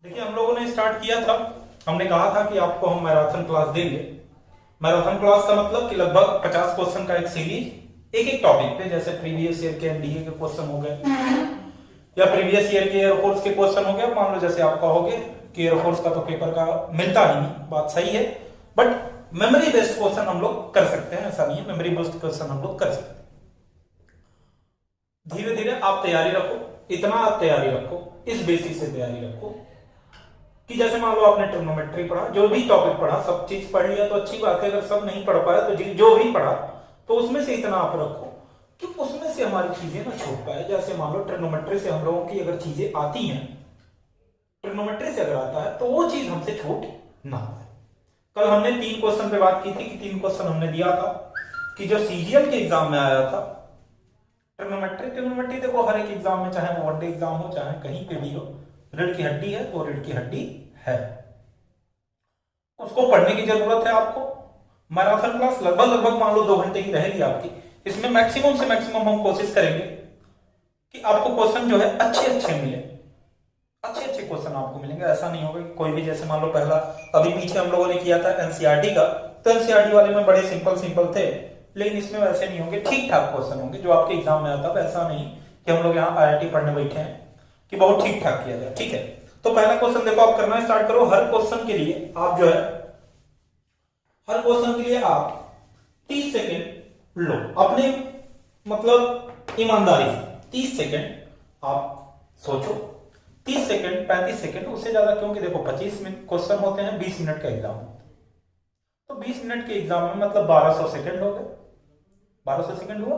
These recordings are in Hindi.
देखिए हम लोगों ने स्टार्ट किया था, हमने कहा था कि आपको हम मैराथन क्लास देंगे। मैराथन क्लास का मतलब कि लगभग 50 क्वेश्चन का एक सीरीज एक एक टॉपिक पे, जैसे प्रीवियस ईयर के एनडीए के क्वेश्चन हो गए या प्रीवियस ईयर के एयरफोर्स के क्वेश्चन हो गए। मान लो जैसे आप कहोगे कि एयरफोर्स का तो पेपर का मिलता ही नहीं, बात सही है, बट मेमोरी बेस्ड क्वेश्चन हम लोग कर सकते हैं, ऐसा नहीं है, मेमोरी बेस्ड क्वेश्चन हम लोग कर सकते हैं। धीरे धीरे आप तैयारी रखो, इतना आप तैयारी रखो, इस बेसिस से तैयारी रखो कि जैसे मान लो आपने ट्रिग्नोमेट्री पढ़ा, जो भी टॉपिक पढ़ा सब चीज पढ़ लिया तो अच्छी बात है। अगर सब नहीं पढ़ पाया तो जो भी पढ़ा तो उसमें से इतना आप रखो कि उसमें से हमारी चीजें ना छूट पाए। जैसे मान लो ट्रिग्नोमेट्री से हम लोगों की अगर चीजें आती हैं, ट्रिग्नोमेट्री से अगर आता है तो वो चीज हमसे छूट ना पाए। कल हमने 3 क्वेश्चन पे बात की थी कि 3 क्वेश्चन हमने दिया था कि जो सीजीएल के एग्जाम में आया था ट्रिग्नोमेट्री देखो हर एक एग्जाम में, चाहे वो वनडे एग्जाम हो चाहे कहीं पे भी हो, रीढ़ की हड्डी है तो रीढ़ की हड्डी है, उसको पढ़ने की जरूरत है आपको। मैराथन क्लास लगभग मान लो 2 घंटे की रहेगी आपकी। इसमें मैक्सिमम से मैक्सिमम हम कोशिश करेंगे कि आपको क्वेश्चन जो है अच्छे मिले, अच्छे क्वेश्चन आपको मिलेंगे। ऐसा नहीं होगा कि कोई भी, जैसे मान लो पहला अभी पीछे हम लोगों ने किया था एनसीईआरटी का, तो एनसीईआरटी वाले में बड़े सिंपल थे, लेकिन इसमें वैसे नहीं होंगे, ठीक ठाक क्वेश्चन होंगे जो आपके एग्जाम में आता है। ऐसा नहीं कि हम लोग यहाँ आईआईटी पढ़ने बैठे हैं कि बहुत ठीक ठाक किया जाए, ठीक है। तो पहला क्वेश्चन देखो, आप करना स्टार्ट करो। हर क्वेश्चन के लिए आप जो है, हर क्वेश्चन के लिए आप 30 सेकेंड लो, अपने मतलब ईमानदारी से 30 सेकेंड आप सोचो। 30 सेकेंड 35 सेकेंड, उससे ज्यादा, क्योंकि देखो 25 मिनट क्वेश्चन होते हैं, 20 मिनट का एग्जाम होता है, तो 20 मिनट के एग्जाम में मतलब 1200 सेकेंड हो गए। 1200 सेकेंड हुआ,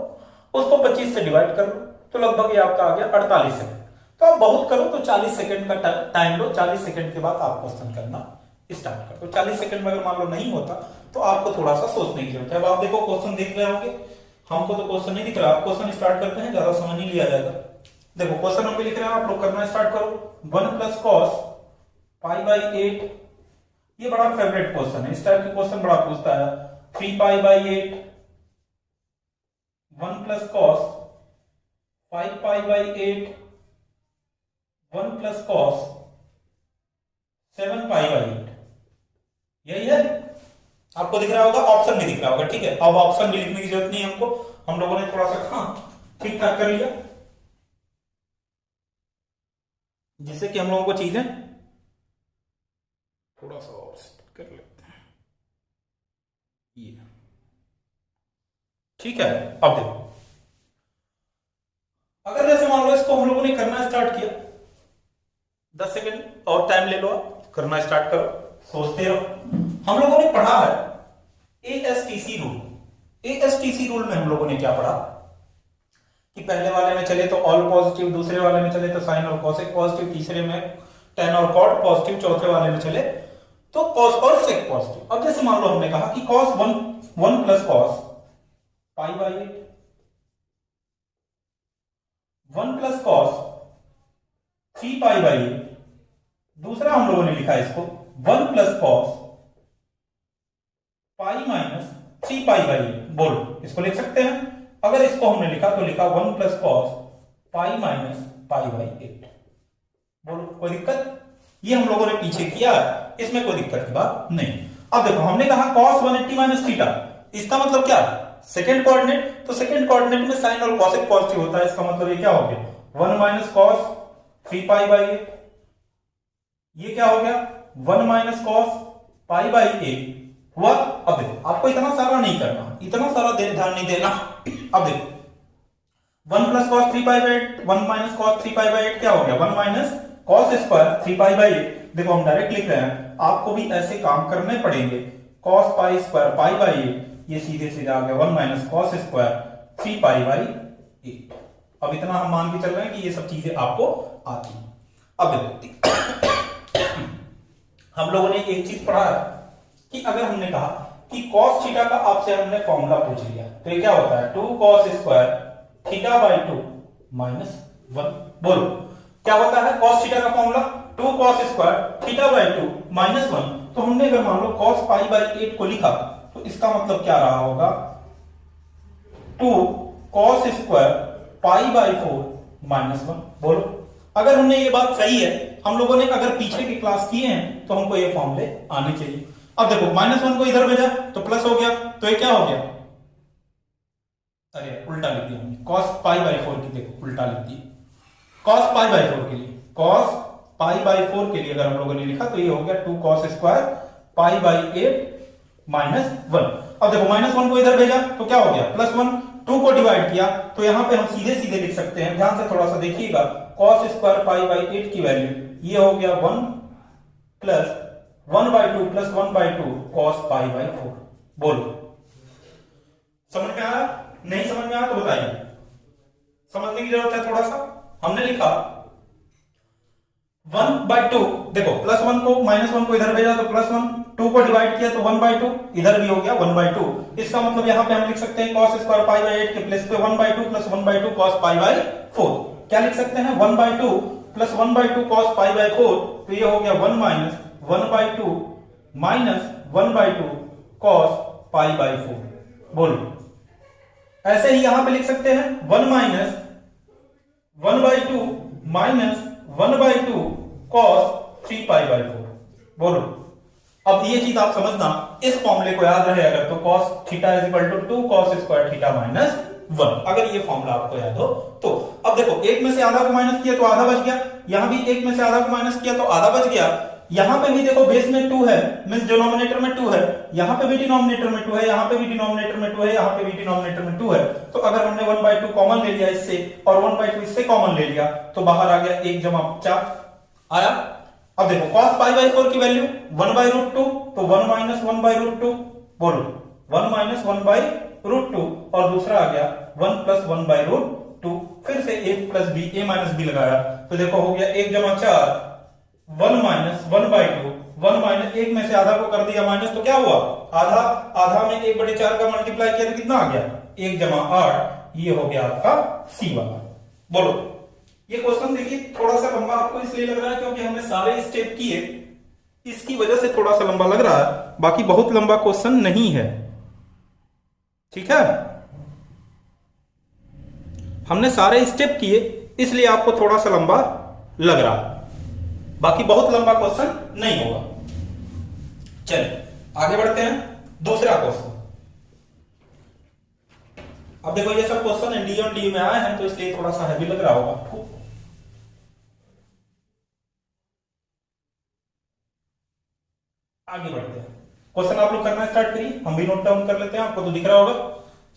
उसको 25 से डिवाइड कर लो तो लगभग ये आपका आ गया 48 सेकेंड। तो आप बहुत करो तो 40 सेकेंड का टाइम लो, 40 सेकेंड के बाद आप क्वेश्चन करना स्टार्ट करो। 40 सेकेंड में अगर मान लो नहीं होता तो आपको थोड़ा सा सोचने की जरूरत है। अब आप देखो क्वेश्चन देख रहे होंगे, हमको तो क्वेश्चन नहीं दिख रहा, आप क्वेश्चन स्टार्ट करते हैं, ज्यादा समझ नहीं लिया जाएगा। देखो क्वेश्चन हम भी लिख रहे हैं, आप लोग करना स्टार्ट करो। 1 प्लस कॉस पाई बाई 8, ये बड़ा फेवरेट क्वेश्चन है, इस टाइप के क्वेश्चन बड़ा पूछता है। 3 pi by 8, 1 plus cos 5 pi by 8, 1 plus cos 7 pi by 8, यही है। आपको दिख रहा होगा, ऑप्शन भी दिख रहा होगा, ठीक है। अब ऑप्शन भी लिखने की जरूरत नहीं है हमको, हम लोगों ने थोड़ा सा ठीक ठाक कर लिया, जिससे कि हम लोगों को चीजें थोड़ा सा और कर लेते हैं, ये ठीक है। अब देखो, अगर जैसे मान लो इसको हम लोगों ने करना स्टार्ट किया, 10 सेकेंड और टाइम ले लो, आप करना स्टार्ट करो, सोचते रहो। हम लोगों ने पढ़ा है एएसटीसी रूल। एएसटीसी रूल में हम लोगों ने क्या पढ़ा कि पहले वाले में चले तो ऑल पॉजिटिव, दूसरे वाले में चले तो साइन और कॉसेक पॉजिटिव, तीसरे में टेन और कॉट पॉजिटिव, चौथे वाले में चले तो कॉस और सेक पॉजिटिव। अब जैसे मान लो हमने कहा कि cos 1 plus cos pi by 8, 1 plus cos 3 pi by 8, दूसरा हम लोगों ने लिखा इसको 1 plus cos pi minus 3 pi by 8। बोलो, इसको लिख सकते हैं। अगर इसको हमने लिखा तो लिखा 1 plus cos pi minus pi by 8। बोलो, कोई दिक्कत? ये हम लोगों ने पीछे किया, इसमें कोई दिक्कत की बात नहीं। अब देखो हमने कहा कॉस 180 माइनस थीटा, इसका मतलब क्या? सेकेंड कोऑर्डिनेट, तो सेकेंड कोऑर्डिनेट में साइन और कॉसेक पॉजिटिव होता है, इसका मतलब ये क्या हो गया 1 माइनस कॉस 3 पाई बाई 8। ये क्या हो गया 1 माइनस कॉस पाई बाई 8 हुआ। अब देखो आपको इतना सारा नहीं करना, इतना सारा ध्यान नहीं देना। अब देखो 1 plus cos 3 pi by 8, 1 minus cos 3 pi by 8 क्या हो गया 1 minus cos square 3 pi by 8। देखो हम डायरेक्ट लिख रहे हैं, आपको भी ऐसे काम करने पड़ेंगे। Cos pi square pi by 8, ये सीधे सीधे आ गया 1 minus cos square 3 pi by 8। अब इतना हम मान के चल रहे हैं कि ये सब चीजें आपको आती हैं। अब देखो हम लोगों ने एक चीज पढ़ा है कि अगर हमने कहा कि cos थीटा का आपसे हमने फॉर्मूला पूछ लिया तो ये क्या होता है 2 cos square theta by 2 minus 1। बोलो क्या होता है cos थीटा का formula 2 cos square theta by 2 minus 1। तो हमने अगर मान लो cos पाई बाई 8 को लिखा तो इसका मतलब क्या रहा होगा 2 cos square pi by 4 minus 1। बोलो, अगर हमने ये बात सही है हम लोगों ने अगर पीछे की क्लास किए हैं तो हमको ये फॉर्मूले आने चाहिए। अब देखो -1 को इधर भेजा तो प्लस हो गया, तो ये क्या हो गया, अरे उल्टा लिख दिया हमने, cos π/4 की देखो उल्टा लिख दिया, cos π/4 के लिए, cos π/4 के लिए अगर हम लोगों ने लिखा तो ये हो गया 2 cos स्क्वायर π/8 -1। अब देखो -1 को इधर भेजा तो क्या हो गया +1, 2 को डिवाइड किया तो यहां पे हम सीधे सीधे लिख सकते हैं, ध्यान से थोड़ा सा देखिएगा, cos स्क्वायर π/8 की वैल्यू ये हो गया 1 प्लस 1/2 प्लस 1/2 cos π/4। बोलो समझ में आया? नहीं समझ में आया तो बताइए, समझने की जरूरत है थोड़ा सा। हमने लिखा 1/2, देखो +1 को -1 को इधर भेजा तो +1, 2 को डिवाइड किया तो 1/2, इधर भी हो गया 1/2। इसका मतलब यहां पे हम लिख सकते हैं cos स्क्वायर π/8 के प्लस पे 1/2 प्लस 1/2 cos π/4। क्या लिख सकते हैं 1/2 प्लस 1/2 cos π/4, तो ये हो गया 1 माइनस 1/2 माइनस 1/2 cos π/4। बोलो ऐसे ही यहां पे लिख सकते हैं 1 माइनस 1/2 माइनस 1/2 cos 3π/4। बोलो अब ये चीज आप समझना, इस फॉर्मूले को याद रहे अगर तो cos theta is equal to 2 cos square theta minus 1, अगर ये फॉर्मूला आपको याद हो तो। अब देखो एक में से आधा को माइनस किया तो आधा बच गया, यहां भी एक में से आधा को माइनस किया तो आधा बच गया, यहां पे भी देखो बेस में 2 है, मींस डिनोमिनेटर में 2 है, यहां पे भी डिनोमिनेटर में 2 है, यहां पे भी डिनोमिनेटर में 2 है, यहां पे भी डिनोमिनेटर में 2 है। तो अगर हमने 1/2 कॉमन ले लिया इससे और 1/2 इससे कॉमन ले लिया तो बाहर आ गया 1 जमा 4 आया। अब देखो cos π/4 की वैल्यू 1/√2, तो 1 माइनस 1/√2। बोलो 1 माइनस 1/√2 और दूसरा आ गया 1 प्लस 1/√2। फिर से a plus b, a minus b लगाया तो देखो हो गया 1 जमा 4, 1 माइनस 1/2, 1 माइनस 1 में से आधा को कर दिया माइनस तो क्या हुआ आधा, आधा में 1/4 का मल्टीप्लाई किया तो कितना आ गया 1 जमा 8, ये हो गया आपका सी वाला। बोलो ये क्वेश्चन देखिए थोड़ा सा लंबा आपको इसलिए लग रहा है क्योंकि हमने सारे स्टेप किए, इसकी वजह से थोड़ा सा लंबा लग रहा है, बाकी बहुत लंबा क्वेश्चन नहीं है, ठीक है। हमने सारे स्टेप किए इसलिए आपको थोड़ा सा लंबा लग रहा है, बाकी बहुत लंबा क्वेश्चन नहीं होगा। चलिए आगे बढ़ते हैं, दूसरा क्वेश्चन। अब देखो ये सब क्वेश्चन एनडीए और डी में आए हैं तो इसलिए थोड़ा सा हैवी लग रहा होगा आपको। आगे बढ़ते हैं, क्वेश्चन आप लोग करना स्टार्ट करिए, हम भी नोट डाउन कर लेते हैं, आपको तो दिख रहा होगा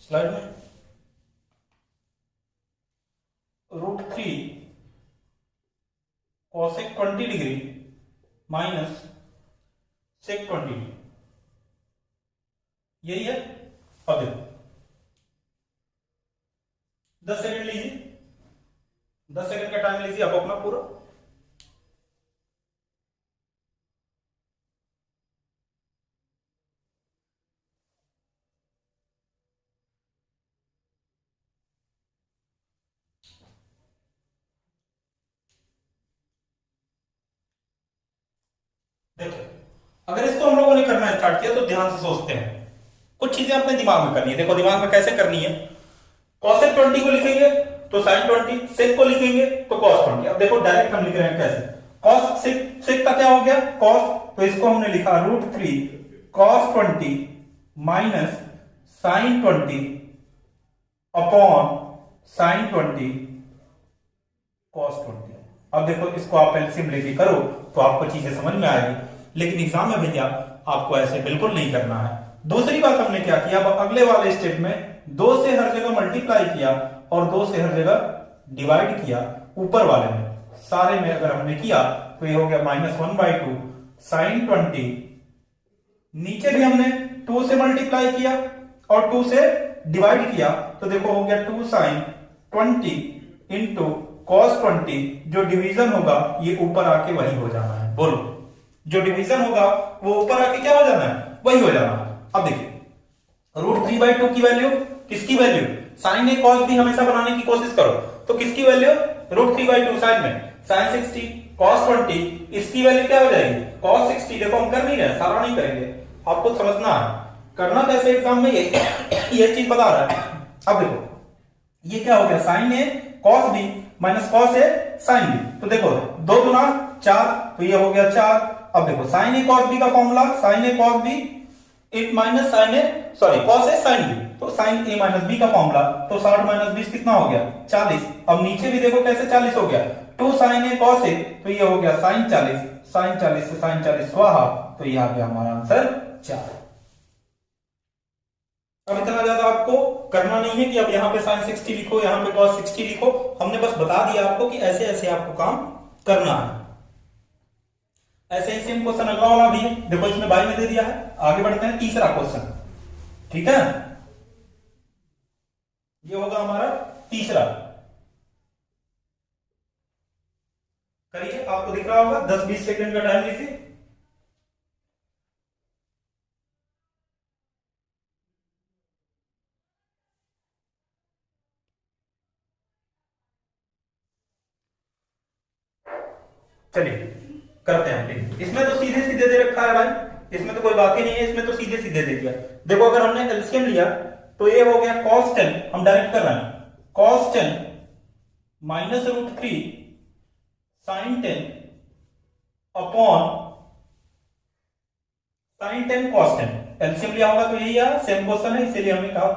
स्लाइड में। √3 cosec 20 degree minus sec 20 degree, यही है। अब देखो 10 सेकंड लीजिए, 10 सेकंड का टाइम लीजिए आप अपना पूरा। देखो अगर इसको हम लोगों ने करना स्टार्ट किया तो ध्यान से सोचते हैं, कुछ चीजें अपने दिमाग में करनी है। देखो दिमाग में कैसे करनी है, cosec 20 को लिखेंगे तो sin 20, sec को लिखेंगे तो cos 20। अब देखो डायरेक्ट हम लिख रहे हैं कैसे, cos sec का क्या हो गया cos, तो इसको हमने लिखा √3 cos 20 minus sin 20 upon sin 20 cos 20। अब देखो इसको आप एलसीएम लेके करो तो आपको चीजें समझ में आएगी, लेकिन एग्जाम में भैया आपको ऐसे बिल्कुल नहीं करना है। दूसरी बात हमने क्या किया, अब अगले वाले स्टेप में 2 से हर जगह मल्टीप्लाई किया और 2 से हर जगह डिवाइड किया, ऊपर वाले में सारे में अगर हमने किया तो ये हो गया -1/2 sin 20, नीचे भी हमने 2 से मल्टीप्लाई किया और 2 से डिवाइड किया तो देखो हो गया 2 sin 20 इंटू cos 20, जो डिवीजन होगा ये ऊपर आके वही हो जाना है। बोलो जो डिवीजन होगा वो ऊपर आके क्या हो जाना है, वही हो जाना है। अब देखिए √3/2 की वैल्यू किसकी value, sign A cos B हमेशा बनाने की कोशिश करो, तो किसकी वैल्यू √3/2 साइन में sin 60 cos 20, इसकी वैल्यू क्या हो जाएगी cos 60। देखो हम कर नहीं रहे, सारा नहीं करेंगे, आपको समझना है करना कैसे एग्जाम में ये चीज बता रहा है। अब देखो ये क्या हो गया sin ए cos बी माइनस cos ए sin बी, तो देखो 2 गुना 4, तो ये हो गया 4। अब देखो साइन ए कॉस बी का formula, sine A cos B it minus sine A, sorry cos A sine B, तो साइन ए माइनस बी का फॉर्मूला, तो 60 माइनस 20 कितना हो गया 40। अब नीचे भी देखो कैसे 40 हो गया, 2 साइन ए कॉस ए, तो ये हो गया साइन 40, साइन 40 से साइन 40 हुआ हाफ, तो ये आ गया हमारा आंसर 4। अब इतना ज्यादा आपको करना नहीं है कि अब यहाँ पे साइन 60 लिखो, यहाँ पे कॉस 60 लिखो, हमने बस बता दिया आपको कि ऐसे ऐसे आपको काम करना है। ऐसे ही सेम क्वेश्चन अगला वाला भी है, देखो इसमें बाई में दे दिया है। आगे बढ़ते हैं तीसरा क्वेश्चन, ठीक है, ये होगा हमारा तीसरा। करिए, आपको दिख रहा होगा 10-20 सेकंड का टाइम लीजिए। चलिए करते हैं हम। इसमें तो सीधे सीधे दे रखा है भाई, इसमें तो कोई बात ही नहीं है, इसमें तो सीधे सीधे दे दिया। देखो अगर हमने एलसीएम लिया तो ये हो गया cos 10, हम डायरेक्ट कर रहे हैं cos 10 minus √3 sin 10 upon sin 10 cos 10। LCM लिया होगा तो यही है, सेम क्वेश्चन है इसीलिए हमने कहा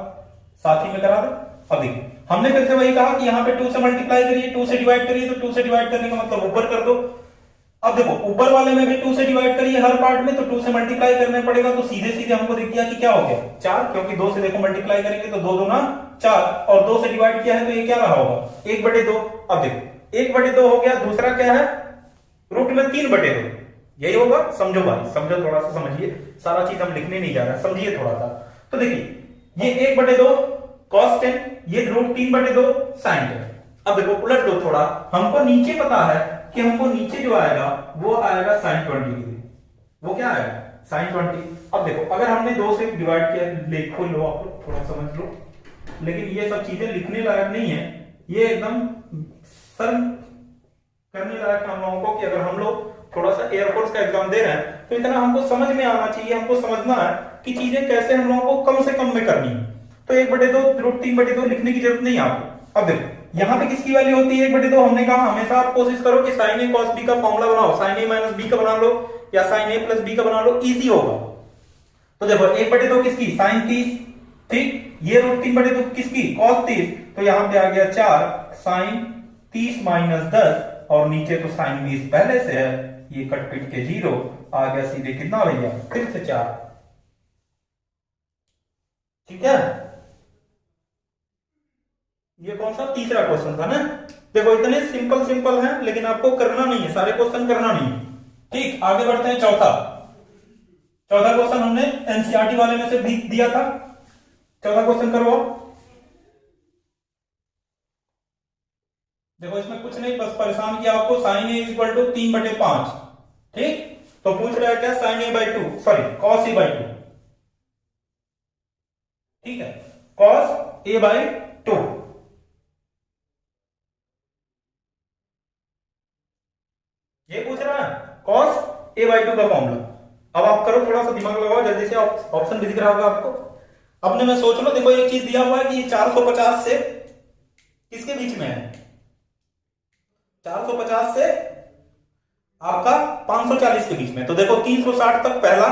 साथ ही में करा दो। अब देखिए हमने फिर से वही कहा कि यहाँ पे 2 से मल्टीप्लाई करिए, 2 से डिवाइड करिए, तो 2 से डिवाइड करने का मतलब ऊपर कर दो। अब देखो ऊपर वाले में भी 2 से डिवाइड करिए हर पार्ट में, तो 2 से मल्टीप्लाई करना पड़ेगा, तो सीधे सीधे हमको दिख गया कि क्या हो गया 4, क्योंकि 2 से देखो मल्टीप्लाई करेंगे तो 2 2 4, और 2 से डिवाइड किया है तो ये क्या रहा होगा 1/2। अब देखो 1/2 हो गया, दूसरा क्या है रूट में 3/2, यही होगा। समझो भाई, समझो, थोड़ा सा समझिए, सारा चीज हम लिखने नहीं जा रहे, समझिए थोड़ा सा। तो देखिए ये 1/2 cos 10, ये रूट 3/2 sin 10। अब देखो उलट दो थोड़ा, हमको नीचे पता है कि हमको नीचे जो आएगा वो आएगा sin 20 डिग्री, वो क्या आएगा sin 20। अब देखो अगर हमने 2 से डिवाइड किया, लिखो लो आप लोग थोड़ा समझ लो, लेकिन ये सब चीजें लिखने लायक नहीं है, ये एकदम सर करने लायक हम लोगों को, कि अगर हम लोग थोड़ा सा एयरफोर्स का एग्जाम दे रहे हैं तो इतना हमको समझ में आना चाहिए, हमको समझना है कि चीजें कैसे हम लोगों को कम से कम में करनी है। तो 1/2 रूट 3/2 लिखने की जरूरत नहीं है आपको। अब देखो यहाँ पे किसकी वैल्यू होती है 1/2, हमने कहा हमेशा आप कोशिश करो कि sin a cos b का फॉर्मूला बनाओ, sin a माइनस b का बना लो या sin a प्लस b का बना लो, इजी होगा। तो देखो 1/2 किसकी sin 30, ठीक, ये रूट 3/2 किसकी cos 30, तो यहाँ पे आ गया 4 sin 30 माइनस 10, और नीचे तो sin 20 पहले से है, ये कट पिट के 0 आ गया, सीधे कितना भैया फिर से 4, ठीक है। ये कौन सा तीसरा क्वेश्चन था ना। देखो इतने सिंपल सिंपल हैं, लेकिन आपको करना नहीं है, सारे क्वेश्चन करना नहीं है, ठीक। आगे बढ़ते हैं चौथा क्वेश्चन हमने एनसीईआरटी वाले में से भी दिया था। चौथा क्वेश्चन करो। देखो इसमें कुछ नहीं, बस परेशान किया आपको, sin a इक्वल टू 3/5, ठीक। तो पूछ रहा है क्या sin a/2, sorry cos a/2, ठीक है, cos a/2। ये पूछ रहा है cos a/2 का फॉर्मूला। अब आप करो, थोड़ा सा दिमाग लगाओ, जल्दी से ऑप्शन भी दिख रहा होगा आपको। अपने में सोच लो, देखो एक चीज दिया हुआ है कि ये 450 से किसके बीच में है, 450 से आपका 540 के बीच में। तो देखो 360 तक पहला,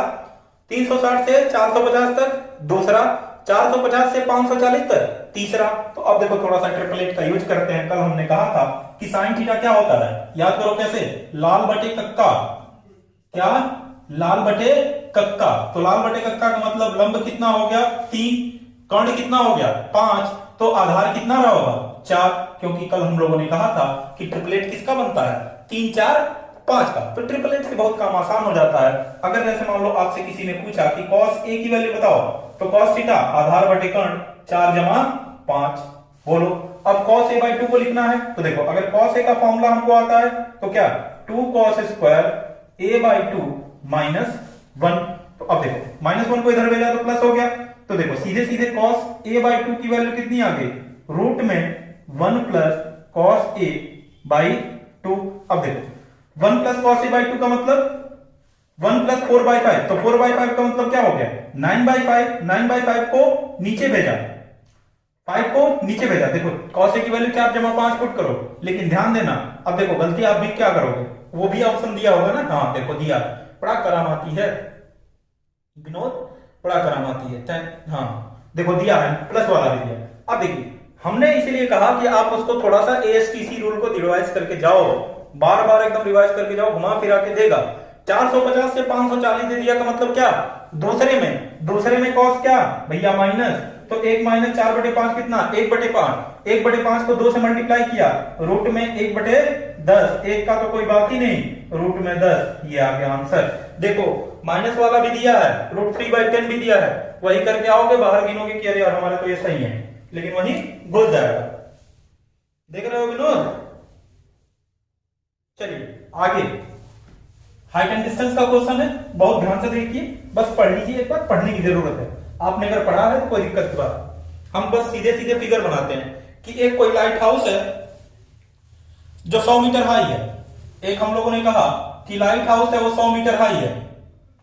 360 से 450 तक दूसरा, 450 से 540 तक तीसरा। तो अब देखो थोड़ा सा ट्रिपलेट का यूज करते हैं। कल हमने कहा था कि साइन थीटा क्या होता है, याद करो कैसे, लाल बटे कक्का, क्या लाल बटे कक्का। तो लाल बटे कक्का का मतलब लंब कितना हो गया 3, कर्ण कितना हो गया 5, तो आधार कितना रहा होगा 4, क्योंकि कल हम लोगों ने कहा था कि ट्रिपलेट किसका बनता है 3 4 5 का। तो ट्रिपलेट से बहुत काम आसान हो जाता है। अगर जैसे मान लो आपसे किसी ने पूछा कि cos a की वैल्यू बताओ, तो cos थीटा आधार बटे कर्ण 4 जमा 5, बोलो। अब cos a/2 को लिखना है, तो देखो अगर cos a का फॉर्मूला हमको आता है तो क्या 2 cos स्क्वायर a/2 -1। तो अब देखो -1 को इधर भेजा तो प्लस हो गया। तो देखो सीधे सीधे cos a/2 की वैल्यू कितनी आ गई, रूट में 1 प्लस cos a/2। अब देखो 1 प्लस cos a/2 का मतलब 1 प्लस 4/5, तो 4/5 का मतलब क्या हो गया 9/5। 9/5 को नीचे भेजा, 5 को नीचे भेजा। देखो cos a की वैल्यू 4 जमा 5 पुट करो, लेकिन ध्यान देना अब देखो गलती आप भी क्या करोगे, वो भी ऑप्शन दिया होगा ना, हाँ देखो दिया, बड़ा करामाती है विनोद, बड़ा करामाती है। हाँ देखो दिया है, प्लस वाला भी दिया। अब देखिए हमने इसीलिए कहा कि आप उसको थोड़ा सा एएसटीसी रूल को रिवाइज करके जाओ, बार बार एकदम रिवाइज करके जाओ, घुमा फिरा के देगा। 450 से 540 दे दिया का मतलब क्या, दूसरे में कॉस क्या भैया माइनस, तो 1 माइनस 4/5 कितना 1/5, 1/5 को 2 से मल्टीप्लाई किया, रूट में 1/10, एक का तो कोई बात ही नहीं, रूट में 10, ये आ गया आंसर। देखो माइनस वाला भी दिया है, √3/10 भी दिया है, वही करके आओगे, बाहर गिनोगे कि अरे यार हमारा तो ये सही है, लेकिन वही घुस जाएगा। देख रहे हो विनोद। चलिए आगे, हाइट एंड डिस्टेंस का क्वेश्चन है, बहुत ध्यान से देखिए, बस पढ़ लीजिए, एक बार पढ़ने की जरूरत है, आपने अगर पढ़ा है तो कोई दिक्कत की बात। हम बस सीधे सीधे फिगर बनाते हैं कि एक कोई लाइट हाउस है जो 100 मीटर हाई है, एक हम लोगों ने कहा कि लाइट हाउस है वो 100 मीटर हाई है,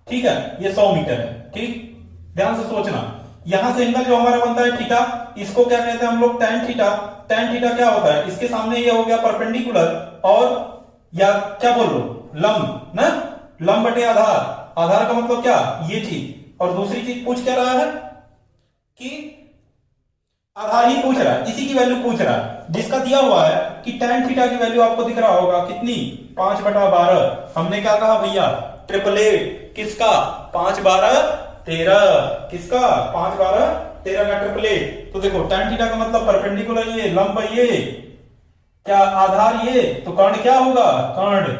ठीक है, ये 100 मीटर है, ठीक, ध्यान से सोचना। यहां से एंगल जो हमारा बनता है थीटा, इसको क्या कहते हैं हम लोग, tan थीटा। tan थीटा क्या होता है, इसके सामने ये हो गया परपेंडिकुलर, और या क्या बोल लो, लंब ना, लंब बटे आधार, आधार का मतलब क्या, ये चीज। और दूसरी चीज पूछ क्या रहा है कि आधार ही पूछ रहा है, इसी की वैल्यू पूछ रहा है, जिसका दिया हुआ है कि tan थीटा की वैल्यू आपको दिख रहा होगा कितनी, 5/12। हमने क्या कहा भैया, 888, किसका 5/12 13, किसका 5/12 13 का 888। तो देखो tan थीटा का मतलब परपेंडिकुलर ये, लंब ये, क्या आधार ये, तो कर्ण क्या होगा, कर्ण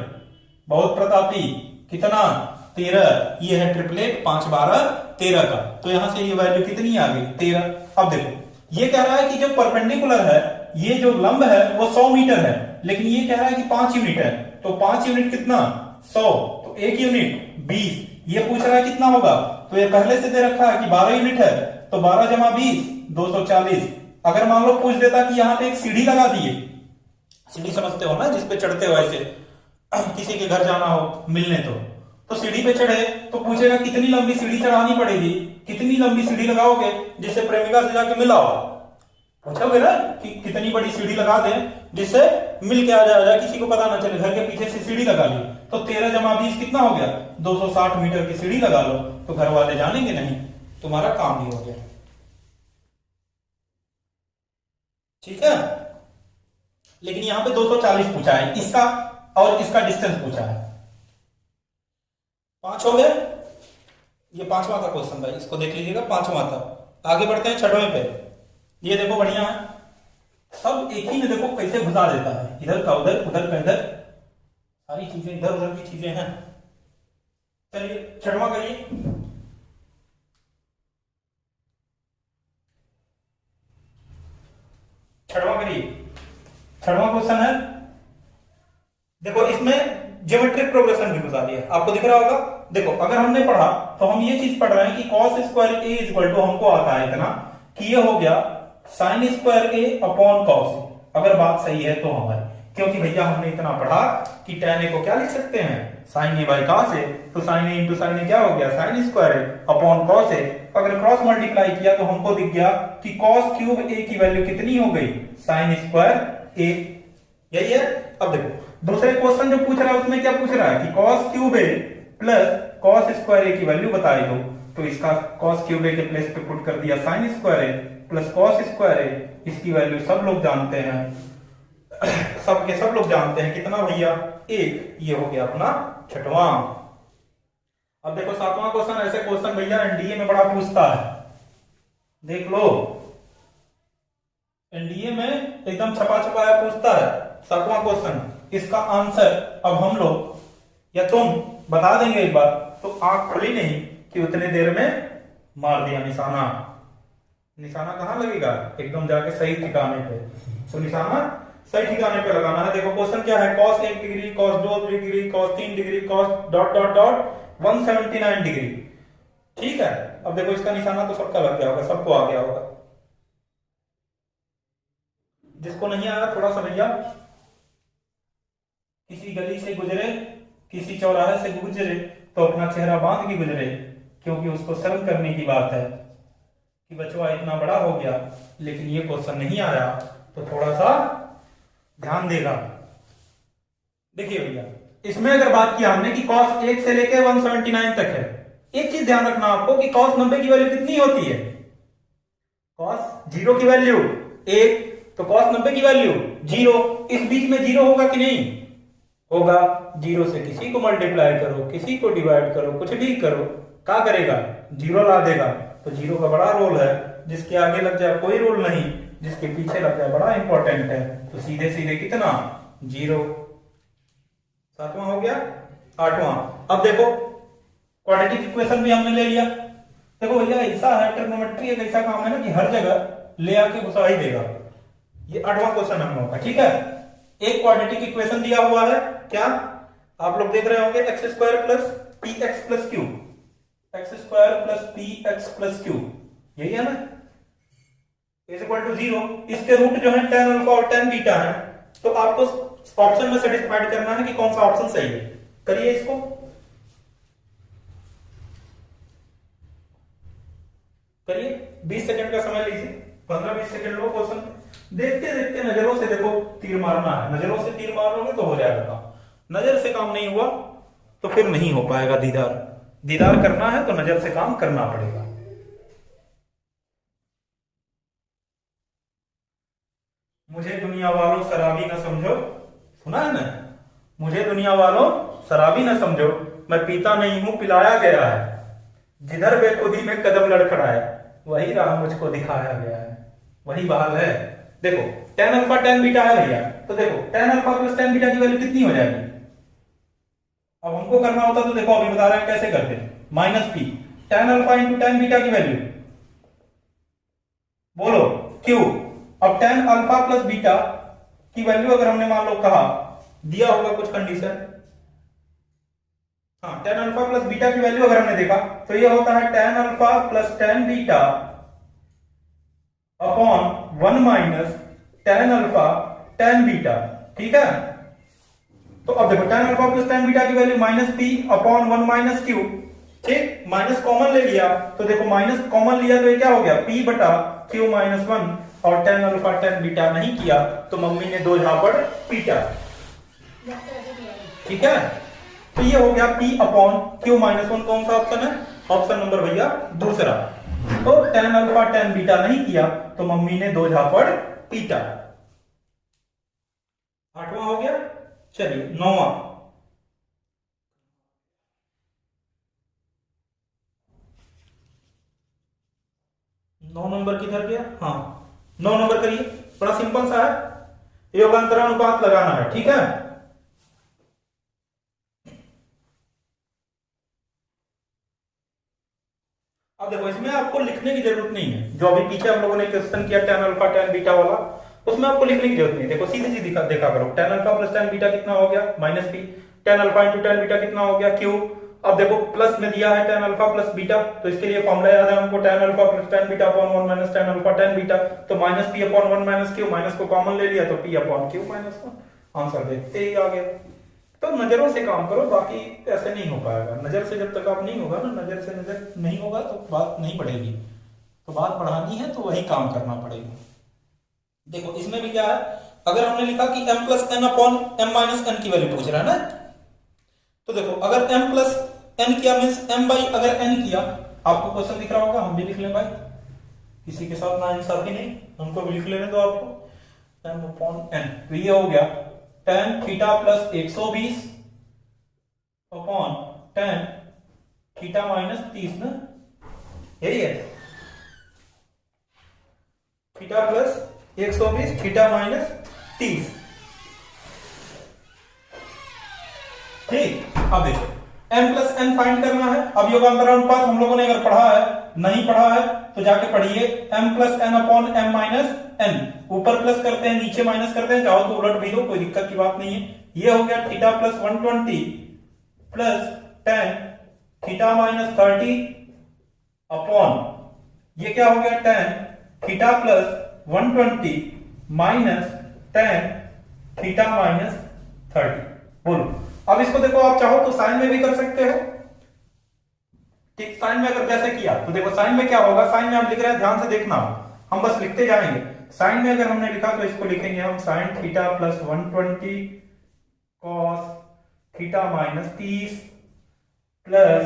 बहुत प्रतापी, कितना 13, ये है 888, 5/12 13 का, तो यहां से ये वैल्यू कितनी आ गई 13। अब देखो ये कह रहा है कि जो परपेंडिकुलर है, ये जो लंब है वो 100 मीटर है, लेकिन ये कह रहा है कि 5 यूनिट है, तो 5 यूनिट कितना 100, तो 1 यूनिट 20, ये पूछ रहा है कितना होगा, तो ये पहले से दे रखा है कि 12 यूनिट है, तो 12 जमा 20 240। अगर मान लो पूछ देता कि यहां पे एक सीढ़ी लगा दिए, सीढ़ी समझते हो ना, जिसपे चढ़ते हो ऐसे, किसी के घर जाना हो मिलने, तो सीढ़ी पे चढ़े तो पूछेगा कितनी लंबी सीढ़ी चढ़ानी पड़ेगी, कितनी लंबी सीढ़ी लगाओगे जिससे प्रेमिका से जाके मिलाओ, पूछोगे ना कि कितनी बड़ी सीढ़ी लगा दे जिससे मिल के आ जाए, किसी को पता ना चले, घर के पीछे से सीढ़ी लगा ली, तो 13 जमा 20 कितना हो गया, 260 मीटर की सीढ़ी लगा लो, तो घर वाले जानेंगे नहीं, तुम्हारा काम भी हो गया, ठीक है। लेकिन यहां पे 240 पूछा है, इसका और इसका डिस्टेंस पूछा है। 5 हो गए, ये 5वां का क्वेश्चन था, इसको देख लीजिएगा, 5वां था। आगे बढ़ते हैं 6वें पे। ये देखो बढ़िया है, सब एक ही में देखो कैसे घुसा देता है, इधर का उधर, उधर का इधर, सारी चीजें इधर उधर की चीजें हैं। चलिए 6वां करिए। 6वां करिए। 6वां क्वेश्चन है, देखो इसमें ज्योमेट्रिक प्रोग्रेशन भी घुसा दिया, आपको दिख रहा होगा। देखो अगर हमने पढ़ा तो हम ये चीज पढ़ रहे हैं कि cos square A equal to, हमको आता है इतना कि ये हो गया sin square A upon cos A, अगर बात सही है तो हमारी, क्योंकि भैया हमने इतना पढ़ा कि tan ए को क्या लिख सकते हैं, sin ए बाई cos ए, तो sin ए इंटू sin ए क्या हो गया, sin square A upon cos A. अगर क्रॉस मल्टीप्लाई किया तो हमको दिख गया कि cos क्यूब ए की वैल्यू कितनी हो गई, sin स्क्वायर ए, यही है। अब देखो दूसरे क्वेश्चन जो पूछ रहा है उसमें क्या पूछ रहा है कि cos क्यूब ए प्लस cos स्क्वायर ए की वैल्यू बताई दो, तो इसका cos क्यूब ए के प्लेस पे पुट कर दिया sin स्क्वायर ए प्लस cos स्क्वायर ए, इसकी वैल्यू सब लोग जानते हैं, सबके सब लोग जानते हैं कितना भैया 1, ये हो गया अपना 6वां। अब देखो 7वां क्वेश्चन, ऐसे क्वेश्चन भैया एनडीए में बड़ा पूछता है, देख लो एनडीए में एकदम छपा छपाया पूछता है। 7वां क्वेश्चन, इसका आंसर अब हम लोग या तुम बता देंगे एक बार, तो आंख खुली नहीं कि उतने देर में मार दिया निशाना। निशाना कहां लगेगा, एकदम जाके सही ठिकाने पे, तो निशाना सही ठिकाने पे लगाना है। देखो क्वेश्चन क्या है, cos 1 degree, cos 2 degree, cos 3 degree, cos dot dot dot 179 degree, ठीक है। अब देखो इसका निशाना तो सबका लग गया होगा, सबको आ गया होगा, जिसको नहीं आया थोड़ा सा भैया किसी गली से गुजरे, किसी चौराहे से गुजरे तो अपना चेहरा बांध के गुजरे, क्योंकि उसको शर्म करने की बात है कि बचवा इतना बड़ा हो गया लेकिन ये क्वेश्चन नहीं आया, तो थोड़ा सा ध्यान देगा। देखिए भैया इसमें अगर बात किया हमने कि कॉस 1 से लेके 179 तक है, एक चीज ध्यान रखना आपको कि कॉस 90 की वैल्यू कितनी होती है? कॉस 0 की वैल्यू 1, तो कॉस 90 की वैल्यू 0। इस बीच में 0 होगा कि नहीं होगा? 0 से किसी को मल्टीप्लाई करो, किसी को डिवाइड करो, कुछ भी करो, क्या करेगा? 0 ला देगा। तो 0 का बड़ा रोल है, जिसके आगे लग जाए कोई रोल नहीं, जिसके पीछे लग जाए बड़ा इंपॉर्टेंट है। तो सीधे सीधे कितना? 0। 7वां हो गया। 8वां, अब देखो क्वाड्रेटिक इक्वेशन भी हमने ले लिया। देखो भैया ऐसा है, ट्रिग्नोमेट्री एक ऐसा काम है ना कि हर जगह ले आके घुसा ही देगा। ये 8वां क्वेश्चन हम लोग का, ठीक है। एक क्वाड्रेटिक इक्वेशन दिया हुआ है, क्या आप लोग देख रहे होंगे? X square plus P x plus Q, x square plus P x plus Q, यही है ना, इज इक्वल टू 0। इसके रूट जो है tan अल्फा और tan बीटा है। तो आपको ऑप्शन में सेटिस्फाइड करना है कि कौन सा ऑप्शन सही है। करिए इसको, करिए। 20 सेकंड का समय लीजिए, 15-20 सेकंड लो। क्वेश्चन देखते देखते नजरों से देखो, तीर मारना है। नजरों से तीर मारोगे तो हो जाएगा काम। नजर से काम नहीं हुआ तो फिर नहीं हो पाएगा। दीदार दीदार करना है तो नजर से काम करना पड़ेगा। मुझे दुनिया वालों शराबी न समझो, सुना है ना? मुझे दुनिया वालों शराबी न समझो, मैं पीता नहीं हूं पिलाया गया है। जिधर बेखुदी में कदम लड़खड़ाए, वही राह मुझको दिखाया गया है। वही बहाल है। देखो tan अल्फा tan बीटा है भैया, तो देखो tan alpha plus tan beta की वैल्यू कितनी हो जाएगी? अब हमको करना होता तो देखो अभी बता रहे हैं कैसे करते हैं। Minus P tan alpha into tan beta की वैल्यू, बोलो क्यू। अब tan अल्फा प्लस बीटा की वैल्यू अगर हमने मान लो कहा, दिया होगा कुछ कंडीशन, हाँ, tan अल्फा प्लस बीटा की वैल्यू अगर हमने देखा तो ये होता है tan alpha plus tan beta upon 1 minus tan alpha tan beta, ठीक है। तो अब देखो tan alpha plus tan beta की value minus P upon 1 minus Q, ठीक। माइनस कॉमन ले लिया तो देखो माइनस कॉमन लिया तो ये क्या हो गया? p बटा क्यू माइनस 1। और tan अल्फा tan बीटा नहीं किया तो मम्मी ने 2 झापड़ पीटा, ठीक है। तो ये हो गया p अपॉन क्यू माइनस 1। कौन सा ऑप्शन है? ऑप्शन नंबर भैया दूसरा। तो tan अल्फा tan बीटा नहीं किया तो मम्मी ने 2 झापड़ पीटा। 8वां हो गया। चलिए 9वां, 9 नंबर किधर गया? हाँ 9 नंबर करिए। बड़ा सिंपल सा है, योगांतरानुपात लगाना है, ठीक है। अब देखो इसमें आपको लिखने की जरूरत नहीं है। जो अभी पीछे हम लोगों ने क्वेश्चन किया tan अल्फा tan बीटा वाला, उसमें आपको लिखने की जरूरत नहीं। देखो सीधी सीधी देखा करो। tan alpha plus tan beta कितना हो गया? Minus P. tan alpha into tan beta कितना हो गया? क्यू। अब देखो प्लस में दिया है tan अल्फा प्लस बीटा, तो इसके लिए फॉर्मूला याद है हमको, tan alpha plus tan beta upon 1 minus tan alpha tan beta. तो minus P upon 1 minus Q, minus को कॉमन ले लिया तो p upon Q minus 1। Answer देखते ही आ गया। तो नजरों से काम करो, बाकी ऐसे नहीं हो पाएगा। नजर से जब तक आप नहीं होगा ना, नजर से नजर नहीं होगा तो बात नहीं बढ़ेगी। तो बात बढ़ानी है तो वही काम करना पड़ेगा। देखो इसमें भी क्या है, अगर हमने लिखा कि m plus N upon M minus N की वैल्यू पूछ रहा है ना, तो देखो अगर m प्लस एन किया मीन्स m बाई अगर n किया, आपको क्वेश्चन दिख रहा होगा, हम भी लिख लें भाई, किसी के साथ ना इंसाफी नहीं, हमको भी लिख लेने दो आपको। m अपॉन n, तो ये हो गया tan theta plus 120 upon tan theta minus 30 ना, यही है। थीटा प्लस 120 थीटा माइनस 30, ठीक। अब देखो m प्लस n फाइंड करना है। अब योगांतरानुपात हम लोगों ने अगर पढ़ा है, नहीं पढ़ा है तो जाके पढ़िए। m plus n upon m minus n, ऊपर प्लस करते हैं नीचे माइनस करते हैं, चाहो तो उलट भी दो, कोई दिक्कत की बात नहीं है। ये हो गया theta plus 120 plus tan theta minus 30 upon ये क्या हो गया tan theta plus 120 minus tan theta minus 30। बोलो अब इसको देखो, आप चाहो तो साइन में भी कर सकते हो, ठीक। साइन में अगर जैसे किया तो देखो साइन में क्या होगा, साइन में हम लिख रहे हैं, ध्यान से देखना, हम बस लिखते जाएंगे। साइन में अगर हमने लिखा तो इसको लिखेंगे हम sine theta plus 120 cos theta minus 30 plus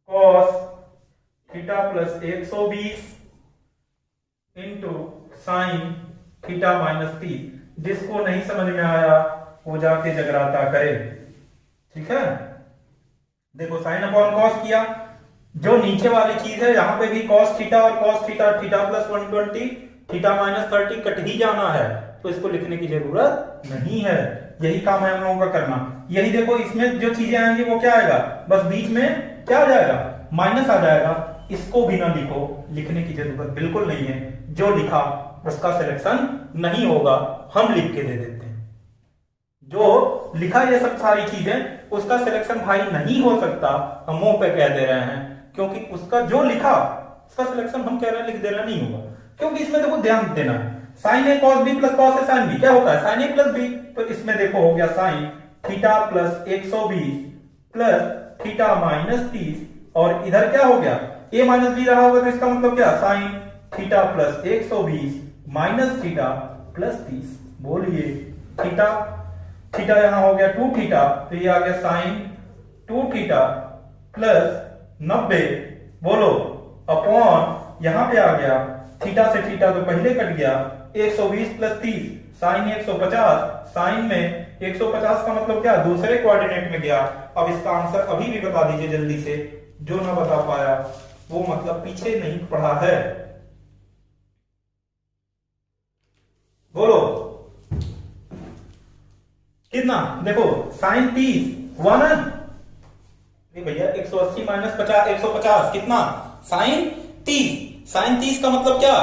cos theta plus 120 into sine theta minus 30। जिसको नहीं समझ में आया वो जाके जगराता करे। ठीक है, देखो साइन अपॉन कॉस किया, जो नीचे वाली चीज है यहां पे भी कॉस थीटा और cos theta, theta plus 120 theta minus 30 cut ही जाना है, तो इसको लिखने की जरूरत नहीं है। यही काम है हम लोगों का करना। यही देखो इसमें जो चीजें आएंगी वो क्या आएगा, बस बीच में क्या आ जाएगा, माइनस आ जाएगा। इसको भी ना लिखो, लिखने की जरूरत बिल्कुल नहीं है। जो लिखा उसका सिलेक्शन नहीं होगा, हम लिख के दे देते हैं। जो लिखा ये सब सारी चीजें उसका सिलेक्शन भाई नहीं हो सकता, हम मुंह पे कह दे रहे हैं, क्योंकि उसका जो लिखा उसका सिलेक्शन हम कह रहे हैं लिख दे रहे नहीं होगा। क्योंकि इसमें देखो ध्यान देना, sign A cos B plus cos A sine B क्या होता है, साइन ए प्लस बी। तो इसमें देखो हो गया sine theta plus 120 plus theta minus 30, और इधर क्या हो गया ए माइनस बी रहा होगा, तो इसका मतलब क्या, sine theta plus 120 minus theta plus 30। बोलिए थीटा, थीटा यहां हो गया 2 थीटा, तो ये आ गया साइन 2 थीटा प्लस 90, बोलो अपॉन यहां पे आ गया थीटा से थीटा तो पहले कट गया, 120 प्लस 30 साइन 150, साइन में 150 का मतलब क्या, दूसरे कोऑर्डिनेट में गया। अब इसका आंसर अभी भी बता दीजिए जल्दी से, जो ना बता पाया वो मतलब पीछे नहीं पढ़ा है। बोलो कितना, देखो साइन 30 हुआ ना, भैया 180 माइनस 50 150 कितना, साइन 30। साइन 30 का मतलब क्या,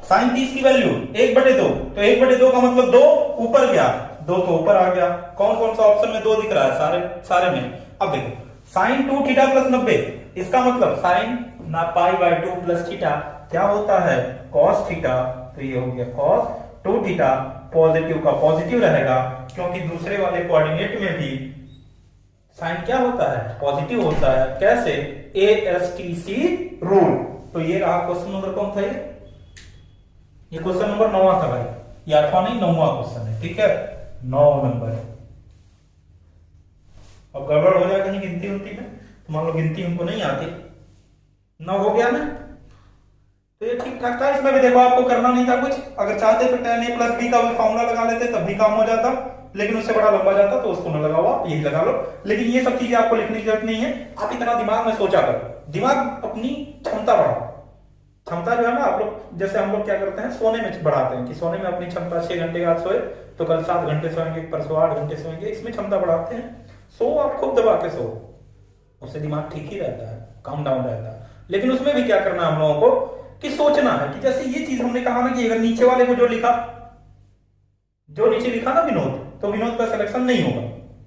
साइन 30 की वैल्यू 1/2, तो 1/2 का मतलब 2 ऊपर गया, 2 तो ऊपर आ गया। कौन कौन सा ऑप्शन में 2 दिख रहा है, सारे में। अब देखो साइन 2 थीटा प्लस 90, इसका मतलब साइन ना π/2 प्लस थीटा क्या होता है, कॉस थीटा, तो ये हो गया कॉस 2 थीटा। पॉजिटिव का पॉजिटिव रहेगा, क्योंकि दूसरे वाले कोऑर्डिनेट में भी साइन क्या होता है, पॉजिटिव होता है। कैसे, ASTC रूल। तो ये रहा क्वेश्चन नंबर कौन था, ये क्वेश्चन नंबर 9 था भाई, ये 8वां नहीं 9वां क्वेश्चन है। ठीक है, 9 नंबर। अब गड़बड़ हो जाए कहीं गिनती उनती में, तो मान लो गिनती उनको नहीं आती, 9 हो गया ना, तो ये ठीक ठाक था। इसमें भी देखो आपको करना नहीं था कुछ, अगर चाहते तो tan a प्लस बी का भी फॉर्मूला लगा लेते तब भी काम हो जाता, लेकिन उससे बड़ा लंबा जाता, तो उसको न लगाओ, आप यही लगा लो। लेकिन ये सब चीजें आपको लिखने की जरूरत नहीं है, आप इतना दिमाग में सोचा करो, दिमाग अपनी क्षमता बढ़ाओ। क्षमता जो है ना, आप लोग जैसे हम लोग क्या करते हैं, सोने में बढ़ाते हैं कि सोने में अपनी क्षमता 6 घंटे आज सोए तो कल 7 घंटे सोएंगे, परसों 8 घंटे सोएंगे, इसमें क्षमता बढ़ाते हैं। सो आप खूब दबा के सो, उससे दिमाग ठीक ही रहता है, काम डाउन रहता है। लेकिन उसमें भी क्या करना है हम लोगों को, कि सोचना है कि जैसे ये चीज हमने कहा ना कि अगर नीचे वाले को जो नीचे लिखा ना विनोद, तो विनोद का सिलेक्शन नहीं होगा,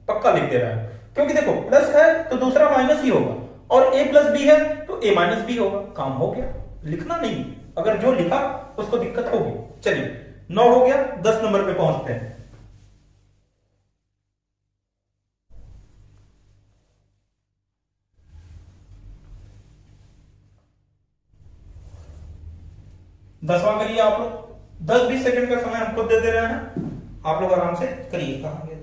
पक्का लिख दे रहा है। क्योंकि देखो प्लस है तो दूसरा माइनस ही होगा, और a प्लस बी है तो a माइनस बी होगा, काम हो गया। लिखना नहीं, अगर जो लिखा उसको दिक्कत होगी। चलिए 9 हो गया, 10 नंबर पे पहुंचते हैं। दसवां करिए आप लोग, 10-20 सेकंड का समय हम खुद दे रहे हैं, आप लोग आराम से करिए। कहां गया,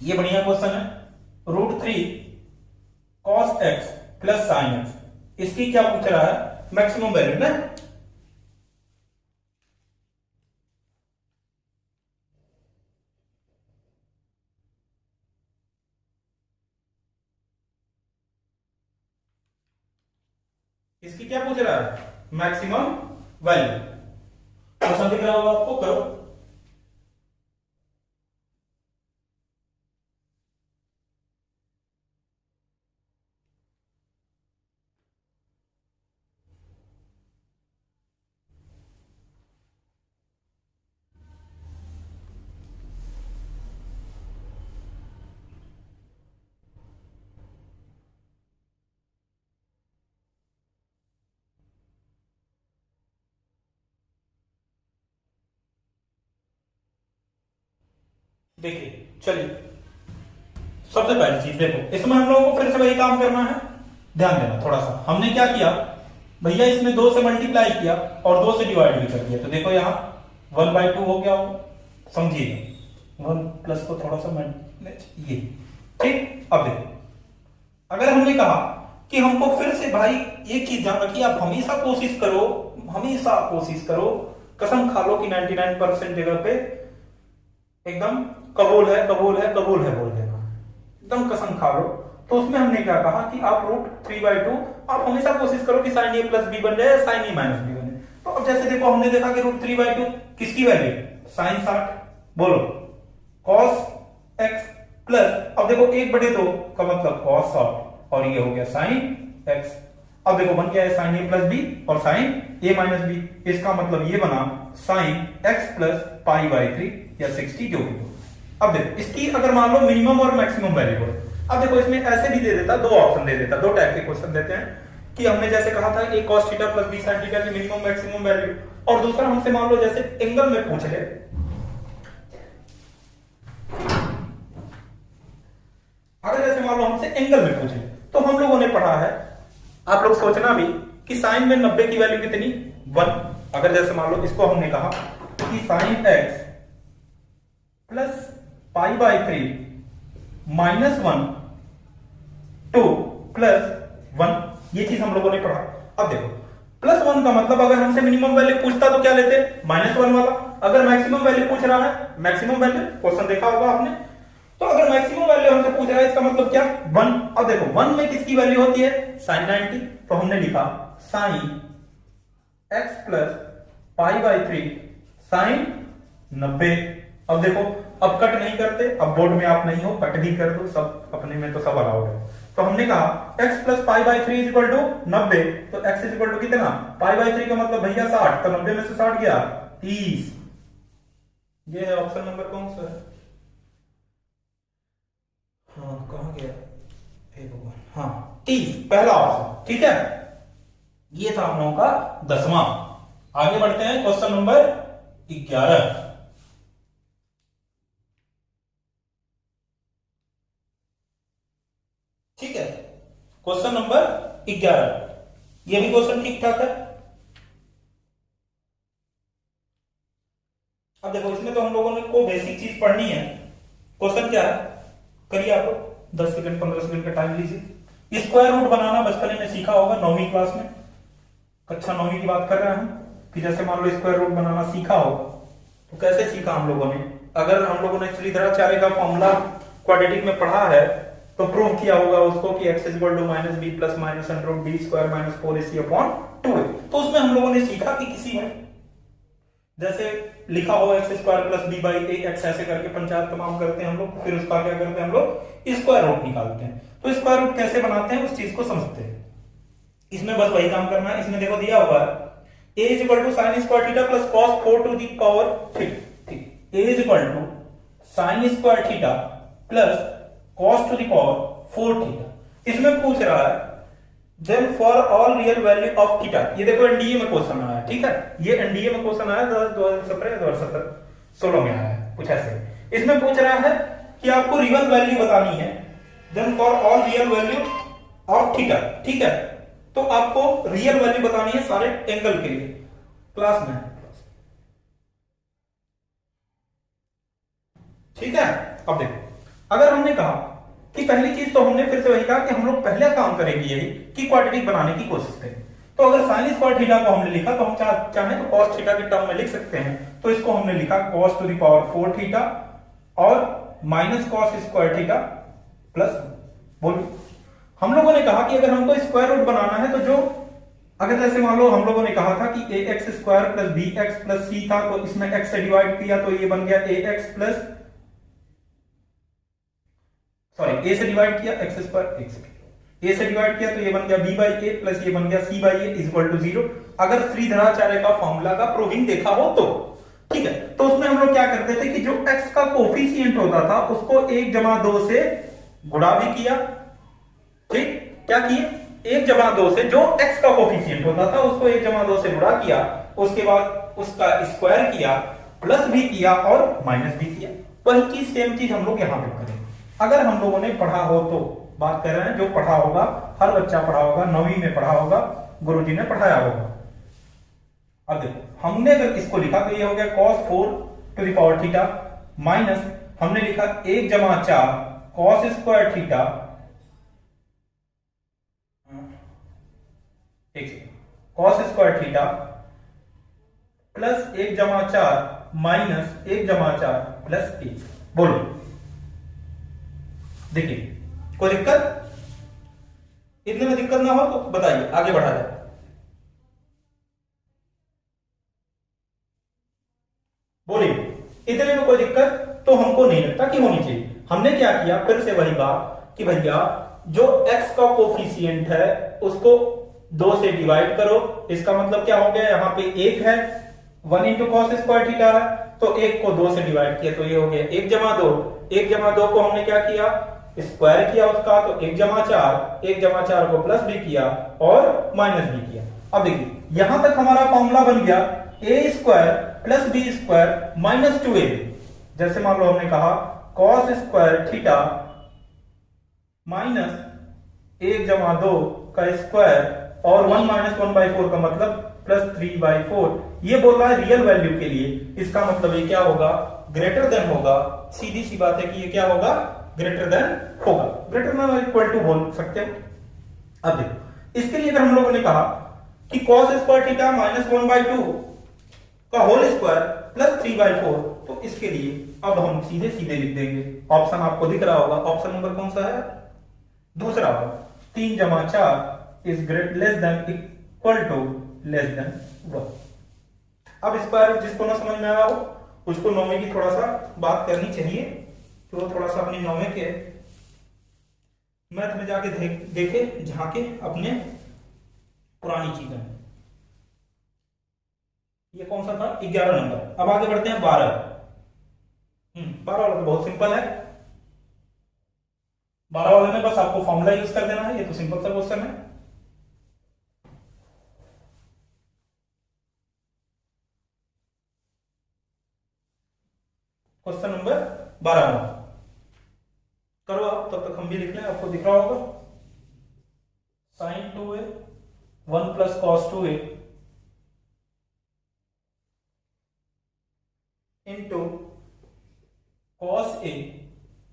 ये बढ़िया क्वेश्चन है। √3 cos x plus sign x, इसकी क्या पूछ रहा है, मैक्सिमम वैल्यू ना। इसकी क्या पूछ रहा है, मैक्सिमम वैल्यू। क्वेश्चन दिख रहा होगा आपको, करो। देखिए चलिए, सबसे पहली चीज देखो, इसमें हम लोगों को फिर से वही काम करना है, ध्यान देना थोड़ा सा। हमने क्या किया भैया, इसमें 2 से मल्टीप्लाई किया और 2 से डिवाइड भी कर दिया। तो देखो यहां 1/2 हो गया होगा, समझिए 1 प्लस को थोड़ा सा मैनेज ये, ठीक। अब देखो अगर हमने कहा कि हमको फिर से भाई एक चीज ध्यान रखिए, आप हमेशा कोशिश करो, हमेशा कोशिश करो, कसम खा लो कि 99% जगह पे एकदम कबूल है कबूल है कबूल है बोल देना, एकदम कसम खा लो। तो उसमें हमने क्या कहा कि आप √3/2 आप हमेशा कोशिश करो कि sin a प्लस बी बन जाए, sin a माइनस बी बने। तो अब जैसे देखो हमने देखा कि √3/2 किसकी वैल्यू, sin 60, बोलो cos x प्लस, अब देखो 1/2 का मतलब cos 60 और ये हो गया sin x। अब देखो बन गया है sin a प्लस बी और sin a माइनस बी, इसका मतलब ये बना sin x प्लस π/3 या 60 जो भी हो। अब देखो इसकी अगर मान लो मिनिमम और मैक्सिमम वैल्यू हो, अब देखो इसमें ऐसे भी दे देता, दो ऑप्शन दे देता, दो टाइप के क्वेश्चन देते हैं कि हमने जैसे कहा था a cos theta plus b sin theta की मिनिमम मैक्सिमम वैल्यू, और दूसरा हमसे मान लो जैसे एंगल में पूछ ले, अगर जैसे मान लो हमसे एंगल में पूछ ले तो हम लोगों ने पढ़ा है, आप लोग सोचना भी कि साइन में 90 की वैल्यू कितनी 1। अगर जैसे मान लो इसको हमने कहा कि sin x प्लस π/3 -1 2 प्लस 1, ये चीज हम लोगों ने पढ़ा। अब देखो +1 का मतलब अगर हमसे मिनिमम वैल्यू पूछता तो क्या लेते, -1 वाला। अगर मैक्सिमम वैल्यू पूछ रहा है, मैक्सिमम वैल्यू क्वेश्चन देखा होगा आपने, तो अगर मैक्सिमम वैल्यू हमसे पूछ रहा है इसका मतलब क्या 1। अब देखो 1 में किसकी वैल्यू होती है sin 90, तो हमने लिखा sin x प्लस π/3 sin 90। अब देखो अब कट नहीं करते, अब बोर्ड में आप नहीं हो, कट भी कर दो, सब अपने में तो सब अलाउड है। तो हमने कहा x plus π/3 is equal to 90, तो x इज इक्वल टू कितना, π/3 का मतलब भैया 60, तो 90 में से 60 गया 30। ये है ऑप्शन नंबर कौन सा है, हाँ कहां गया, हे भगवान, हाँ 30 पहला ऑप्शन, ठीक है। ये था हम लोगों का 10वां। आगे बढ़ते हैं क्वेश्चन नंबर 11। ठीक है, क्वेश्चन नंबर 11, ये भी क्वेश्चन ठीक ठाक है। अब देखो इसमें तो हम लोगों ने को बेसिक चीज पढ़नी है। क्वेश्चन क्या है, करिए आप 10 सेकंड 15 सेकंड का टाइम लीजिए। स्क्वायर रूट बनाना बचपन में सीखा होगा 9वीं क्लास में, कक्षा 9वीं की बात कर रहे हैं हम, कि जैसे मान लो स्क्वायर रूट बनाना सीखा होगा, तो कैसे सीखा हम लोगों ने, अगर हम लोगों ने श्रीधराचार्य का फॉर्मूला क्वाड्रेटिक में पढ़ा है तो प्रूव किया होगा उसको कि x equal to -b plus minus under b square minus 4ac upon 2a। तो उसमें हम लोगों ने सीखा कि किसी में जैसे लिखा हो x square plus b by a, x ऐसे करके पंचायत तमाम करते हैं हम लोग, फिर उसका क्या करते हैं हम लोग स्क्वायर रूट निकालते हैं। तो स्क्वायर रूट कैसे बनाते हैं उस चीज को समझते हैं। इसमें बस वही काम करना है। इसमें देखो दिया हुआ है a is equal to sine square theta plus cos 4 to the power, ठीक, a is equal to sine square theta plus cos to the power 4 theta. इसमें पूछ रहा है then for all real value of theta, ये देखो एनडीए में क्वेश्चन आया है, ठीक है, ये एनडीए में क्वेश्चन आया 2017 में आया है कुछ ऐसे। इसमें पूछ रहा है कि आपको रियल वैल्यू बतानी है then for all real value of theta, ठीक है, तो आपको रियल वैल्यू बतानी है सारे एंगल के लिए, क्लास में, ठीक है। अब देखो अगर हमने कहा कि पहली चीज तो हमने फिर से वही कहा कि हम लोग पहले काम करेंगे यही कि क्वाड्रेटिक बनाने की कोशिश करें। तो अगर साइन स्क्वायर थीटा को हमने लिखा तो हम चाहें तो कॉस थीटा के टर्म में लिख सकते हैं। तो इसको हमने लिखा cos to the power 4 theta और minus cos square theta plus, बोलिए हम लोगों ने कहा कि अगर हमको स्क्वायर रूट बनाना है तो जो अगर जैसे मान लो हम लोगों ने कहा था कि ax square plus bx plus c था, तो इसमें x से डिवाइड किया तो ये बन गया ax प्लस सॉरी a से डिवाइड किया x स्क्वायर, a से डिवाइड किया तो ये बन गया b बाई ए प्लस ये बन गया c by A is equal to 0। अगर श्रीधराचार्य का फॉर्मूला का प्रूविंग देखा हो तो, ठीक है। तो उसमें हम लोग क्या करते थे कि जो x का कोफिशिएंट होता था उसको 1 जमा 2 से गुणा भी किया, ठीक, क्या किए 1 जमा 2 से जो x का कोफिशिएंट होता था उसको 1 जमा 2 से गुणा किया, उसके बाद उसका स्क्वायर किया, प्लस भी किया और माइनस भी किया। वही चीज सेम चीज हम लोग यहां पे करें। अगर हम लोगों ने पढ़ा हो तो, बात कर रहे हैं जो पढ़ा होगा, हर बच्चा पढ़ा होगा, 9वीं में पढ़ा होगा, गुरुजी ने पढ़ाया होगा। अब देखो हमने अगर इसको लिखा तो ये हो गया cos 4 to the power theta minus हमने लिखा 1 जमा 4 cos square theta, cos square theta plus 1 जमा 4 माइनस 1 जमा 4 प्लस 1। बोलो देखिए कोई दिक्कत? इतने में दिक्कत ना हो तो बताइए, आगे बढ़ा जाए। बोलिए इतने में कोई दिक्कत तो हमको नहीं लगता कि होनी चाहिए। हमने क्या किया, फिर से वही बात कि भैया जो x का कोफिशिएंट है उसको 2 से डिवाइड करो। इसका मतलब क्या हो गया, यहां पे 1 है, 1 इंटू कॉस स्क्वायर थीटा है, तो 1 को 2 से डिवाइड किया तो ये हो गया 1 जमा 2। 1 जमा 2 को हमने क्या किया, स्क्वायर किया उसका, तो 1 जमा 4, 1 जमा 4 को प्लस भी किया और माइनस भी किया। अब देखिए यहां तक हमारा फॉर्मूला बन गया A square plus B square minus 2a। जैसे मान लो हमने कहा कॉस स्क्वायर थीटा माइनस 1 जमा 2 का स्क्वायर और 1 माइनस 1/4 का मतलब प्लस 3/4। ये बोल रहा है रियल वैल्यू के लिए, इसका मतलब ये क्या होगा, ग्रेटर देन होगा। सीधी सी बात है कि ये क्या होगा, ग्रेटर देन होगा। ग्रेटर देन इक्वल टू बोल सकते हो। अब देखो इसके लिए अगर हम लोगों ने कहा कि cos स्क्वायर थीटा माइनस 1/2 का होल स्क्वायर प्लस 3/4, तो इसके लिए अब हम सीधे सीधे लिख देंगे। ऑप्शन आपको दिख रहा होगा, ऑप्शन नंबर कौन सा है, दूसरा होगा। 3 जमा 4 is great less than equal to less than 1। अब इस पर जिसको ना समझ में आया हो उसको नौवीं की थोड़ा सा बात करनी चाहिए, तो थोड़ा सा अपनी नौवीं के मैथ में जाके देखे झांके अपने पुरानी चीजें। ये कौन सा था, 11 नंबर। अब आगे बढ़ते हैं 12। 12 वाला तो बहुत सिंपल है। 12 वाले में बस आपको फॉर्मूला यूज कर देना है, ये तो सिंपल सा क्वेश्चन है। क्वेश्चन नंबर 12 में करो आप, तब तक हम भी लिख लें, आपको दिख रहा होगा। Sine 2a 1 plus cos 2a into cos a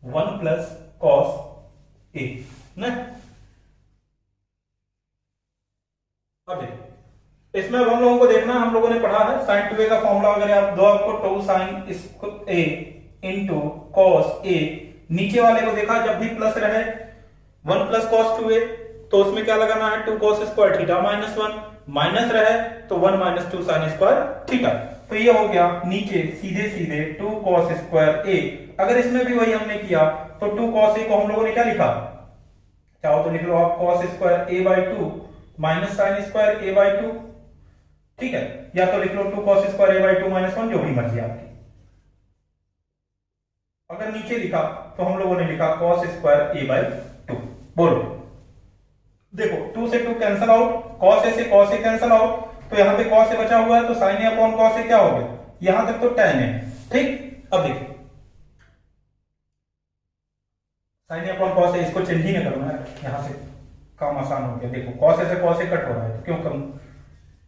1 plus cos a ना। अब देखिए इसमें अब हम लोगों को देखना, हम लोगों ने पढ़ा है साइन 2a का फॉर्मूला, अगर आप दो आपको 2 sine a into cos a, नीचे वाले को देखा जब भी प्लस रहे 1 प्लस कॉस 2a तो उसमें क्या लगाना है, 2 cos square theta minus 1, minus रहे तो 1 माइनस 2 साइन स्क्वायर थीटा। तो ये हो गया नीचे सीधे सीधे 2 कॉस स्क्वायर a। अगर इसमें भी वही हमने किया तो 2 कॉस a को हम लोगों ने क्या लिखा, चाहो तो लिख लो आप cos square a/2 minus sine square a/2, ठीक है, या तो लिख लो 2 कॉस स्क्वायर a/2 माइनस 1, जो भी मर्जी आपकी। अगर नीचे लिखा तो हम लोगों ने लिखा कॉस स्क्वायर a/2। बोलो देखो 2 से 2 कैंसल आउट, कॉस a से कॉस a कैंसल आउट, तो यहां पे कॉस a बचा हुआ है तो sine a upon cos a क्या हो गया, यहां तक तो tan है, ठीक। अब देखो sine a upon cos a, इसको चेंज ही ना करो ना, यहां से काम आसान हो गया। देखो कॉस a से कॉस a कट हो रहा है तो क्यों कम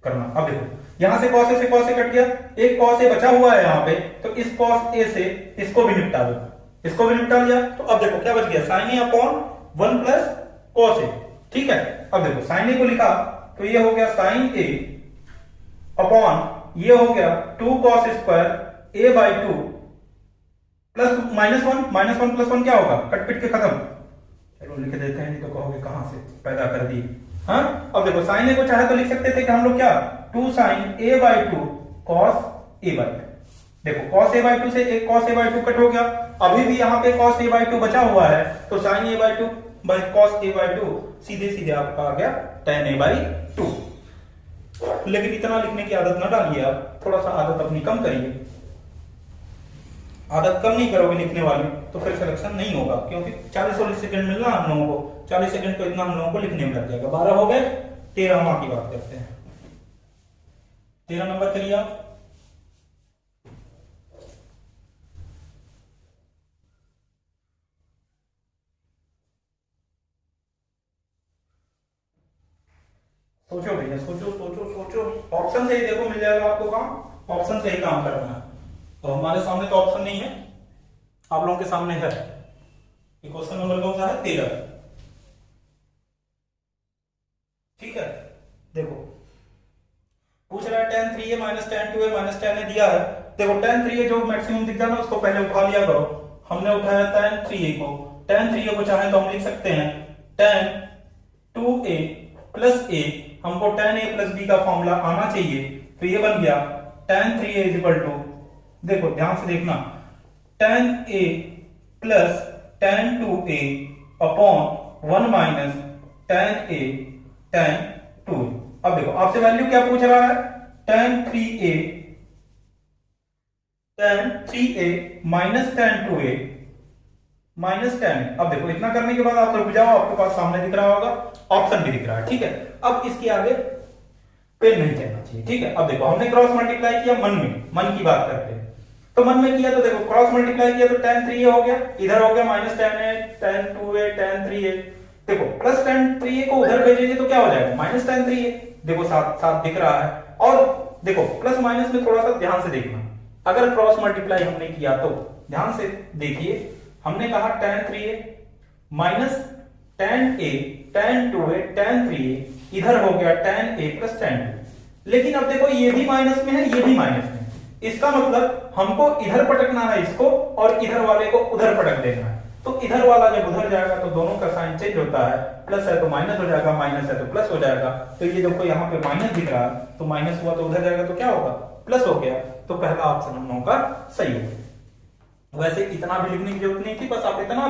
करना। अब देखो यहां से कॉस a से कॉस a कट गया, एक कॉस a बचा हुआ है यहां पे, तो इस कॉस a से इसको भी निपटा दो, इसको भी निपटा लिया, तो अब देखो क्या बच गया, sine a upon 1 plus cos a, ठीक है। अब देखो साइन a को लिखा तो ये हो गया साइन a अपॉन ये हो गया 2 cos square a/2 plus minus 1 plus 1 क्या होगा, कटपिट के खत्म। चलो लिख देते हैं, नहीं तो कहोगे कहां से पैदा कर दी। हाँ अब देखो साइन a को चाहे तो लिख सकते थे कि हम लोग क्या 2 साइन a/2 कॉस a/2। देखो कॉस a/2 से एक कॉस a/2 कट हो गया, अभी भी यहाँ पे कॉस a/2 बचा हुआ है, तो sign a/2 by cos a/2 सीधे सीधे आपका आ गया tan a/2। लेकिन इतना लिखने की आदत ना डालिए, आप थोड़ा सा आदत अपनी कम करिए। आदत कम नहीं करोगे लिखने वाली तो फिर सिलेक्शन नहीं होगा, क्योंकि 40-40 सेकंड मिलना हम लोगों को, 40 सेकंड तो इतना हम लोगों को लिखने में लग जाएगा। 12 हो गए, 13वां की बात करते हैं। 13 नंबर चलिए आप। सोचो भैया, सोचो सोचो सोचो। ऑप्शन से ही देखो मिल जाएगा आपको काम, ऑप्शन से ही काम करना है। तो हमारे सामने तो ऑप्शन नहीं है, आप लोगों के सामने है। ये क्वेश्चन नंबर कौन सा है? 13। ठीक है, देखो पूछ रहा है tan 3a minus tan 2a minus tan a दिया है। देखो tan 3a जो मैक्सिमम दिख जाए ना उसको पहले उठा लिया करो। हमने उठाया tan 3a को। tan 3a को चाहे तो हम लिख सकते हैं tan 2a प्लस a। हमको tan a प्लस b का फॉर्मूला आना चाहिए, तो ये बन गया tan 3a is equal to, देखो ध्यान से देखना, tan a plus tan 2a upon 1 minus tan a tan 2। अब देखो आपसे वैल्यू क्या पूछ रहा है? tan 3a minus tan 2a minus tan। अब देखो इतना करने के बाद आप रुक जाओ, आपके पास सामने दिख रहा होगा, ऑप्शन भी दिख रहा है। ठीक है, अब इसके आगे पेन नहीं चलना चाहिए। ठीक है, अब देखो हमने क्रॉस मल्टीप्लाई किया मन में, मन की बात करते हैं तो मन में किया, तो देखो क्रॉस मल्टीप्लाई किया तो tan 3a हो गया, इधर हो गया minus tan a tan 2a tan 3a। देखो प्लस tan 3a को उधर भेजेंगे तो क्या हो जाएगा? Minus tan 3a। देखो साथ साथ दिख रहा है। और देखो प्लस माइनस में थोड़ा सा ध्यान से देखना, अगर क्रॉस मल्टीप्लाई हमने किया तो ध्यान से देखिए, हमने कहा tan 3a minus tan a tan 2a tan 3a, इधर हो गया tan a प्लस tan 2। लेकिन अब देखो ये भी माइनस में है, ये भी माइनस में है, इसका मतलब हमको इधर पटकना है इसको और इधर वाले को उधर पटक देना है। तो इधर वाला जब उधर जाएगा तो दोनों का साइन चेंज होता है, प्लस है तो माइनस हो जाएगा, माइनस है तो प्लस हो जाएगा। तो ये देखो यहाँ पे माइनस दिख रहा है, तो माइनस हुआ तो उधर जाएगा तो क्या होगा? प्लस हो गया। तो पहला ऑप्शन हम लोगों का सही हो गया। वैसे इतना भी लिखने की जरूरत नहीं थी, बस आप इतना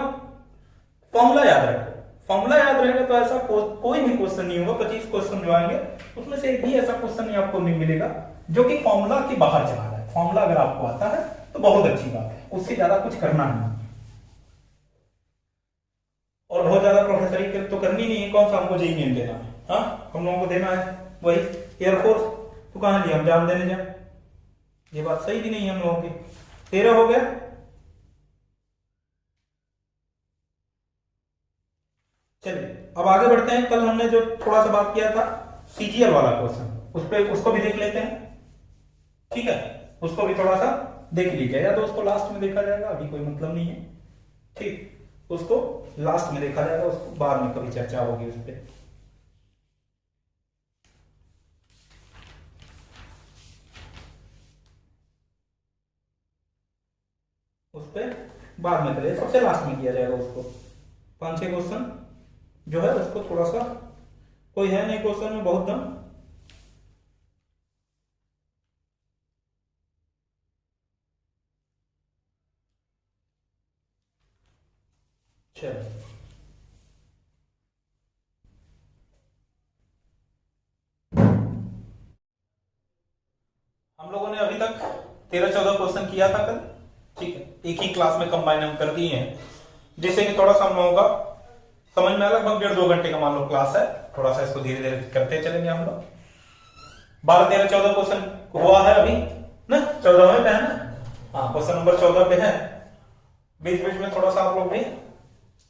फॉर्मूला याद रखो। फॉर्मूला याद रहेगा तो ऐसा कोई भी क्वेश्चन नहीं होगा। 25 क्वेश्चन जो आएंगे उसमें से एक भी ऐसा क्वेश्चन नहीं आपको नहीं मिलेगा जो कि फॉर्मूला के बाहर चला जाए। फॉर्मूला अगर आपको आता है तो बहुत अच्छी बात है, उससे ज्यादा कुछ करना नहीं और बहुत ज्यादा प्रोफेसरी तो करनी नहीं है। कौन सा हमको जेईई मेन देना है? हाँ, हम लोगों को देना है वही एयरफोर्स। तो कहां लिए हम एग्जाम देने जाए? ये बात सही भी नहीं है हम लोगों की। 13 हो गया। चलिए अब आगे बढ़ते हैं। कल हमने जो थोड़ा सा बात किया था सीजीएल वाला क्वेश्चन, उसको भी देख लेते हैं। ठीक है, उसको भी थोड़ा सा देख लीजिए, या तो उसको लास्ट में देखा जाएगा, अभी कोई मतलब नहीं है। ठीक, उसको लास्ट में देखा जाएगा, उसको बाद में कभी चर्चा होगी उस पर। उस पर बाद में करें, सबसे लास्ट में किया जाएगा उसको। 5-6 क्वेश्चन जो है उसको थोड़ा सा, कोई है नहीं क्वेश्चन में बहुत दम। चलो हम लोगों ने अभी तक 13-14 क्वेश्चन किया था कल। ठीक है, एक ही क्लास में कंबाइन हम कर दिए हैं, जिससे कि थोड़ा सा हम लोगों का समझ में लगभग 1.5-2 घंटे का मान लो क्लास है। थोड़ा सा इसको धीरे धीरे करते चलेंगे हम लोग। 12-13-14 क्वेश्चन हुआ है अभी ना, 14वें पे है ना। हाँ, क्वेश्चन नंबर 14 पे है। बीच बीच में थोड़ा सा आप लोग भी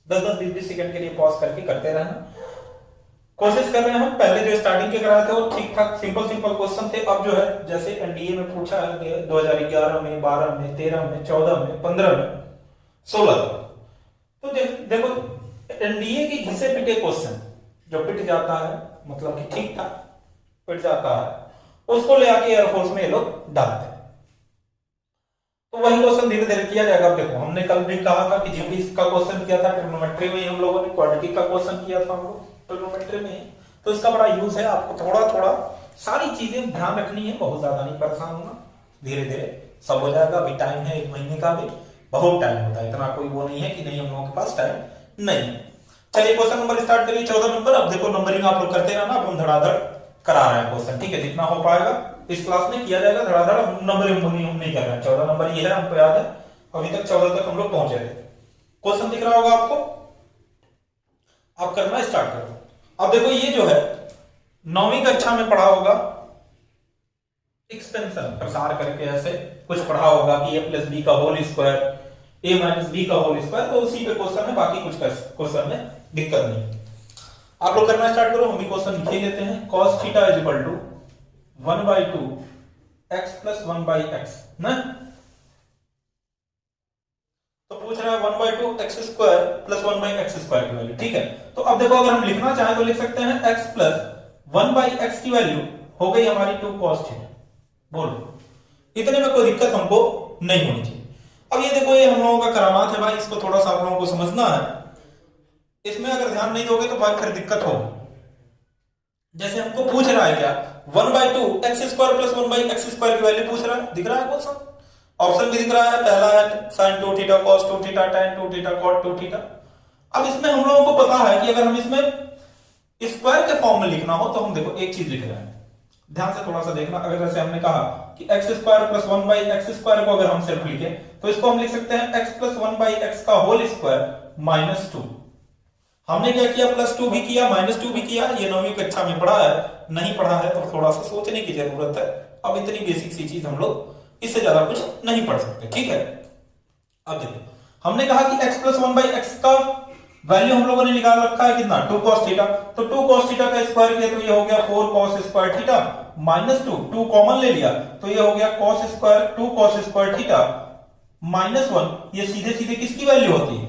10-10 20-20 सेकंड के लिए पॉज करके करते रहना। कोशिश कर रहे हैं हम, पहले जो स्टार्टिंग के कराए थे वो ठीक ठाक सिंपल सिंपल क्वेश्चन थे। अब जो है जैसे एनडीए में पूछा है 2011 में, 12 में, 13 में, 14 में, 15 में, 16 तो देखो एनडीए की घिसे पिटे क्वेश्चन जो पिट जाता है, मतलब कि ठीक ठाक पिट जाता है, उसको ले आके एयरफोर्स में ये लोग डालते हैं। तो वही क्वेश्चन धीरे धीरे किया जाएगा। देखो हमने कल भी कहा था कि जीडी का क्वेश्चन किया था ट्रिग्नोमेट्री में, हम लोगों ने क्वाड्रेटिक का क्वेश्चन किया था हम लोग ट्रिग्नोमेट्री में। तो इसका बड़ा यूज है, आपको थोड़ा थोड़ा सारी चीजें ध्यान रखनी है, बहुत ज्यादा नहीं परेशान होना, धीरे धीरे सब हो जाएगा। अभी टाइम है 1 महीने का, भी बहुत टाइम होता है, इतना कोई वो नहीं है कि नहीं हम लोगों के पास टाइम नहीं। चलिए क्वेश्चन नंबर स्टार्ट करिए 14 नंबर। अब देखो नंबरिंग आप लोग करते रहना, अब हम धड़ाधड़ करा रहे हैं क्वेश्चन। ठीक है, जितना हो पाएगा इस क्लास में किया जाएगा धड़ाधड़। नंबरिंग हम नहीं कर रहे हैं, 14 नंबर ये है, हमको याद है अभी तक 14 तक हम लोग पहुंचे थे। क्वेश्चन दिख रहा होगा आपको, आप करना स्टार्ट करो। अब देखो ये जो है 9वीं कक्षा में पढ़ा होगा एक्सपेंशन, प्रसार करके ऐसे कुछ पढ़ा होगा कि a प्लस बी का whole square, a minus B का होल स्क्वायर, तो उसी पे क्वेश्चन है, बाकी कुछ क्वेश्चन में दिक्कत नहीं। आप लोग करना स्टार्ट करो, हम भी क्वेश्चन लिख ही लेते हैं। cos theta is equal to 1/2 x plus 1/x ना। तो पूछ रहा है 1/2 x square plus 1/x square की वैल्यू, ठीक है। तो अब देखो अगर हम लिखना चाहें तो लिख सकते हैं x प्लस 1/x की वैल्यू हो गई हमारी 2 cos थीटा। बोलो, इतने में कोई दिक्कत हमको नहीं होनी चाहिए। अब ये देखो, ये हम लोगों का करामात है भाई, इसको थोड़ा सा आप लोगों को समझना है। इसमें अगर ध्यान नहीं दोगे तो भाई फिर दिक्कत होगी। जैसे हमको पूछ रहा है क्या, 1/2 x square plus 1/x square की वैल्यू पूछ रहा है, दिख रहा है क्वेश्चन, ऑप्शन भी दिख रहा है। पहला है sin 2 theta cos 2 theta tan 2 theta cot 2 theta. अब इसमें हम लोगों को पता है कि अगर हम इसमें स्क्वायर के फॉर्म में लिखना हो तो हम देखो एक चीज लिख रहे हैं, ध्यान से थोड़ा सा देखना। अगर जैसे हमने कहा कि x square plus 1/x square को अगर हम सिर्फ लिखे तो इसको हम लिख सकते हैं x प्लस 1/x का होल स्क्वायर माइनस 2। हमने क्या किया, +2 भी किया, -2 भी किया। ये 9वीं कक्षा में पढ़ा है, नहीं पढ़ा है तो थोड़ा सा सोचने की जरूरत है। अब इतनी बेसिक सी चीज हम लोग इससे ज्यादा कुछ नहीं पढ़ सकते, ठीक है। अब देखो, हमने कहा कि x प्लस 1/x का वैल्यू हम लोगों ने निकाल रखा है कितना, 2 cos थीटा। तो 2 cos थीटा का स्क्वायर किया तो ये हो गया 4 cos square theta minus 2 common ले लिया तो ये हो गया cos square 2 cos square theta minus 1। ये सीधे सीधे किसकी वैल्यू होती है,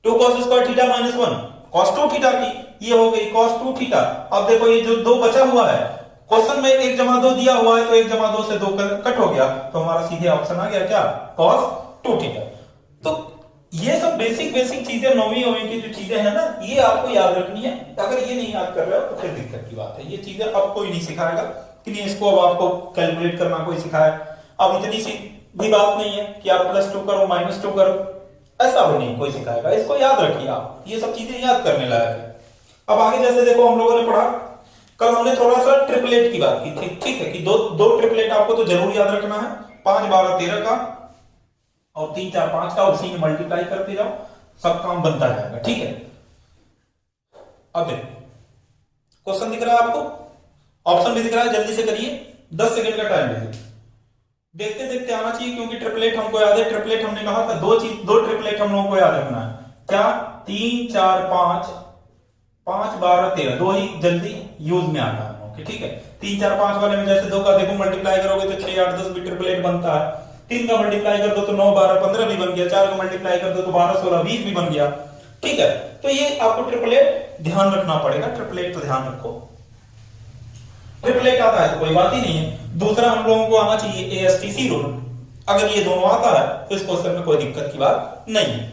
2 cos square theta minus 1 cos 2 theta की। ये हो गई cos 2 थीटा। अब देखो ये जो 2 बचा हुआ है, क्वेश्चन में 1 जमा 2 दिया हुआ है तो 1 जमा 2 से 2 कट हो गया तो हमारा सीधे ऑप्शन आ गया क्या, cos 2 थीटा। तो ये सब बेसिक चीजें 9वीं की जो चीजें हैं ना, ये आपको याद रखनी है। अगर ये नहीं याद कर रहे हो तो फिर दिक्कत की बात है। ये चीजें अब कोई नहीं सिखाएगा कि नहीं इसको अब आपको कैलकुलेट करना कोई सिखाए। अब इतनी सी भी बात नहीं है कि आप +2 करो -2 करो, ऐसा भी नहीं कोई सिखाएगा। इसको याद रखिए आप, ये सब चीजें याद करने लायक है। अब आगे जैसे देखो हम लोगों ने पढ़ा, कल हमने थोड़ा सा ट्रिपलेट की बात की थी, ठीक है, कि दो ट्रिपलेट आपको तो जरूर याद रखना है, 5 12 13 का और 3 4 5 का, उसी में मल्टीप्लाई करते जाओ, सब काम बनता जाएगा, ठीक है। अब देखो क्वेश्चन दिख रहा है आपको, ऑप्शन भी दिख रहा है, जल्दी से करिए, 10 सेकंड का टाइम दीजिए। देखते देखते आना चाहिए क्योंकि ट्रिपलेट हमको याद है। ट्रिपलेट हमने कहा था दो ट्रिपलेट हम लोगों को याद रखना है, क्या, 3 4 5 5 12 13, दो ही जल्दी यूज में आता है, ओके, ठीक है। 3 4 5 वाले में जैसे 2 का देखो मल्टीप्लाई करोगे तो 6 8 10 भी ट्रिपलेट बनता है। 3 का मल्टीप्लाई कर दो तो 9 12 15 भी बन गया। 4 का मल्टीप्लाई कर दो तो 12 16 20 भी बन गया, ठीक है। तो ये आपको ट्रिपलेट ध्यान रखना पड़ेगा, ट्रिपलेट तो ध्यान रखो। ट्रिपलेट आता है तो कोई बात ही नहीं है। दूसरा हम लोगों को आना चाहिए ASTC रूल। अगर ये दोनों आता है तो इस क्वेश्चन में कोई दिक्कत की बात नहीं है,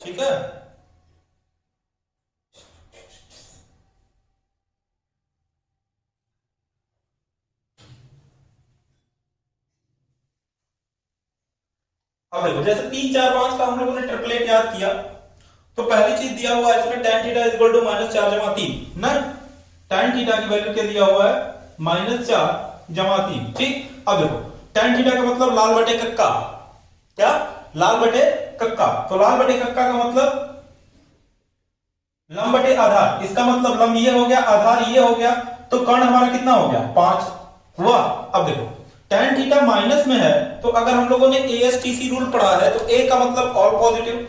ठीक है। अब देखो जैसे 3 4 5 का हम लोगों ने ट्रिपलेट याद किया तो पहली चीज दिया हुआ है इसमें tan थीटा इक्वल टू -4 जमा 3 ना। tan थीटा की वैल्यू क्या दिया हुआ है, -4 जमा 3, ठीक। अब देखो tan थीटा का मतलब लाल बटे कक्का, क्या, लाल बटे कक्का। तो लाल बटे कक्का का मतलब लंब बटे आधार, इसका मतलब लंब ये हो गया, आधार ये हो गया, तो कर्ण हमारा कितना हो गया, 5 हुआ। अब देखो tan थीटा माइनस में है तो अगर हम लोगों ने ASTC रूल पढ़ा है तो A का मतलब ऑल पॉजिटिव,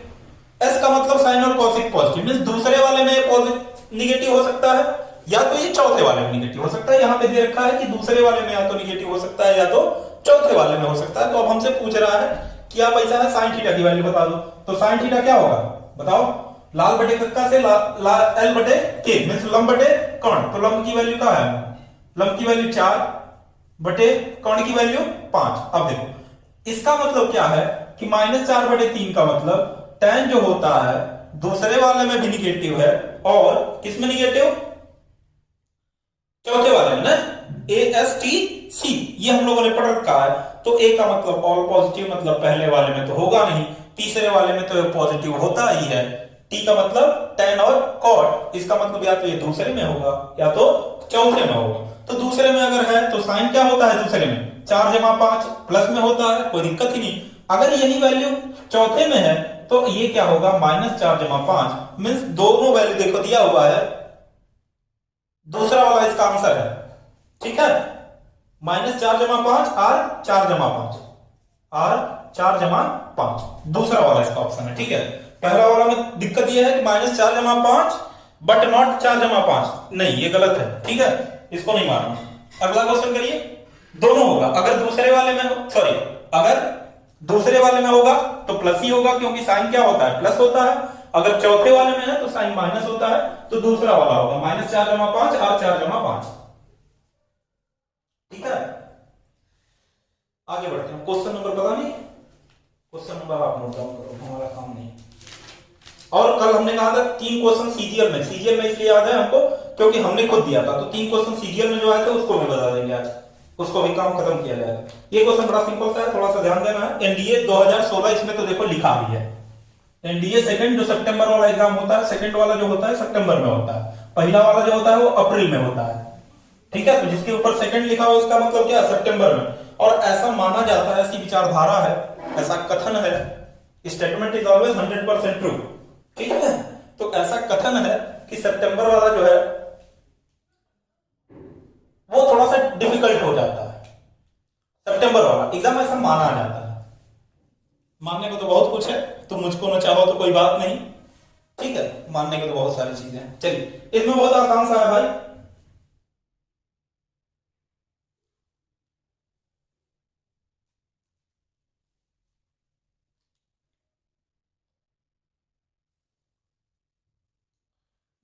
S का मतलब साइन और कॉसिक पॉजिटिव, मींस दूसरे वाले में पॉजिटिव निगेटिव हो सकता है या तो ये चौथे वाले में निगेटिव हो सकता है। यहां पे दे रखा है कि दूसरे वाले में या तो निगेटिव हो सकता है या तो चौथे वाले में हो सकता है। तो अब हमसे पूछ रहा है कि आप ऐसा है साइन थीटा की वैल्यू बता दो, तो साइन थीटा क्या होगा बताओ, लाल बटे कक्का से L बटे K, मींस लंब बटे कर्ण। तो लंब की वैल्यू क्या है, लंब की वैल्यू 4 बटे कर्ण की वैल्यू 5। अब देखो इसका मतलब क्या है कि -4 बटे 3 का मतलब tan जो होता है दूसरे वाले में भी निगेटिव है और किस में निगेटिव, चौथे वाले में ना, ASTC ये हम लोगों ने पढ़ रखा है। तो A का मतलब ऑल पॉजिटिव, मतलब पहले वाले में तो होगा नहीं, तीसरे वाले में तो पॉजिटिव होता ही है। T का मतलब tan और cot, इसका मतलब या तो ये दूसरे में होगा या तो चौथे में होगा। तो दूसरे में अगर है तो साइन क्या होता है दूसरे में, 4 जमा 5 प्लस में होता है, कोई दिक्कत ही नहीं। अगर यही वैल्यू चौथे में है तो ये क्या होगा, -4 जमा 5, मीन्स दोनों वैल्यू देखो दिया हुआ है, दूसरा वाला इसका आंसर है, ठीक है। -4 जमा 5 और 4 जमा 5, आर 4 जमा 5, दूसरा वाला इसका ऑप्शन है। ठीक है, पहला वाला में दिक्कत यह है कि -4 जमा 5 बट नॉट 4 जमा 5, नहीं ये गलत है। ठीक है, इसको नहीं मानना। अगला क्वेश्चन करिए, दोनों होगा। अगर दूसरे वाले में सॉरी, अगर दूसरे वाले में होगा तो प्लस ही होगा, क्योंकि साइन क्या होता है, प्लस होता है। अगर चौथे वाले में है तो साइन माइनस होता है, तो दूसरा वाला होगा -4 जमा 5 आर 4 जमा 5। ठीक है, आगे बढ़ते हैं। क्वेश्चन नंबर पता नहीं, क्वेश्चन नंबर आप नोट डाउन करो, हमारा काम नहीं। और कल हमने कहा था 3 क्वेश्चन सीजीएल में, सीजीएल में इसलिए याद है हमको क्योंकि हमने खुद दिया था, तो 3 क्वेश्चन सीजीएल में जो आए थे उसको भी बता देंगे आज, उसको भी काम खत्म किया जाएगा। ये क्वेश्चन बड़ा सिंपल सा है, थोड़ा सा ध्यान देना है। एनडीए 2016, इसमें तो देखो लिखा भी है एनडीए सेकंड, जो सितंबर वाला एग्जाम होता है, सेकंड वाला जो होता है सितंबर में होता है, पहला वाला जो होता है वो अप्रैल में होता है। ठीक है, तो जिसके ऊपर सेकंड लिखा हो उसका मतलब क्या, सितंबर में। और ऐसा माना जाता है, ऐसी विचारधारा है, ऐसा कथन है, स्टेटमेंट इज ऑलवेज 100% ट्रू। ठीक है, तो ऐसा कथन है कि सितंबर वाला जो है वो थोड़ा सा डिफिकल्ट हो जाता है, सितंबर वाला एग्जाम ऐसा माना जाता है। मानने को तो बहुत कुछ है, तो मुझको न चाहो तो कोई बात नहीं। ठीक है, मानने को तो बहुत सारी चीजें हैं। चलिए, इसमें बहुत आसान सा है भाई।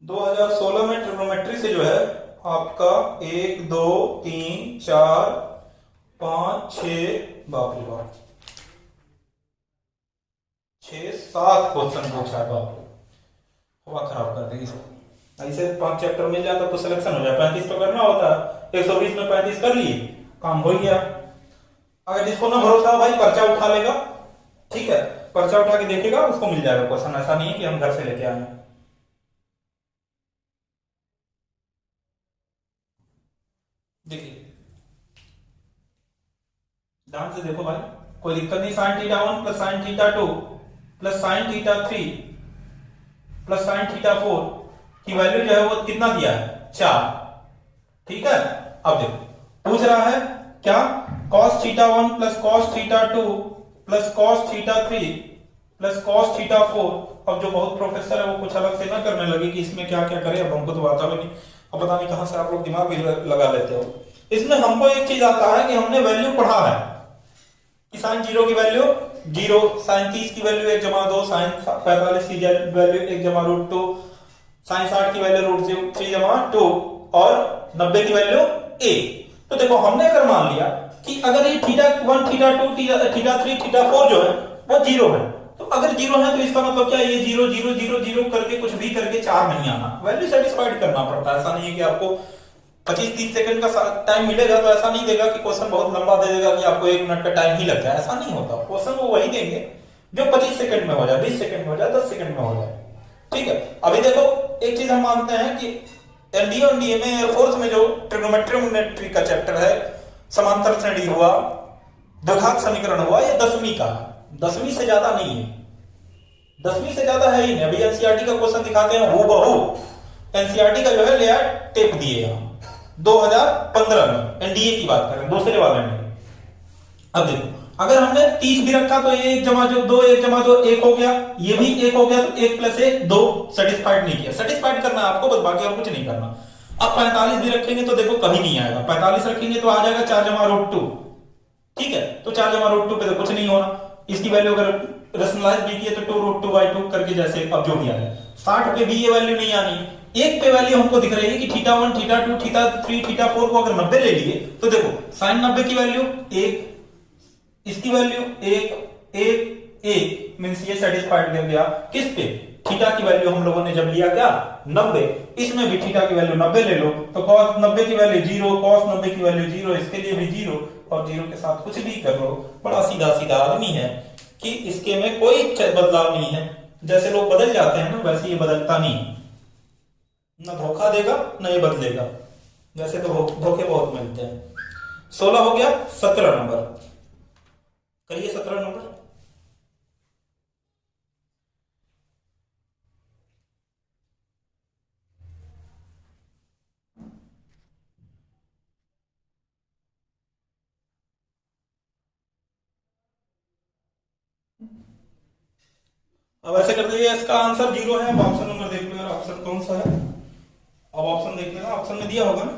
दो 2016 में ट्रिग्नोमेट्री से जो है आपका 1 2 3 4 5 6, बाप रे बाप, 6 7 क्वेश्चन पूछा है। बाप रे, हवा खराब कर देगी सब। ऐसे 5 चैप्टर मिल जाता तो सिलेक्शन हो जाए। 35 तो करना होता है, 120 में 35 कर लिए, काम हो गया। अगर जिसको ना भरोसा हो भाई, पर्चा उठा लेगा। ठीक है, पर्चा उठा के देखेगा, उसको मिल जाएगा क्वेश्चन। ऐसा नहीं है कि हम घर से लेके आए हैं। देखिए ध्यान से देखो भाई, कोई दिक्कत नहीं। sin θ1 plus sin θ2 plus sin θ3 plus sin θ4 की वैल्यू जो है वो कितना दिया है, 4। ठीक है, अब देखो पूछ रहा है क्या, cos θ1 plus cos θ2 plus cos θ3 plus cos θ4। अब जो बहुत प्रोफेसर है वो कुछ अलग से ना करने लगे कि इसमें क्या क्या करे, अब हमको तो आता भी नहीं। अब पता नहीं कहां से आप लोग दिमाग भी लगा लेते हो। इसमें हमको एक चीज आता है कि हमने वैल्यू पढ़ा है कि साइन 0 की वैल्यू 0, साइन 30 की वैल्यू 1 जमा 2, साइन 45 की वैल्यू 1 जमा √2, साइन 60 की वैल्यू √3 जमा 2 और 90 की वैल्यू 1। तो देखो हमने अगर मान लिया कि अगर ये θ1 θ2 θ3 θ4 जो है वो 0 है, तो अगर 0 है तो इसका मतलब क्या है, ये 0 0 0 0 करके कुछ भी करके 4 नहीं आना, वैल्यू सेटिस्फाइड करना पड़ता है। ऐसा नहीं है कि आपको 25-30 सेकंड का टाइम मिलेगा तो ऐसा नहीं देगा कि क्वेश्चन बहुत लंबा दे देगा कि आपको 1 मिनट का टाइम ही लग जाए। ऐसा नहीं होता, क्वेश्चन वो वही देंगे जो 25 सेकंड में हो जाए, 20 सेकंड में हो जाए, 10 सेकंड में हो जाए। ठीक है, अभी देखो एक चीज हम मानते हैं कि एलडीओ एनडीए में, एयरफोर्स में जो ट्रिग्नोमेट्री का चैप्टर है, समांतर श्रेणी हुआ, द्विघात समीकरण हुआ, ये 10वीं का है, 10वीं से ज्यादा नहीं है, 10वीं से ज्यादा है ही नहीं। अभी एनसीईआरटी का क्वेश्चन दिखाते हैं हूबहू, एनसीईआरटी का जो है लेयर टेप दिए हम 2015 में, एनडीए की बात करें, दूसरे वाले में। अब देखो अगर हमने 30 भी रखा तो 1 जमा 2 1 हो गया, ये भी 1 हो गया, तो 1 प्लस 1 2, सेटिस्फाइड नहीं किया। सेटिस्फाइड करना आपको बस, बाकी और कुछ नहीं करना। अब 45 भी रखेंगे तो देखो कभी नहीं आएगा, 45 रखेंगे तो आ जाएगा 4 जमा √2। ठीक है, तो 4 जमा √2 पे तो कुछ नहीं होना। इसकी वैल्यू अगर रेशनलाइज भी किए तो 2 √2/2 करके, जैसे अब जो भी आ जाए। 60 पे भी ये वैल्यू नहीं आनी। एक पे वैल्यू हमको दिख रही है कि θ1 θ2 θ3 θ4 को अगर 90 ले लिए तो देखो साइन 90 की वैल्यू 1, इसकी वैल्यू 1 1 1, मींस ये सेटिस्फाइड हो गया। किस पे, थीटा की वैल्यू हम लोगों ने जब लिया क्या 90, इसमें भी थीटा की वैल्यू 90 ले लो तो cos 90 की वैल्यू 0, cos 90 की वैल्यू 0, इसके लिए भी 0 और 0 के साथ कुछ भी कर लो। बड़ा सीधा सीधा आदमी है कि इसके में कोई बदलाव नहीं है। जैसे लोग बदल जाते हैं ना, वैसे ये बदलता नहीं, ना धोखा देगा ना ये बदलेगा। वैसे तो धोखे बहुत मिलते हैं। 16 हो गया, 17 नंबर करिए, 17 नंबर। अब ऐसे कर दीजिए, इसका आंसर 0 है। अब ऑप्शन नंबर देख लो यार, ऑप्शन कौन सा है। अब ऑप्शन देख लेना, ऑप्शन में दिया होगा ना,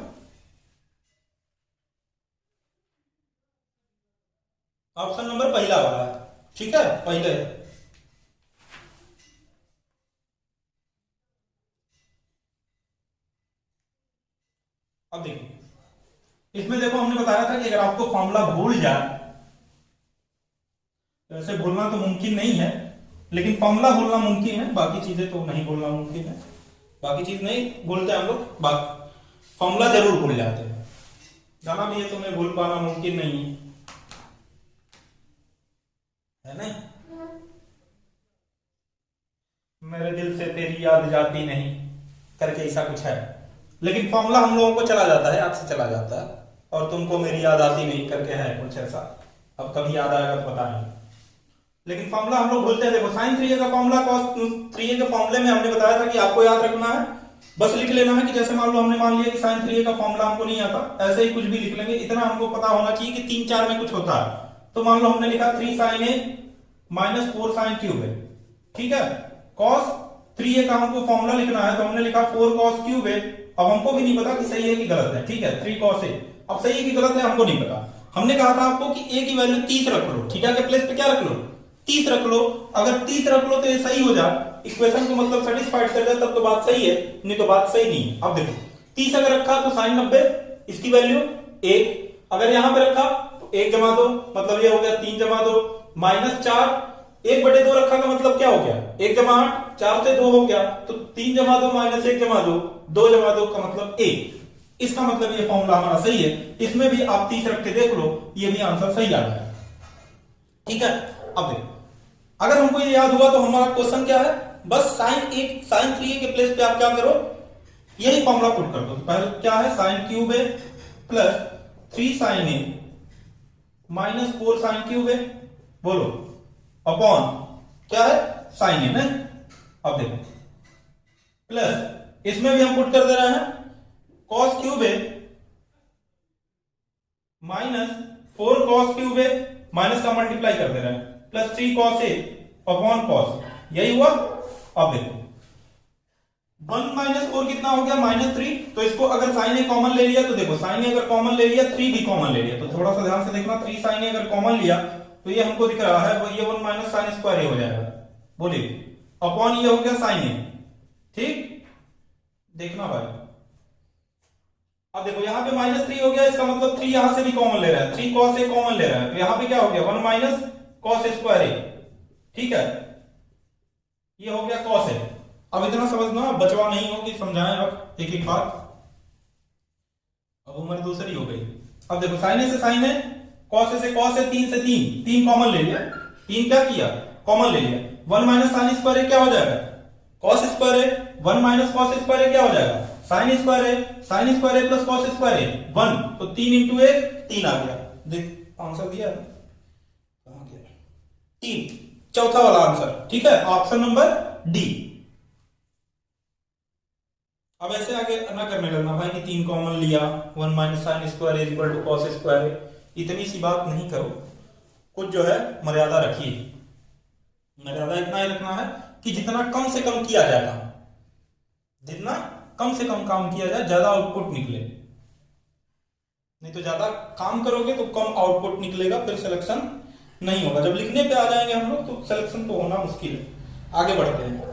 ऑप्शन नंबर पहला वाला है, ठीक है, पहले। अब देखिए, इसमें देखो हमने बताया था कि अगर आपको फॉर्मूला भूल जाए, तो ऐसे भूलना तो मुमकिन नहीं है, लेकिन फॉर्मूला भूलना मुमकिन है, बाकी चीजें तो नहीं भूलना मुमकिन है। बाकी चीज नहीं भूलते हम लोग, फॉर्मूला जरूर भूल जाते हैं। जाना भी है तो मैं भूल पाना मुमकिन नहीं है नहीं। मेरे दिल से तेरी याद जाती नहीं करके ऐसा कुछ है, लेकिन फॉर्मूला हम लोगों को चला जाता है, याद से चला जाता है। और तुमको मेरी याद आती नहीं करके है कुछ ऐसा, अब कभी याद आएगा तो पता नहीं। लेकिन फॉर्मूला हम लोग भूलते हैं। देखो साइन 3a का फॉर्मूला cos 3a के फॉर्मूले में हमने बताया था कि आपको याद रखना है, बस लिख लेना है कि जैसे मान लो हमने मान लिया कि साइन 3a का फॉर्मूला हमको नहीं आता, ऐसे ही कुछ भी लिख लेंगे। इतना हमको पता होना चाहिए कि 3 4 में कुछ होता है। तो मान लो हमने लिखा 3 sin a minus 4 sin cube है, ठीक है। cos 3a का हमको फॉर्मूला लिखना है, तो हमने लिखा 4 cos क्यूब है। अब हमको भी नहीं पता कि सही है कि गलत है, ठीक है, 3 cos a। अब सही है कि गलत है हमको नहीं पता। हमने कहा था आपको कि a की वैल्यू 30 रख लो, थीटा के प्लेस पे क्या रख लो, 30 रख लो। अगर 30 रख लो तो ये सही हो जाए, इक्वेशन को मतलब सेटिस्फाइड कर जाए, तब तो बात सही है, नहीं तो बात सही नहीं है। अब देखो 30 अगर रखा तो साइन 90, इसकी वैल्यू 1। अगर यहां पे रखा तो 1 जमा 2, मतलब ये हो गया 3 जमा 2 माइनस 4। 1/2 रखा का मतलब क्या हो गया, 1 जमा 8, 4 से 2 हो गया, तो 3 जमा 2 माइनस 1 जमा 2, 2 जमा 2 का मतलब 1। इसका मतलब ये फॉर्मूला हमारा सही है। इसमें भी आप 30 रख के देख लो, ये भी आंसर सही आ गया, ठीक है। अब देखो, अगर हमको ये याद हुआ तो हमारा क्वेश्चन क्या है, बस साइन 3a के प्लेस पे आप क्या करो, यही फॉर्मूला पुट कर दो। तो पहले क्या है, साइन क्यूब है plus 3 sign A minus 4 sine cube है, बोलो, अपॉन क्या है, साइन ए ना। अब देखो प्लस इसमें भी हम पुट कर दे रहे हैं कॉस क्यूब है माइनस 4 कॉस क्यूब है, माइनस का मल्टीप्लाई कर दे रहे हैं, plus 3 cos A upon cos, यही हुआ। अब देखो 1 माइनस 4 कितना हो गया, -3। तो इसको अगर साइन ए कॉमन ले लिया तो देखो, साइन ए अगर कॉमन ले लिया, 3 भी कॉमन ले लिया, तो थोड़ा सा ध्यान से देखना, 3 साइन ए अगर कॉमन लिया तो ये हमको दिख रहा है वो, ये 1 माइनस साइन स्क्वायर ए हो जाएगा, बोलिए, अपॉन ये हो गया साइन ए, ठीक। देखना भाई, अब देखो यहां पे -3 हो गया, इसका मतलब 3 यहां से भी कॉमन ले रहा है, 3 cos a कॉमन ले रहा है, तो यहां पे क्या हो गया, 1 माइनस cos a स्क्वायर ए, ठीक है, ये हो गया cos a। अब इतना समझना, बचवा नहीं हो कि समझाएं अब एक एक बात। अब उम्र दूसरी हो गई। अब देखो साइन ए से साइन ए, cos a से cos a, 3 से 3 कॉमन ले लिया, 3 क्या किया, कॉमन ले लिया। 1 माइनस साइन स्क्वायर ए क्या हो जाएगा, cos स्क्वायर ए, 1 माइनस cos स्क्वायर ए क्या हो जाएगा, साइन स्क्वायर ए, साइन स्क्वायर ए प्लस cos स्क्वायर ए 1, तो 3 इंटू 1 3 आ गया। देख आंसर दिया है, कहां गया, 3, चौथा वाला आंसर, ठीक है, ऑप्शन नंबर डी। अब ऐसे आगे ना करने लगना भाई कि 3 कॉमन लिया, 1 minus sine square is equal to cos square, इतनी सी बात नहीं करो, कुछ जो है मर्यादा रखिए। मर्यादा इतना ही रखना है कि जितना कम से कम किया जाए काम, जितना कम से कम काम किया जाए, ज्यादा आउटपुट निकले। नहीं तो ज्यादा काम करोगे तो कम आउटपुट निकलेगा, फिर सिलेक्शन नहीं होगा। जब लिखने पे आ जाएंगे हम लोग तो सिलेक्शन तो होना मुश्किल है। आगे बढ़ते हैं,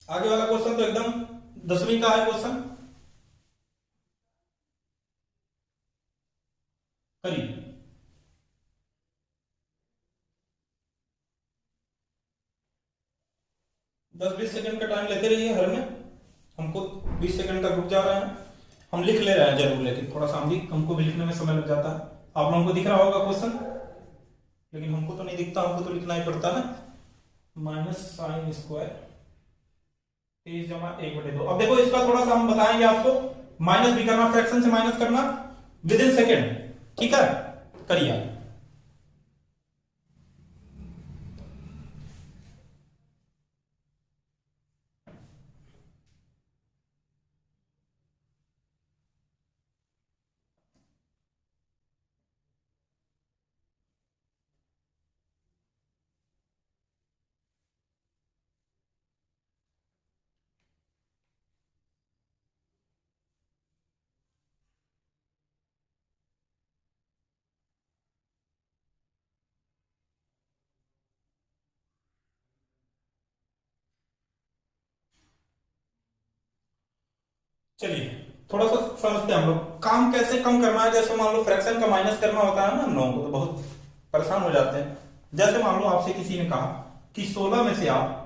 आगे वाला क्वेश्चन तो एकदम 10वीं का है क्वेश्चन, करिए। 10 20 सेकंड का टाइम लेते रहिए, हर में हमको 20 सेकंड का रुक जा रहा है, हम लिख ले रहे हैं जरूर, लेकिन थोड़ा सा हमको भी लिखने में समय लग जाता है। आप लोगों को दिख रहा होगा क्वेश्चन, लेकिन हमको तो नहीं दिखता, हमको तो लिखना ही पड़ता है। माइनस साइन स्क्वायर 23 जमा 1/2। अब देखो इसका थोड़ा सा हम बताएंगे आपको, माइनस भी करना, फ्रैक्शन से माइनस करना विद इन सेकेंड, ठीक है, करिए। चलिए थोड़ा सा समझते हैं हम लोग काम कैसे कम करना है। जैसे मान लो फ्रैक्शन का माइनस करना होता है ना, हम लोगों को तो बहुत परेशान हो जाते हैं। जैसे मान लो आपसे किसी ने कहा कि 16 में से आप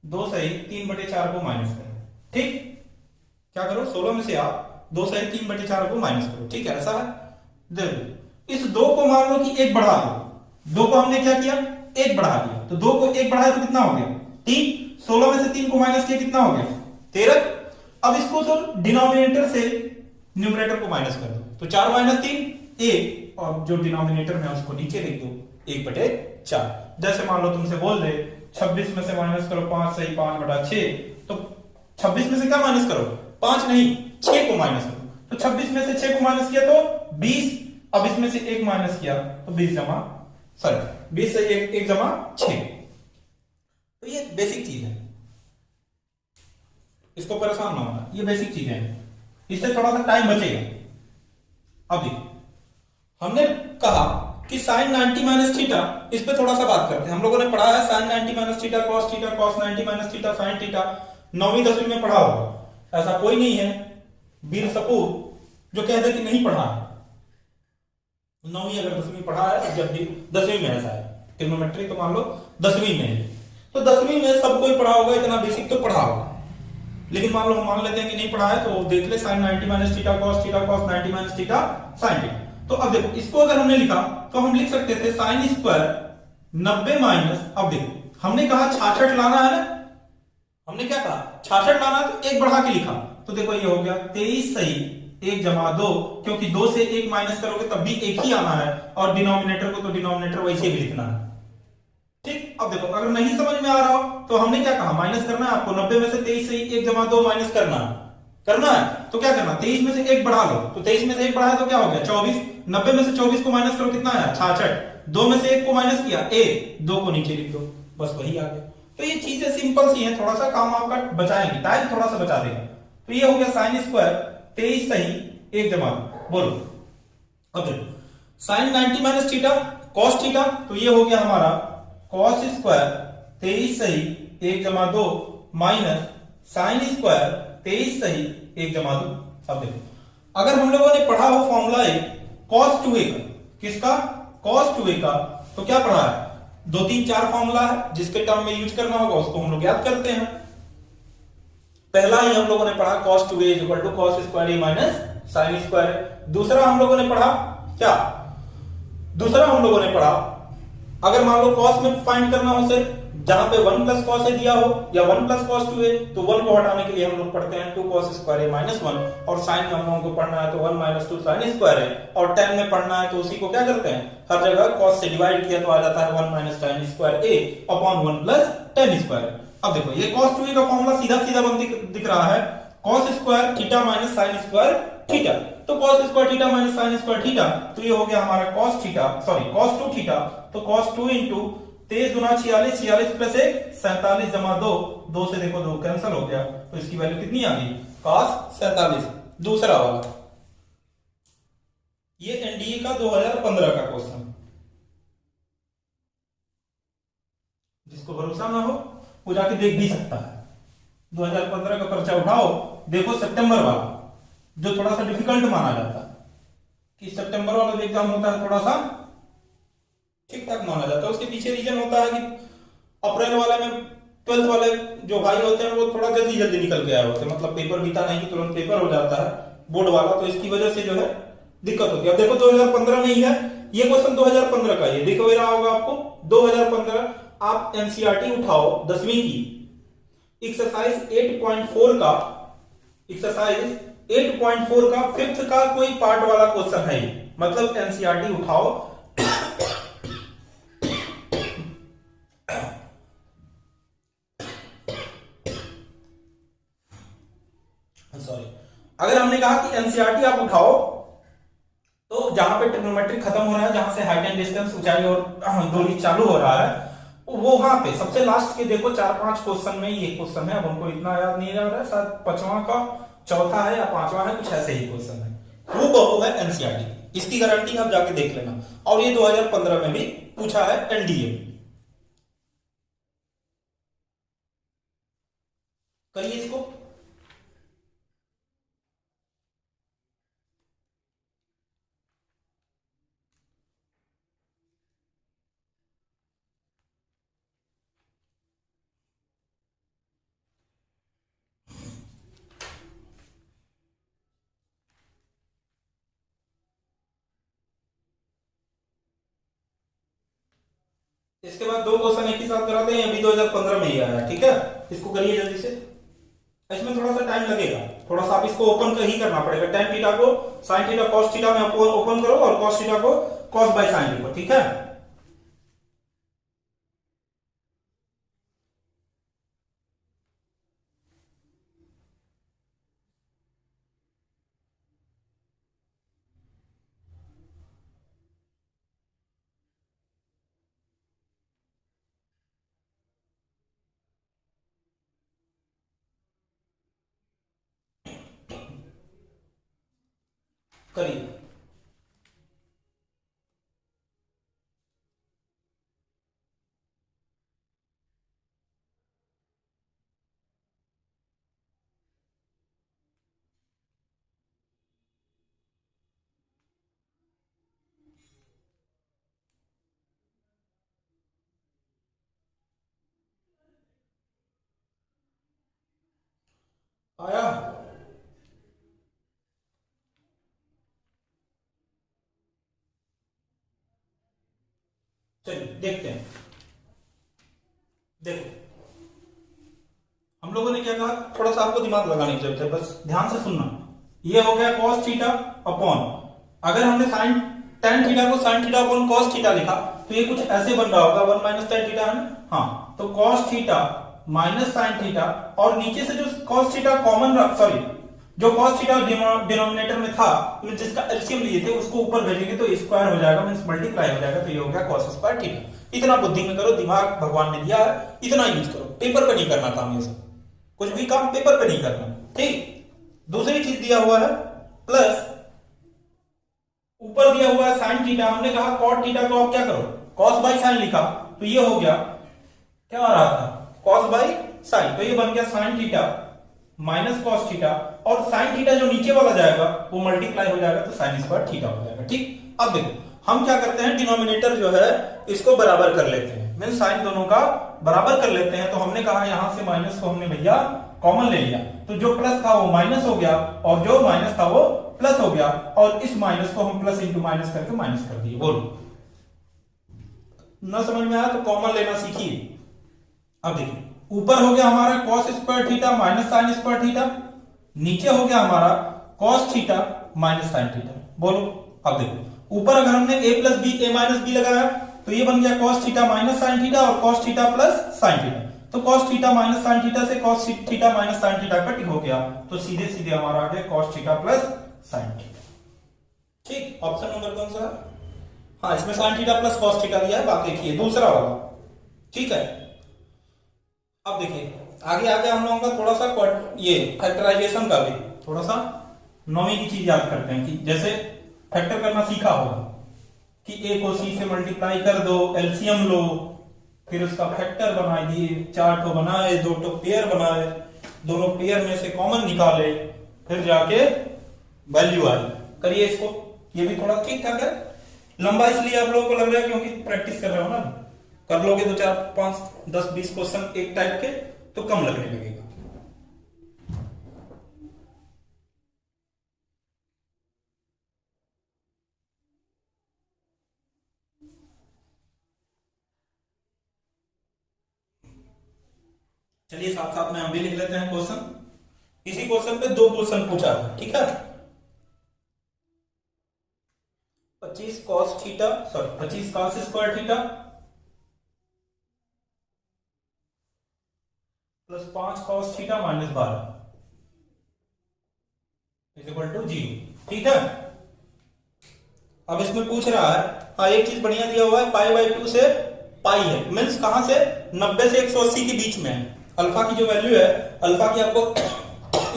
2 सही 3/4 को माइनस करो। ठीक, क्या करो, 16 में से आप 2 सही 3/4 को माइनस करो। ठीक है, ऐसा है। देखो इस 2 को मान लो कि 1 बढ़ा दो। 2 को हमने क्या किया, 1 बढ़ा दिया। तो 2 को 1 बढ़ाया तो कितना हो गया, 3। 16 में से 3 को माइनस किया, कितना हो गया, 13। अब इसको तो डिनोमिनेटर से न्यूमरेटर को माइनस कर दो, तो 4 - 3 1, और जो डिनोमिनेटर में उसको नीचे लिख दो 1/4। जैसे मान लो तुमसे बोल दे 26 में से माइनस करो 5 सही 5/6, तो 26 में से क्या माइनस करो, 5 नहीं 6 को माइनस करो। तो 26 में से 6 को माइनस किया तो 20। अब इसमें से 1 माइनस किया तो 20 से 1 जमा 6। तो ये बेसिक चीज है, इसको परेशान ना होना, ये बेसिक चीजें हैं, इससे थोड़ा सा टाइम बचेगा। अब देखिए हमने कहा कि साइन 90 माइनस थीटा, इस पे थोड़ा सा बात करते हैं। हम लोगों ने पढ़ा है sine 90 minus theta, cos 90 minus theta, sine theta, 9वीं 10वीं में पढ़ा होगा। ऐसा कोई नहीं है वीर सपूर जो कह दे कि नहीं पढ़ा है। 9वीं अगर 10वीं पढ़ा है, जब भी 10वीं में ऐसा है, ट्रिग्नोमेट्री तो मान लो 10वीं में है, तो 10वीं में सब कोई पढ़ा होगा, इतना बेसिक तो पढ़ा होगा। लेकिन मान लो हम मान लेते हैं कि नहीं पढ़ा है, तो देख ले sine 90 minus theta cos 90 minus theta sine theta. तो अब देखो इसको अगर हमने लिखा तो हम लिख सकते थे साइन स्क्वायर 90 माइनस, अब देखो हमने कहा 66 लाना है ना, हमने क्या कहा 66 लाना है, तो 1 बढ़ा के लिखा। तो देखो ये हो गया 23 सही 1 जमा 2, क्योंकि 2 से 1 माइनस करोगे तब भी 1 ही आना है, और डिनोमिनेटर को तो डिनोमिनेटर वैसे भी लिखना है। ठीक, अब देखो अगर नहीं समझ में आ रहा हो तो हमने क्या कहा, माइनस करना है आपको। 90 में से 23 से 1 जमा 2 माइनस करना है। तो क्या करना, 23 में से 1 बढ़ा लो, तो 23 में से 1 बढ़ाया तो क्या हो गया 24। 90 में से 24 को माइनस करो, कितना आया 66। 2 में से 1 को माइनस किया 1, 2 को नीचे लिख दो, बस वही आ गया। तो ये चीजें सिंपल सी हैं, थोड़ा सा काम आपका बचाएंगे, टाइम थोड़ा सा बचा देगा। तो ये हो गया साइन स्क्वायर 23 सही 1 जमा 2। बोलो अब देखो sine 90 minus theta cos theta, तो ये हो गया हमारा कॉस स्क्वायर 23 सही 1 जमा 2 माइनस साइन स्क्वायर 23 सही 1 जमा 2। अब देखो अगर हम लोगों ने पढ़ा हो फॉर्मूला cos 2a का, किसका, cos 2a का, तो क्या पढ़ा है, 2 3 4 फॉर्मूला है जिसके टर्म में यूज करना होगा, उसको हम लोग याद करते हैं। पहला ही हम लोगों ने पढ़ा cos 2a = cos square a minus sine square. दूसरा हम लोगों ने पढ़ा क्या, दूसरा हम लोगों ने पढ़ा अगर मान लो cos में फाइंड करना हो सिर्फ, जहां पे 1 + cos a दिया हो या 1 + cos 2a, तो 1 को हटाने के लिए हम लोग पढ़ते हैं 2 cos स्क्वायर a - 1, और साइन में हम लोगों को पढ़ना है तो 1 - 2 sin स्क्वायर है, और 10 में पढ़ना है तो उसी को क्या करते हैं, हर जगह cos से डिवाइड किया तो आ जाता है 1 - sin square a upon 1 + tan square. अब देखो ये cos 2a का फॉर्मूला सीधा सीधा दिख रहा है, cos square theta minus sin square theta. तो cos square theta minus sin square theta, तो ये हो गया हमारा cos theta, sorry cos 2 theta, तो cos 2 * 23 × 46, 46 + 1 47 जमा 2, 2 से देखो 2 कैंसिल हो गया, तो इसकी वैल्यू कितनी आ गई, cos 47। दूसरा वाला ये एनडीए का 2015 का क्वेश्चन, जिसको भरोसा ना हो वो जाके देख भी सकता है। 2015 का पर्चा उठाओ, देखो सितंबर वाला जो थोड़ा सा डिफिकल्ट माना जाता है, कि सितंबर वाला जो एग्जाम होता है थोड़ा सा ठीक ठाक माना जाता है। उसके पीछे रीजन होता है कि अप्रैल वाले में 12th वाले जो भाई होते हैं वो थोड़ा जल्दी जल्दी निकल के आए होते हैं, मतलब पेपर बीता नहीं कि तुरंत पेपर हो जाता है बोर्ड वाला, तो इसकी वजह से जो है दिक्कत होती है। अब देखो 2015 में ही है ये क्वेश्चन, 2015 का ये दिख रहा होगा आपको 2015। आप एनसीईआरटी उठाओ 10वीं की एक्सरसाइज 8.4 का, एक्सरसाइज 8.4 का 5th का कोई पार्ट वाला क्वेश्चन है, मतलब एनसीईआरटी उठाओ सॉरी, अगर हमने कहा कि एनसीईआरटी आप उठाओ तो जहां पे ट्रिग्नोमेट्री खत्म हो रहा है, जहां से हाइट एंड डिस्टेंस ऊंचाई और दूरी चालू हो रहा है, वो वहां पे सबसे लास्ट के देखो 4-5 क्वेश्चन में ये क्वेश्चन है। अब हमको इतना याद नहीं आ रहा है, शायद 5वां का चौथा है या 5वां है, कुछ ऐसे ही क्वेश्चन है। वो बहु है एनसीईआरटी, इसकी गारंटी आप जाके देख लेना। और ये 2015 में भी पूछा है एनडीए। करिए इसको। इसके बाद दो क्वेश्चन एक ही साथ कराते हैं, अभी 2015 में ही आया, ठीक है। इसको करिए जल्दी से। इसमें थोड़ा सा टाइम लगेगा, थोड़ा सा आप इसको ओपन कर ही करना पड़ेगा। टेन थीटा को साइन थीटा कॉस थीटा में आपको ओपन करो और कॉस थीटा को कॉस बाय साइन लिखो, ठीक है। करिए। आया। चलिए देखते हैं। देखो हम लोगों ने क्या कहा, थोड़ा सा आपको दिमाग लगाने की जरूरत है, बस ध्यान से सुनना। ये हो गया cos थीटा अपॉन, अगर हमने साइन tan थीटा को sin theta upon cos theta लिखा तो ये कुछ ऐसे बन रहा होगा, 1 माइनस tan थीटा है ना, हाँ, तो cos theta minus sin theta, और नीचे से जो cos थीटा कॉमन, सॉरी, जो cos थीटा डिनोमिनेटर में था, जिसका एलसीएम लिए थे उसको ऊपर भेजेंगे तो स्क्वायर हो जाएगा, मींस मल्टीप्लाई हो जाएगा, तो ये हो गया cos स्क्वायर थीटा। इतना बुद्धि में करो, दिमाग भगवान ने दिया है, इतना यूज करो, पेपर पे नहीं करना काम ये सब, कुछ भी काम पेपर पे नहीं करना, ठीक। दूसरी चीज दिया हुआ है प्लस, ऊपर दिया हुआ है साइन थीटा, हमने कहा कॉट थीटा को आप क्या करो, कॉस बाई साइन लिखा, तो ये हो गया, क्या आ रहा था, कॉस बाई साइन, तो ये बन गया sine theta minus cos theta, और साइन थीटा जो नीचे वाला जाएगा वो मल्टीप्लाई हो जाएगा तो साइन स्क्वायर थीटा हो जाएगा, ठीक। अब देखो हम क्या करते हैं, डिनोमिनेटर जो है इसको बराबर कर लेते हैं, मीन साइन दोनों का बराबर कर लेते हैं। तो हमने कहा यहां से माइनस को हमने भैया कॉमन ले लिया, तो जो प्लस था वो माइनस हो गया और जो माइनस था वो प्लस हो गया, और इस माइनस को हम प्लस इंटू माइनस करके माइनस कर दिए। बोलो, ना समझ में आया तो कॉमन लेना सीखिए। अब देखिए ऊपर हो गया हमारा cos square theta minus sine square theta, नीचे हो गया हमारा cos theta minus sine theta. बोलो, अब देखो ऊपर अगर हमने a plus b a minus b लगाया तो ये बन गया cos theta minus sine theta और cos theta plus sine theta, तो cos theta minus sine theta से cos theta minus sine theta cut हो गया, तो सीधे सीधे हमारा आ गया cos theta plus sine theta, ठीक। ऑप्शन नंबर कौन सा है, हाँ, इसमें sine theta plus cos theta दिया है, बात देखिए दूसरा वाला, ठीक है। अब देखिए आगे आगे हम लोगों का थोड़ा सा ये फैक्टराइजेशन का भी थोड़ा सा नौवीं की चीज याद करते हैं, कि जैसे फैक्टर करना सीखा होगा कि ए को सी से मल्टीप्लाई कर दो, एलसीएम लो, फिर उसका फैक्टर बना दिए, चार को बनाए, दो तो पेयर बनाए, दोनों पेयर में से कॉमन निकाले, फिर जाके वैल्यू आई। करिए इसको, ये भी थोड़ा ठीक ठाक है, लंबा इसलिए आप लोगों को लग रहा है क्योंकि प्रैक्टिस कर रहे हो ना, कर लोगे तो 4 5 10 20 क्वेश्चन एक टाइप के तो कम लगने लगेगा। चलिए साथ साथ में हम भी लिख लेते हैं क्वेश्चन। इसी क्वेश्चन पे दो क्वेश्चन पूछा है, ठीक है। 25 cos theta, sorry 25 cos square theta plus 5 cos theta minus 12 is equal to 0, ठीक है। अब इसमें पूछ रहा है, हाँ एक चीज बढ़िया दिया हुआ है, पाई बाई 2 से पाई है, मीन्स कहां से, 90 से 180 के बीच में है। अल्फा की जो वैल्यू है, अल्फा की आपको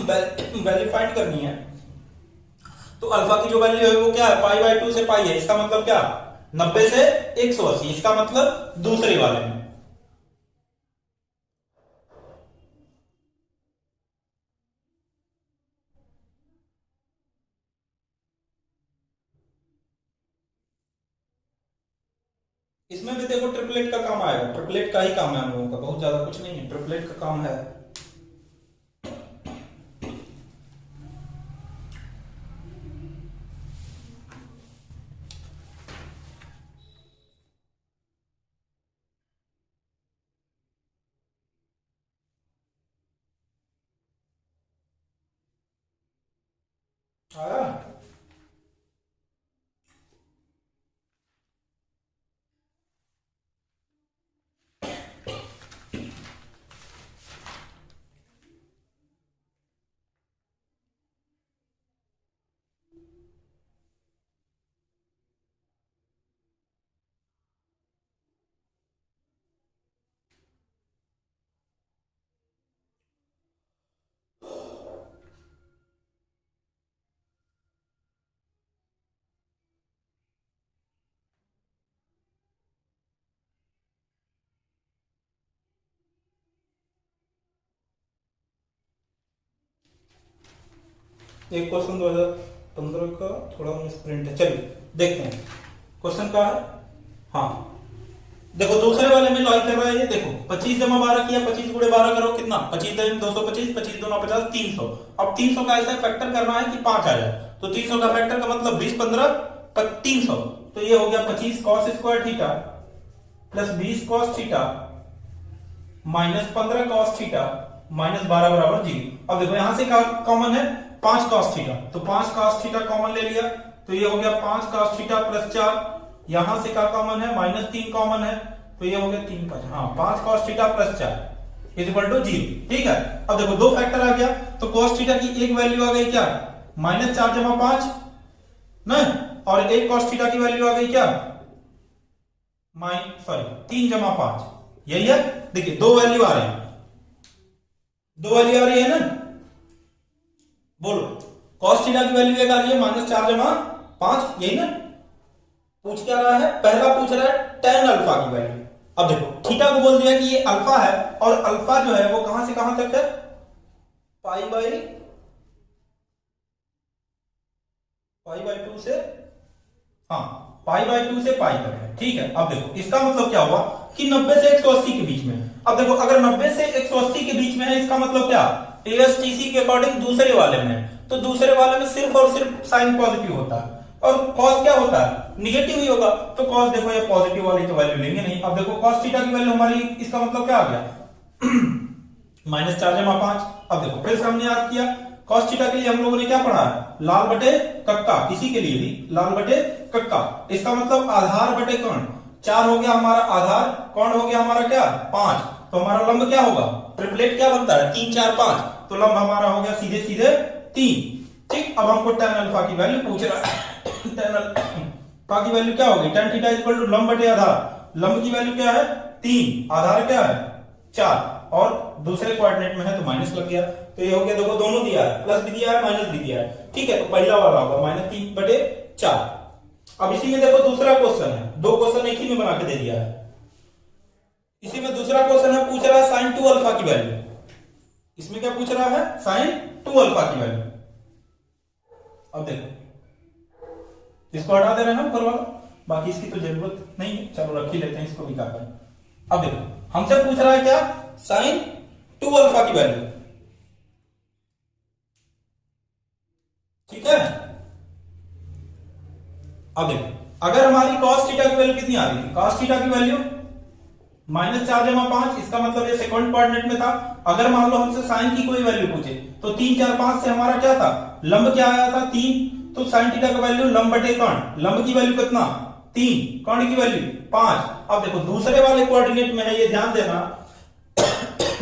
वैल्यू फाइंड करनी है, तो अल्फा की जो वैल्यू है वो क्या है, पाई बाई 2 से पाई है, इसका मतलब क्या, 90 से 180, इसका मतलब दूसरे वाले में। इसमें भी देखो ट्रिपलेट का काम आएगा, ट्रिपलेट का ही काम है हम लोगों का, बहुत ज्यादा कुछ नहीं है, ट्रिपलेट का काम है। एक क्वेश्चन 2015 का थोड़ा मिसप्रिंट है, चलिए देखते हैं क्वेश्चन का है। हाँ देखो दूसरे वाले में लॉजिक कर रहा है ये, देखो 25 जमा 12 किया, 25 गुणे 12 करो कितना, 25 दिन 225, 25 दूना 50, 300। अब 300 का ऐसा फैक्टर करना है कि 5 आ जाए, तो 300 का फैक्टर का मतलब 20 15 300, तो ये हो गया 25 cos square theta plus 20 cos theta minus 15 cos theta minus 12 बराबर 0। अब देखो यहां से कॉमन है 5 cos थीटा, तो 5 cos थीटा कॉमन ले लिया, तो ये हो गया 5 cos थीटा प्लस 4, यहां से क्या कॉमन है माइनस 3 कॉमन है, तो ये हो गया 3 5, हाँ 5 cos theta plus 4 is equal to 0। ठीक है, अब देखो दो फैक्टर आ गया, तो cos थीटा की एक वैल्यू आ गई क्या, माइनस 4 जमा 5 नहीं, और एक cos थीटा की वैल्यू आ गई क्या, सॉरी 3 जमा 5, यही है। देखिए दो वैल्यू आ रही है, दो वैल्यू आ रही है ना, बोलो cos थीटा की वैल्यू एक आ रही है माइनस 4 जमा 5, यही ना। पूछ क्या रहा है, पहला पूछ रहा है tan अल्फा की वैल्यू। अब देखो थीटा को बोल दिया कि ये अल्फा है, और अल्फा जो है वो कहां से कहां तक है, पाई बाई 2 से, हाँ पाई बाई 2 से पाई तक है। ठीक है, अब देखो इसका मतलब क्या हुआ कि 90 से 180 के बीच में। अब देखो अगर 90 से 180 के बीच में है, इसका मतलब क्या, एएसटीसी के अकॉर्डिंग दूसरे वाले में है, तो दूसरे वाले में सिर्फ और सिर्फ साइन पॉजिटिव होता है, और cos क्या होता है, निगेटिव ही होगा, तो cos देखो ये पॉजिटिव वाली तो वैल्यू लेंगे नहीं। अब देखो cos थीटा की वैल्यू हमारी, इसका मतलब क्या आ गया माइनस 4 जमा 5। अब देखो फिर से हमने याद किया, cos थीटा के लिए हम लोगों ने क्या पढ़ा है, लाल बटे कक्का, किसी के लिए भी लाल बटे कक्का, इसका मतलब आधार बटे कर्ण, 4 हो गया हमारा आधार, कर्ण हो गया हमारा क्या 5, तो हमारा लंब क्या होगा, ट्रिपलेट क्या बनता है 3 4 5, तो लंब हमारा हो गया सीधे सीधे 3। ठीक, अब हमको tan अल्फा की वैल्यू पूछ रहा है tan अल्फा की वैल्यू क्या होगी, tan थीटा इक्वल टू लंब बटे आधार, लंब की वैल्यू क्या है 3, आधार क्या है 4, और दूसरे कोऑर्डिनेट में है तो माइनस लग गया, तो ये हो गया, देखो दोनों दिया है, प्लस भी दिया है माइनस भी दिया है। ठीक है, तो पहला वाला होगा माइनस 3 बटे 4। अब इसी में देखो दूसरा क्वेश्चन है, दो क्वेश्चन एक ही में बना के दे दिया है। इसी में दूसरा क्वेश्चन है, पूछ रहा है साइन 2 अल्फा की वैल्यू, इसमें क्या पूछ रहा है साइन 2 अल्फा की वैल्यू। अब देखो इसको हटा दे रहे हैं हम ऊपर वाला, बाकी इसकी तो जरूरत नहीं है, चलो रख ही लेते हैं इसको भी, क्या करें। अब देखो हमसे पूछ रहा है क्या, साइन 2 अल्फा की वैल्यू। ठीक है, अब देखो अगर हमारी cos थीटा की वैल्यू कितनी आ रही थी, cos थीटा की वैल्यू माइनस 4 जमा 5, इसका मतलब ये सेकंड कोऑर्डिनेट में था। अगर मान लो हमसे साइन की कोई वैल्यू पूछे, तो 3 4 5 से हमारा क्या था, लंब क्या आया था 3, तो साइन थीटा का वैल्यू लंब बटे कर्ण, लंब की वैल्यू कितना 3, कर्ण की वैल्यू 5। अब देखो दूसरे वाले कोऑर्डिनेट में है, ये ध्यान देना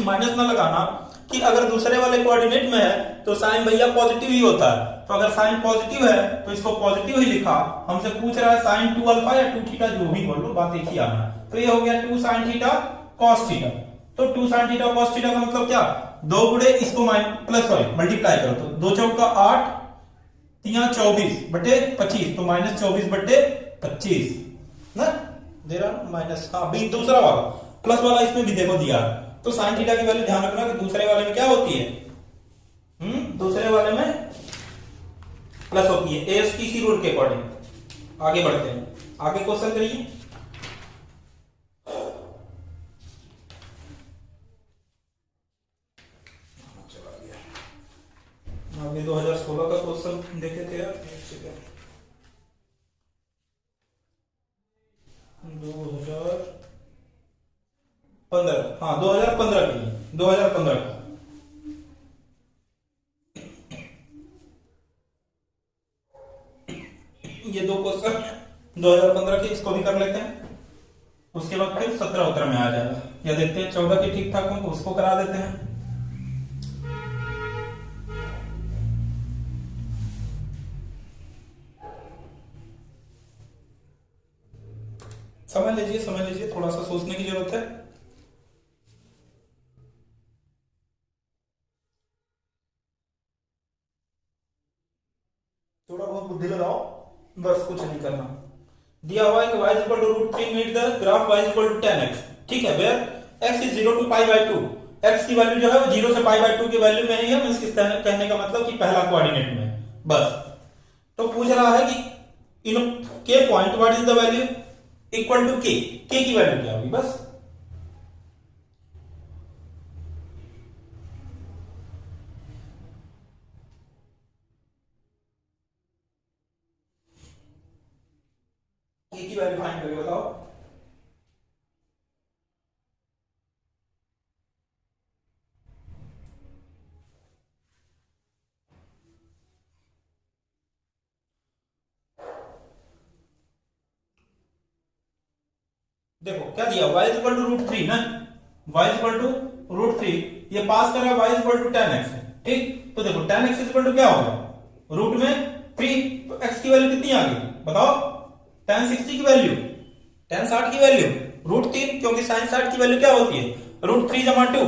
माइनस ना लगाना, कि अगर दूसरे वाले कोऑर्डिनेट में है तो साइन भैया पॉजिटिव ही होता है, तो अगर साइन पॉजिटिव है तो इसको पॉजिटिव ही लिखा। हमसे पूछ रहा है साइन 2 अल्फा या 2 थीटा, जो भी बोल लो बात एक ही आना, तो ये हो गया 2 साइन थीटा cos थीटा। तो 2 साइन थीटा cos थीटा का मतलब क्या, 2 गुणे इसको प्लस सॉरी मल्टीप्लाई करो, तो 2 चौका 8 3 24 बटे 25, तो माइनस 24 बटे 25 ना दे रहा माइनस, हाँ भी दूसरा वाला प्लस वाला इसमें भी देखो दिया। तो साइन थीटा की वैल्यू ध्यान रखना कि दूसरे वाले में क्या होती है, दूसरे वाले में प्लस होती है, एएसटीसी रूल के अकॉर्डिंग। आगे बढ़ते हैं, आगे क्वेश्चन करिए। आगे 2016 का क्वेश्चन देखे थे यार, 2015, हाँ 2015 के लिए, 2015 का ये दो क्वेश्चन 2015 के, इसको भी कर लेते हैं, उसके बाद फिर 17 उत्तर में आ जाएगा, या देखते हैं 14 के ठीक ठाक हो तो उसको करा देते हैं। समझ लीजिए, थोड़ा सा सोचने की जरूरत है। थोड़ा बहुत बुद्धि लगाओ, बस कुछ नहीं करना। दिया हुआ है कि y equal to √3 meet the graph y equal to tan x। ठीक है, where x is 0 to pi by 2, x की वैल्यू जो है वो 0 से π/2 की वैल्यू में ही है, मींस कहने का मतलब कि पहला कोऑर्डिनेट में बस। तो पूछ रहा है कि इन के point what is the value equal to k की वैल्यू क्या होगी, बस। के की वैल्यू फाइंड करके बताओ। देखो क्या दिया, y इज इक्वल टू √3 ना, y इज इक्वल टू √3, ये पास कर रहा है y is equal to tan x, ठीक। तो देखो tan x इज इक्वल टू क्या होगा, रूट में 3, तो x की वैल्यू कितनी आ गई बताओ, tan 60 की वैल्यू, tan 60 की वैल्यू √3, क्योंकि sin 60 की वैल्यू क्या होती है √3 जमा 2,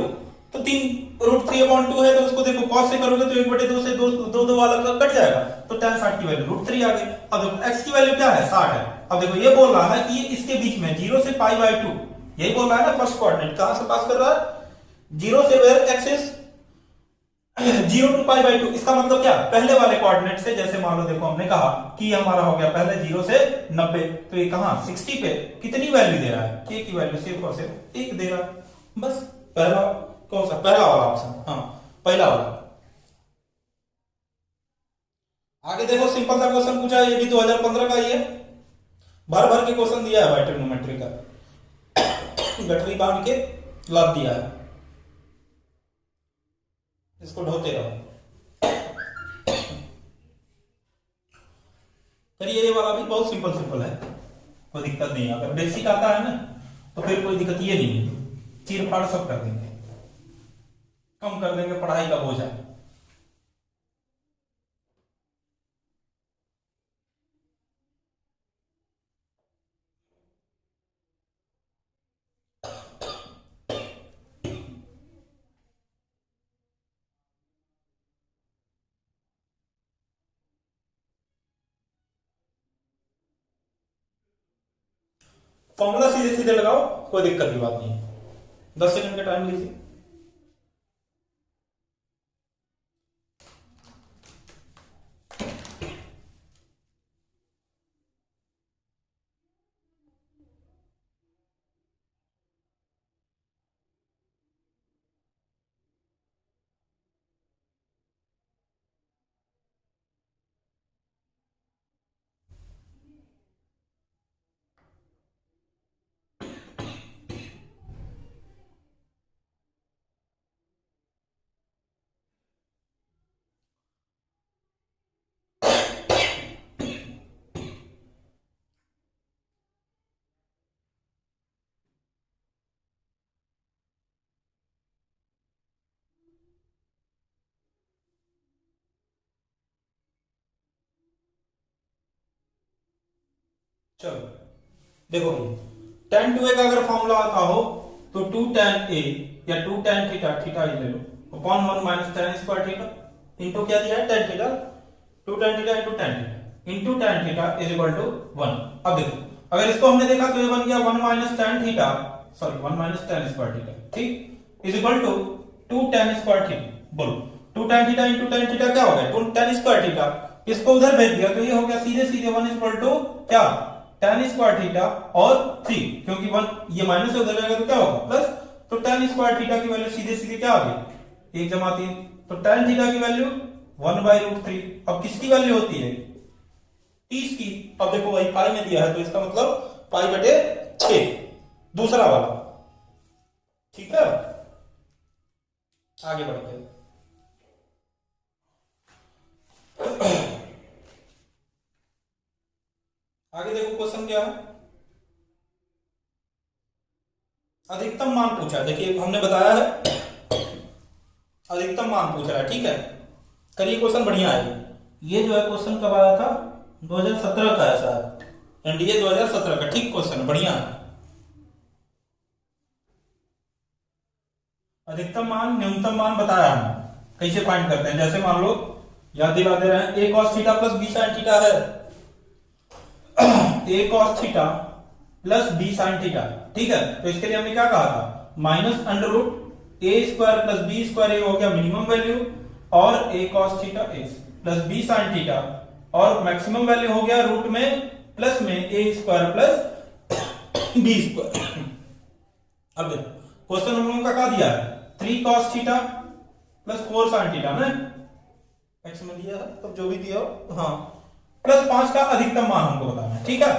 तो 3 √3/2 है, तो उसको देखो cos से करोगे तो 1/2 से 2 वाला कट जाएगा, तो tan 60 की वैल्यू √3 आ गई। अब देखो x की वैल्यू क्या है 60 है। अब देखो ये बोल रहा है कि ये इसके बीच में 0 से π/2, यही बोल रहा है ना, फर्स्ट कोऑर्डिनेट कहां से पास कर रहा है, 0 से वेयर x इज 0 to π/2, इसका मतलब क्या, पहले वाले कोऑर्डिनेट से, जैसे मान लो देखो हमने कहा कि हमारा हो गया पहले 0 से 90, तो ये कहां 60 पे कितनी वैल्यू दे रहा है, k की वैल्यू सिर्फ और सिर्फ 1 दे रहा है, बस। पहला कौन सा, पहला वाला ऑप्शन, हाँ पहला वाला। आगे देखो सिंपल सा क्वेश्चन पूछा है, ये भी 2015 का ही है, भर भर के क्वेश्चन दिया है भाई, ट्रिग्नोमेट्री का गठरी बांध के लाद दिया है, इसको ढोते रहो। चलिए ये वाला भी बहुत सिंपल है, कोई दिक्कत नहीं है, अगर बेसिक आता है ना तो फिर कोई दिक्कत ये नहीं है, चीर फाड़ सब कर देंगे, कम कर देंगे पढ़ाई का बोझ है। फॉर्मूला सीधे सीधे लगाओ, कोई दिक्कत की बात नहीं है, 10 सेकंड का टाइम लीजिए। चलो देखो tan 2a का अगर फॉर्मूला आता हो तो 2 tan a या 2 tan थीटा, थीटा ही ले लो, upon 1 minus tan square theta, into क्या दिया है tan theta, 2 tan theta into tan theta into tan theta is equal to 1। अब देखो अगर इसको हमने देखा तो ये बन गया 1 minus tan theta, sorry 1 minus tan square theta, ठीक, is equal to 2 tan square theta, बोलो 2 tan theta into tan theta क्या हो गया 2 tan स्क्वायर थीटा, इसको उधर भेज दिया तो ये हो गया सीधे सीधे 1 इज इक्वल टू क्या tan स्क्वायर थीटा और 3, क्योंकि 1 ये माइनस से उधर जाएगा तो क्या होगा प्लस, तो tan स्क्वायर थीटा की वैल्यू सीधे सीधे क्या आ गई 1 जमा 3, तो tan थीटा की वैल्यू 1/√3। अब किसकी वैल्यू होती है 30 की। अब देखो भाई पाई में दिया है तो इसका मतलब π/6 दूसरा वाला, ठीक है। आगे बढ़ते हैं, आगे देखो क्वेश्चन क्या है, अधिकतम मान पूछा है, देखिए हमने बताया है अधिकतम मान पूछ रहा है, ठीक है। करिए क्वेश्चन बढ़िया है, ये जो है क्वेश्चन कब आया था 2017 का है शायद, एनडीए 2017 का, ठीक क्वेश्चन बढ़िया है। अधिकतम मान न्यूनतम मान बताया हम कैसे फाइंड करते हैं, जैसे मान लो याद दिला दे रहे हैं a cos theta plus b sin theta है, a cos theta plus b sin theta, ठीक है। तो इसके लिए हमने क्या कहा था minus under root A square plus B square, ये हो गया मिनिमम वैल्यू, और A cos theta x plus B sine theta, और मैक्सिमम वैल्यू हो गया रूट में प्लस में A square plus B square. अब देखो क्वेश्चन हम लोगों का क्या दिया है, 3 cos theta plus 4 sin theta ना, एक्स में दिया है, तब जो भी दिया हो, हाँ, प्लस 5 का अधिकतम मान हमको बताना है, ठीक है।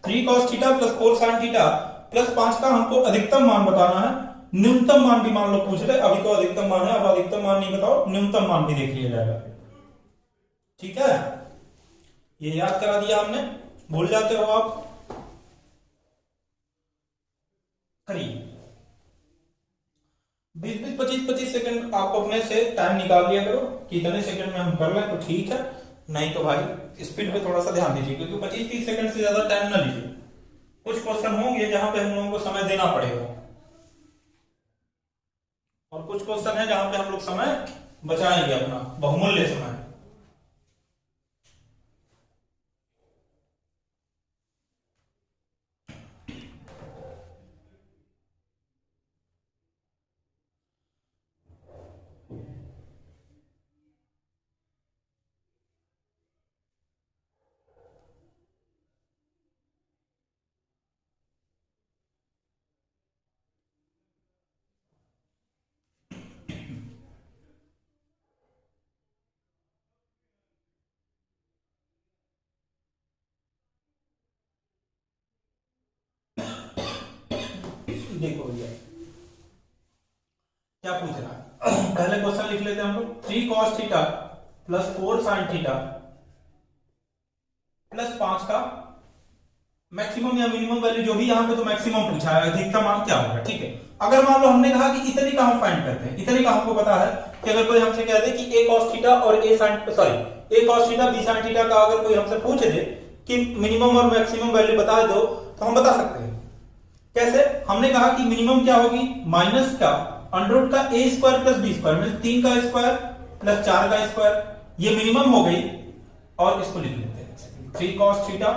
3 cos theta plus 4 sin theta plus 5 का हमको अधिकतम मान बताना है। न्यूनतम मान भी मान लो पूछ ले, अभी तो अधिकतम मान है, अब अधिकतम मान नहीं बताओ, न्यूनतम मान भी देख लिया जाएगा, ठीक है। ये याद करा दिया हमने, भूल जाते हो आप, करिए। 20-20, 25-25 सेकंड आप अपने से टाइम निकाल लिया करो कि इतने सेकंड में हम कर लें तो ठीक है, नहीं तो भाई स्पीड पे थोड़ा सा ध्यान दीजिए, क्योंकि 25-30 सेकंड से ज्यादा टाइम ना लीजिए। कुछ क्वेश्चन होंगे जहां पे हम लोगों को समय देना पड़ेगा, और कुछ क्वेश्चन है जहां पे हम लोग समय बचाएंगे, अपना बहुमूल्य समय। देखो भैया क्या पूछ रहा है, पहले क्वेश्चन लिख लेते हैं हम लोग। 3 cos theta plus 4 sin theta plus 5 का मैक्सिमम या मिनिमम वैल्यू, जो भी यहां पे तो मैक्सिमम पूछा है, अधिकतम मान क्या होगा, ठीक है। अगर मान लो हमने कहा कि इतने का हम फाइंड करते हैं, इतने का हमको पता है कि अगर कोई हमसे कह दे कि a cos थीटा और a cos theta b sin theta का अगर कोई हमसे पूछ दे कि मिनिमम और मैक्सिमम वैल्यू बता दो, तो हम बता सकते हैं। कैसे? हमने कहा कि मिनिमम क्या होगी, माइनस का अंडर रूट का A square plus B square, mean 3 का स्क्वायर प्लस 4 का स्क्वायर, ये मिनिमम हो गई। और इसको लिख लेते हैं 3 cos theta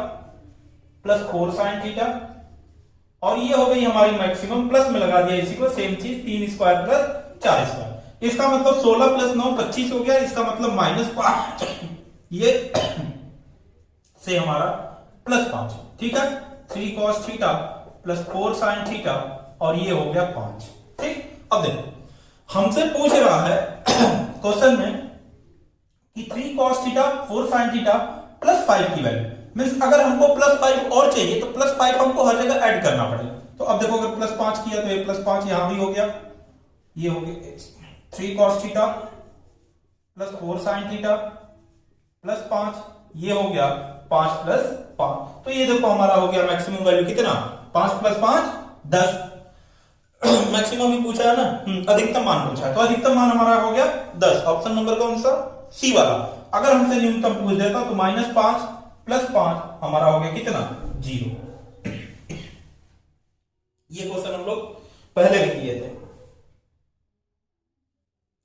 plus 4 sin theta, और ये हो गई हमारी मैक्सिमम, प्लस में लगा दिया इसी को, सेम चीज 3 स्क्वायर प्लस 4 स्क्वायर। इसका मतलब 16 प्लस 9 25 हो गया, इसका मतलब -5 ये से हमारा +5, ठीक है। 3 cos theta plus 4 sin theta, और ये हो गया 5, ठीक। अब देखो हमसे पूछ रहा है क्वेश्चन में कि 3 cos theta 4 sin theta plus 5 की वैल्यू, मीन्स अगर हमको +5 और चाहिए तो +5 हमको हर जगह ऐड करना पड़ेगा। तो अब देखो अगर +5 किया तो ये +5 यहां भी हो गया, ये हो गया 3 cos theta plus 4 sin theta plus 5, ये हो गया 5 प्लस 5। तो ये देखो हमारा हो गया मैक्सिमम वैल्यू कितना, 5 प्लस 5 10। मैक्सिमम ही पूछा है ना, अधिकतम मान पूछा है, तो अधिकतम मान हमारा हो गया 10। ऑप्शन नंबर कौन सा, सी वाला। अगर हमसे न्यूनतम पूछ देता तो -5 प्लस 5 हमारा हो गया कितना, 0। ये क्वेश्चन हम लोग पहले भी किए थे।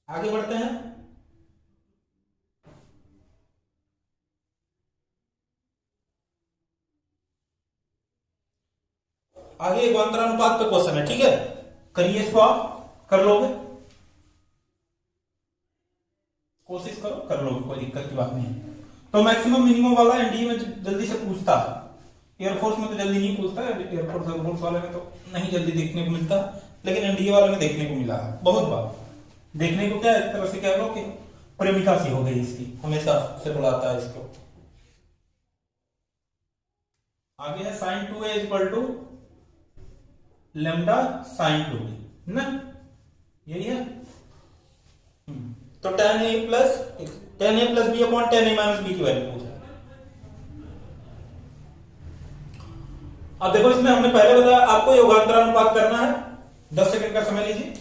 आगे बढ़ते हैं। आगे एकांतरानुपात पे क्वेश्चन है, ठीक है, करिए इसको, आप कर लोगे, कोशिश करो, कर लोगे, कोई दिक्कत की बात नहीं है। तो मैक्सिमम मिनिमम वाला एनडीए में जल्दी से पूछता है, एयरफोर्स में तो जल्दी नहीं पूछता है, एयरफोर्स वाले में तो नहीं जल्दी देखने को मिलता, लेकिन एनडीए वाले में देखने को मिला है बहुत बार। देखने को क्या, एक तरह से कह लो कि प्रेमिका सी हो गई इसकी, हमेशा से बुलाता है इसको। आगे है sin 2a equal to lambda sin 2b ना, यही है। तो tan a plus b upon tan a minus b की वैल्यू पूछा। अब देखो इसमें हमने पहले बताया आपको योगांतरानुपात करना है, 10 सेकंड का समय लीजिए।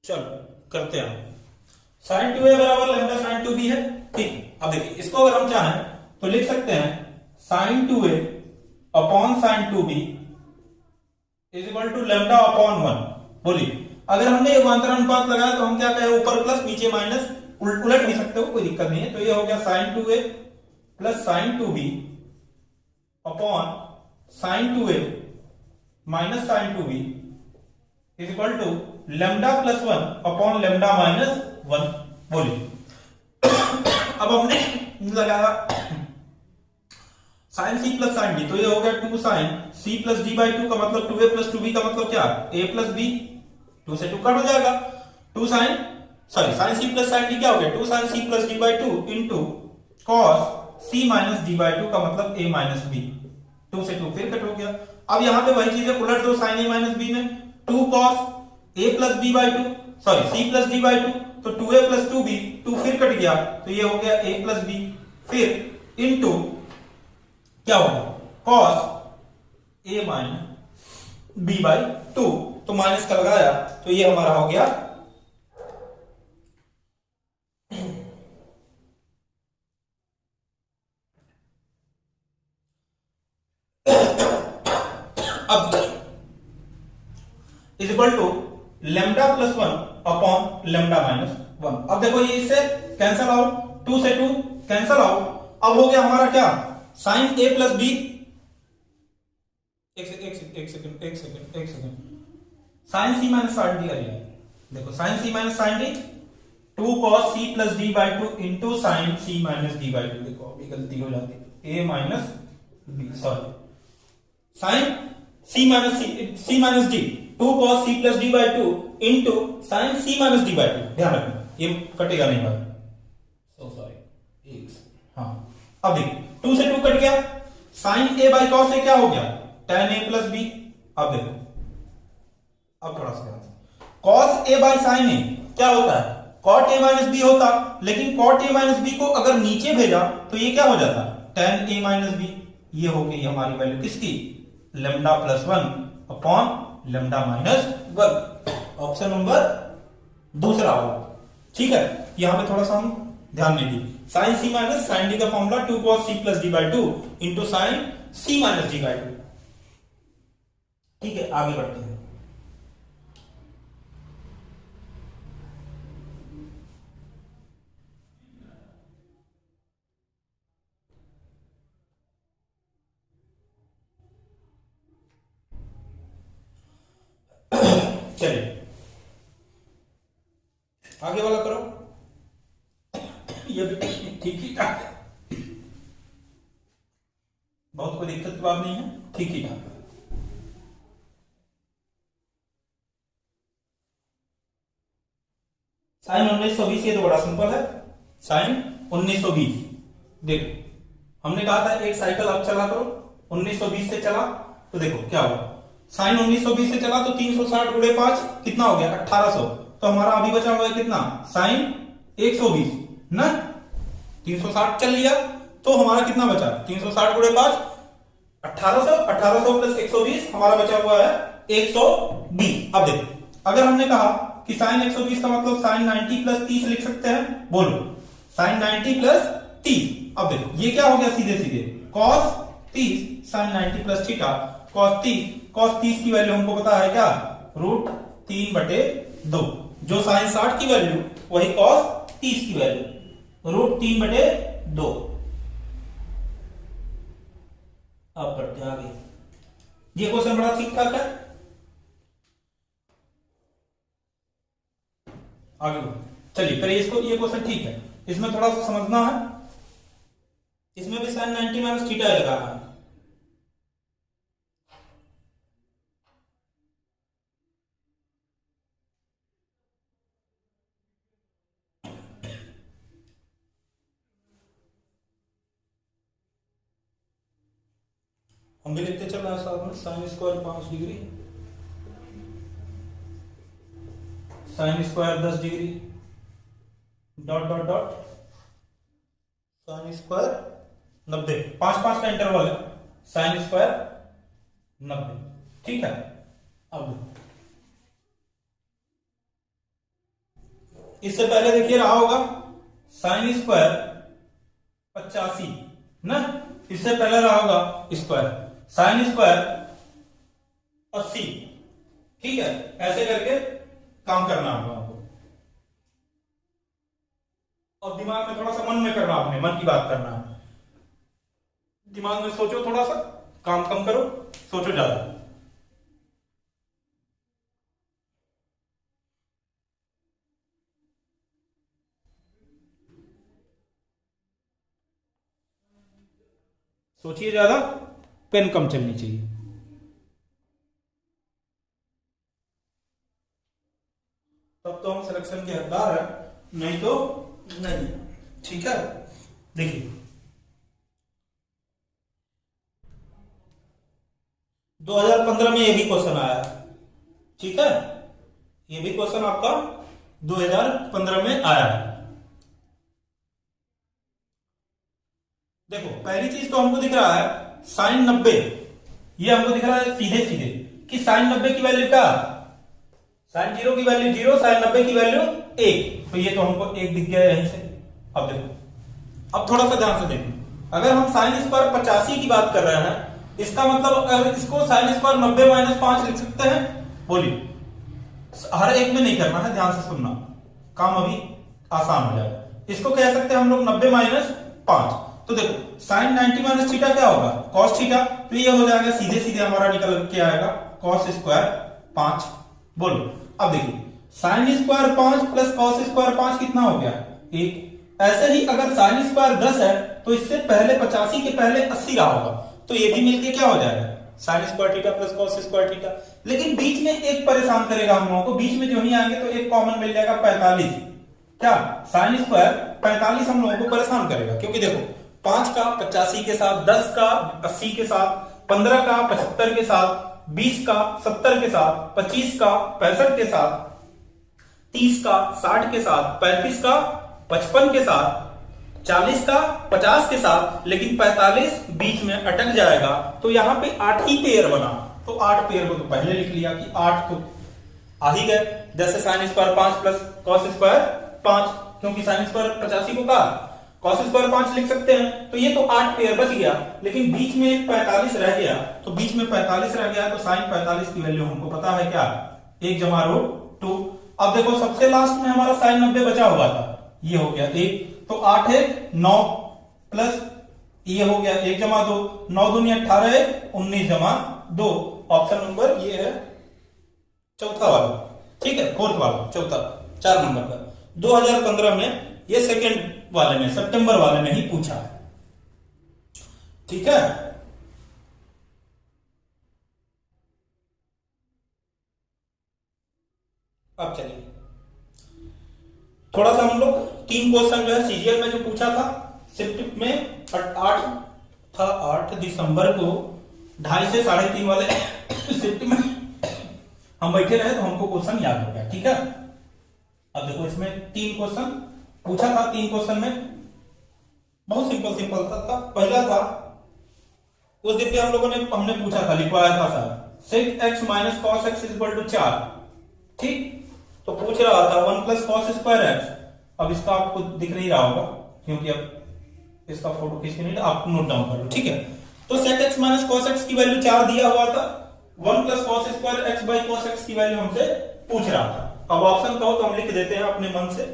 चलो करते हैं। साइन टू ए बराबर लैम्डा साइन टू बी है। ठीक, अब देखिए इसको अगर हम चाहें तो लिख सकते हैं sine two a upon sine two b is equal to lambda upon one. बोलिए अगर हमने समांतर अनुपात लगाया तो हम क्या कहें, ऊपर प्लस नीचे माइनस, उलट भी सकते हो, कोई दिक्कत नहीं है। तो ये हो गया sine two A plus sine two b upon sine two a minus sine two b is equal to lambda plus one upon lambda minus one. बोलिए अब हमने लगाया sine c plus sine d, तो ये हो गया two sine c plus D by two, का मतलब टू ए प्लस टू बी, का मतलब क्या, ए प्लस बी। टू से टू कट हो जाएगा, two sign sign c plus sine d क्या हो गया, two sine c plus D by two into cos c minus D by two, का मतलब ए माइनस बी। टू से टू फिर कट हो गया। अब यहां पे वही चीज है, उलट दो साइन ए माइनस बी में, two cos A plus B by two, C plus D by two, तो टू ए प्लस टू बी, टू फिर कट गया तो ये हो गया ए प्लस बी, फिर इंटू क्या होगा cos A minus B by two, तो माइनस का लगाया तो ये हमारा हो गया अब is equal to lambda plus one upon lambda minus one. अब देखो ये इससे कैंसल आउट, टू से टू कैंसल आउट। अब हो गया हमारा क्या, साइन ए प्लस बी, एक सेकंड साइन सी माइनस साइन डी करिए। देखो sine C minus sine D, two cos C plus D by two into sine C minus D by two. देखो अभी गलती हो जाती है, A minus B, sorry sine C minus D, two cos C plus D by two into sine C minus D by to. ध्यान रखना ये कटेगा नहीं भाई, सो सॉरी। हाँ अब देखिए टू से टू कट गया, sign A by cos A क्या हो गया, टेन ए प्लस बी। अब देखो अब थोड़ा सा कॉस ए बाई साइन ए क्या होता है, कॉट ए माइनस बी होता, लेकिन कॉट ए माइनस बी को अगर नीचे भेजा तो ये क्या हो जाता, टेन ए माइनस बी। ये हो गई हमारी वैल्यू किसकी, lambda plus one upon lambda minus one. Option number दूसरा होगा। ठीक है, यहां पे थोड़ा सा हम ध्यान में दी, साइन सी माइनस साइन डी का formula two cos C plus D by two into sine C minus D by two. ठीक है, आगे बढ़ते हैं। चलिए आगे वाला करो, ये भी ठीक ही ठाक है, बहुत कोई दिक्कत की बात नहीं है, ठीक ही ठाक। साइन 1920, ये तो बड़ा सिंपल है, साइन 1920। देखो हमने कहा था एक साइकिल अब चला करो, 1920 से चला तो देखो क्या हुआ, साइन 1920 से चला तो 360 गुणे 5 कितना हो गया 1800। तो हमारा अभी बचा हुआ है कितना, साइन 120 ना, 360 चल लिया तो हमारा कितना बचा, 360 गुणे 5 1800, 1800 प्लस 120 हमारा बचा हुआ है 120। अब देखो अगर हमने कहा कि साइन 120 का मतलब साइन 90 प्लस 30 लिख सकते हैं, बोलो साइन 90 प्लस 30। अब देखो ये क्या हो गया, सीधे सीधे cos 30 sine 90 plus theta, cos 30 की वैल्यू हमको पता है क्या, रूट 3/2। जो साइन 60 की वैल्यू वही कॉस 30 की वैल्यू, रूट 3/2। अब बढ़ते हैं आगे, ये क्वेश्चन बड़ा ठीक ठाक है, आगे चलिए फिर इसको, ये क्वेश्चन ठीक है, इसमें थोड़ा सा समझना है, इसमें भी साइन 90 माइनस थीटा लगाना है। हम भी लिखते चल रहे हैं साथ में, sine square 5 degree, sine square 10 degree, dot dot dot, sine square 90, 5-5 का इंटरवल है, साइन स्क्वायर 90। ठीक है, अब इससे पहले देखिए रहा होगा साइन स्क्वायर 85 ना, इससे पहले रहा होगा स्क्वायर साइन स्क्वायर 80। ठीक है, ऐसे करके काम करना होगा आपको। और दिमाग में थोड़ा सा मन में करना, आपने मन की बात करना है, दिमाग में सोचो, थोड़ा सा काम कम करो, सोचो ज्यादा। सोचिए ज्यादा, पेन कम चलनी चाहिए। तब तो हम सिलेक्शन के हकदार हैं, नहीं तो नहीं। ठीक है, देखिए 2015 में ये भी क्वेश्चन आया। ठीक है, ये भी क्वेश्चन आपका 2015 में आया है। देखो पहली चीज तो हमको दिख रहा है साइन 90, ये हमको दिख रहा है सीधे सीधे कि साइन 90 की वैल्यू क्या, साइन 0 की वैल्यू 0, साइन 90 की वैल्यू 1, तो ये तो हमको 1 दिख गया यहीं से। अब देखो, अब थोड़ा सा ध्यान से देखो, अगर हम साइन स्क्वायर 85 की बात कर रहे हैं, इसका मतलब अगर इसको साइन स्क्वायर 90 माइनस 5 लिख सकते हैं, बोलिए। हर एक में नहीं करना है, ध्यान से सुनना, काम अभी आसान हो जाएगा। इसको कह सकते हैं हम लोग 90 माइनस 5। तो देखो साइन 90 माइनस थीटा क्या होगा, कॉस थीटा, तो ये हो जाएगा सीधे सीधे हमारा निकल के आएगा कॉस स्क्वायर 5। बोलो, अब देखिए sine square 5 plus cos square 5 कितना हो गया, 1। ऐसे ही अगर साइन स्क्वायर 10 है तो इससे पहले 85 के पहले 80 रहा होगा, तो ये भी मिलके क्या हो जाएगा sign square theta plus cos square theta. लेकिन बीच में एक परेशान करेगा हम लोगों को, बीच में जो ही आएंगे तो एक कॉमन मिल जाएगा 45। क्या साइन स्क्वायर 45 हम लोगों को परेशान करेगा, क्योंकि देखो 5 का 85 के साथ, 10 का 80 के साथ, 15 का 75 के साथ, 20 का 70 के साथ, 25 का 65 के साथ, 30 का 60 के साथ, 35 का 55 के साथ, 40 का 50 के साथ, लेकिन 45 बीच में अटक जाएगा। तो यहां पे 8 ही पेयर बना, तो 8 पेयर को तो पहले लिख लिया कि 8 तो आ ही गए। जैसे sine square 5 plus cos square 5, क्योंकि साइन स्क्वायर 85 को कहा, कॉस स्क्वायर 5 लिख सकते हैं, तो ये तो 8 पेयर बच गया। लेकिन बीच में एक 45 रह गया, तो बीच में 45 रह गया, तो साइन 45 की वैल्यू हमको पता है क्या, 1 जमा रो 2। अब देखो सबसे लास्ट में हमारा साइन 90 बचा हुआ था, ये हो गया 1, तो 8 है 9 प्लस ये हो गया 1 जमा 2, 9 दूनी 18 है 19 जमा 2। ऑप्शन नंबर ये है चौथा वाला, ठीक है, फोर्थ वाला, चौथा 4 नंबर का। 2015 में ये सेकेंड वाले में, सितंबर वाले में ही पूछा है। ठीक है, अब चलिए थोड़ा सा हम लोग 3 क्वेश्चन जो है सीजीएल में जो पूछा था, शिफ्ट में 8 था, 8 दिसंबर को 2:30 से 3:30 वाले शिफ्ट में हम बैठे रहे, तो हमको क्वेश्चन याद हो गया। ठीक है, अब देखो इसमें 3 क्वेश्चन पूछा था, 3 क्वेश्चन में बहुत सिंपल सिंपल था। पहला था उस दिन पे हम लोगों ने हमने पूछा था, लिखवाया था sir, sec x minus cos x is equal to 4। ठीक, तो पूछ रहा था 1 प्लस कॉस स्क्वायर एक्स। अब इसका आपको दिख नहीं रहा होगा, क्योंकि अब इसका फोटो खींच के नहीं, आप नोट डाउन कर लो। ठीक है, तो sec x minus cos x की वैल्यू 4 दिया हुआ था, 1 plus cos square x by cos x की वैल्यू हमसे पूछ रहा था। अब ऑप्शन कहो तो हम लिख देते हैं अपने मन से,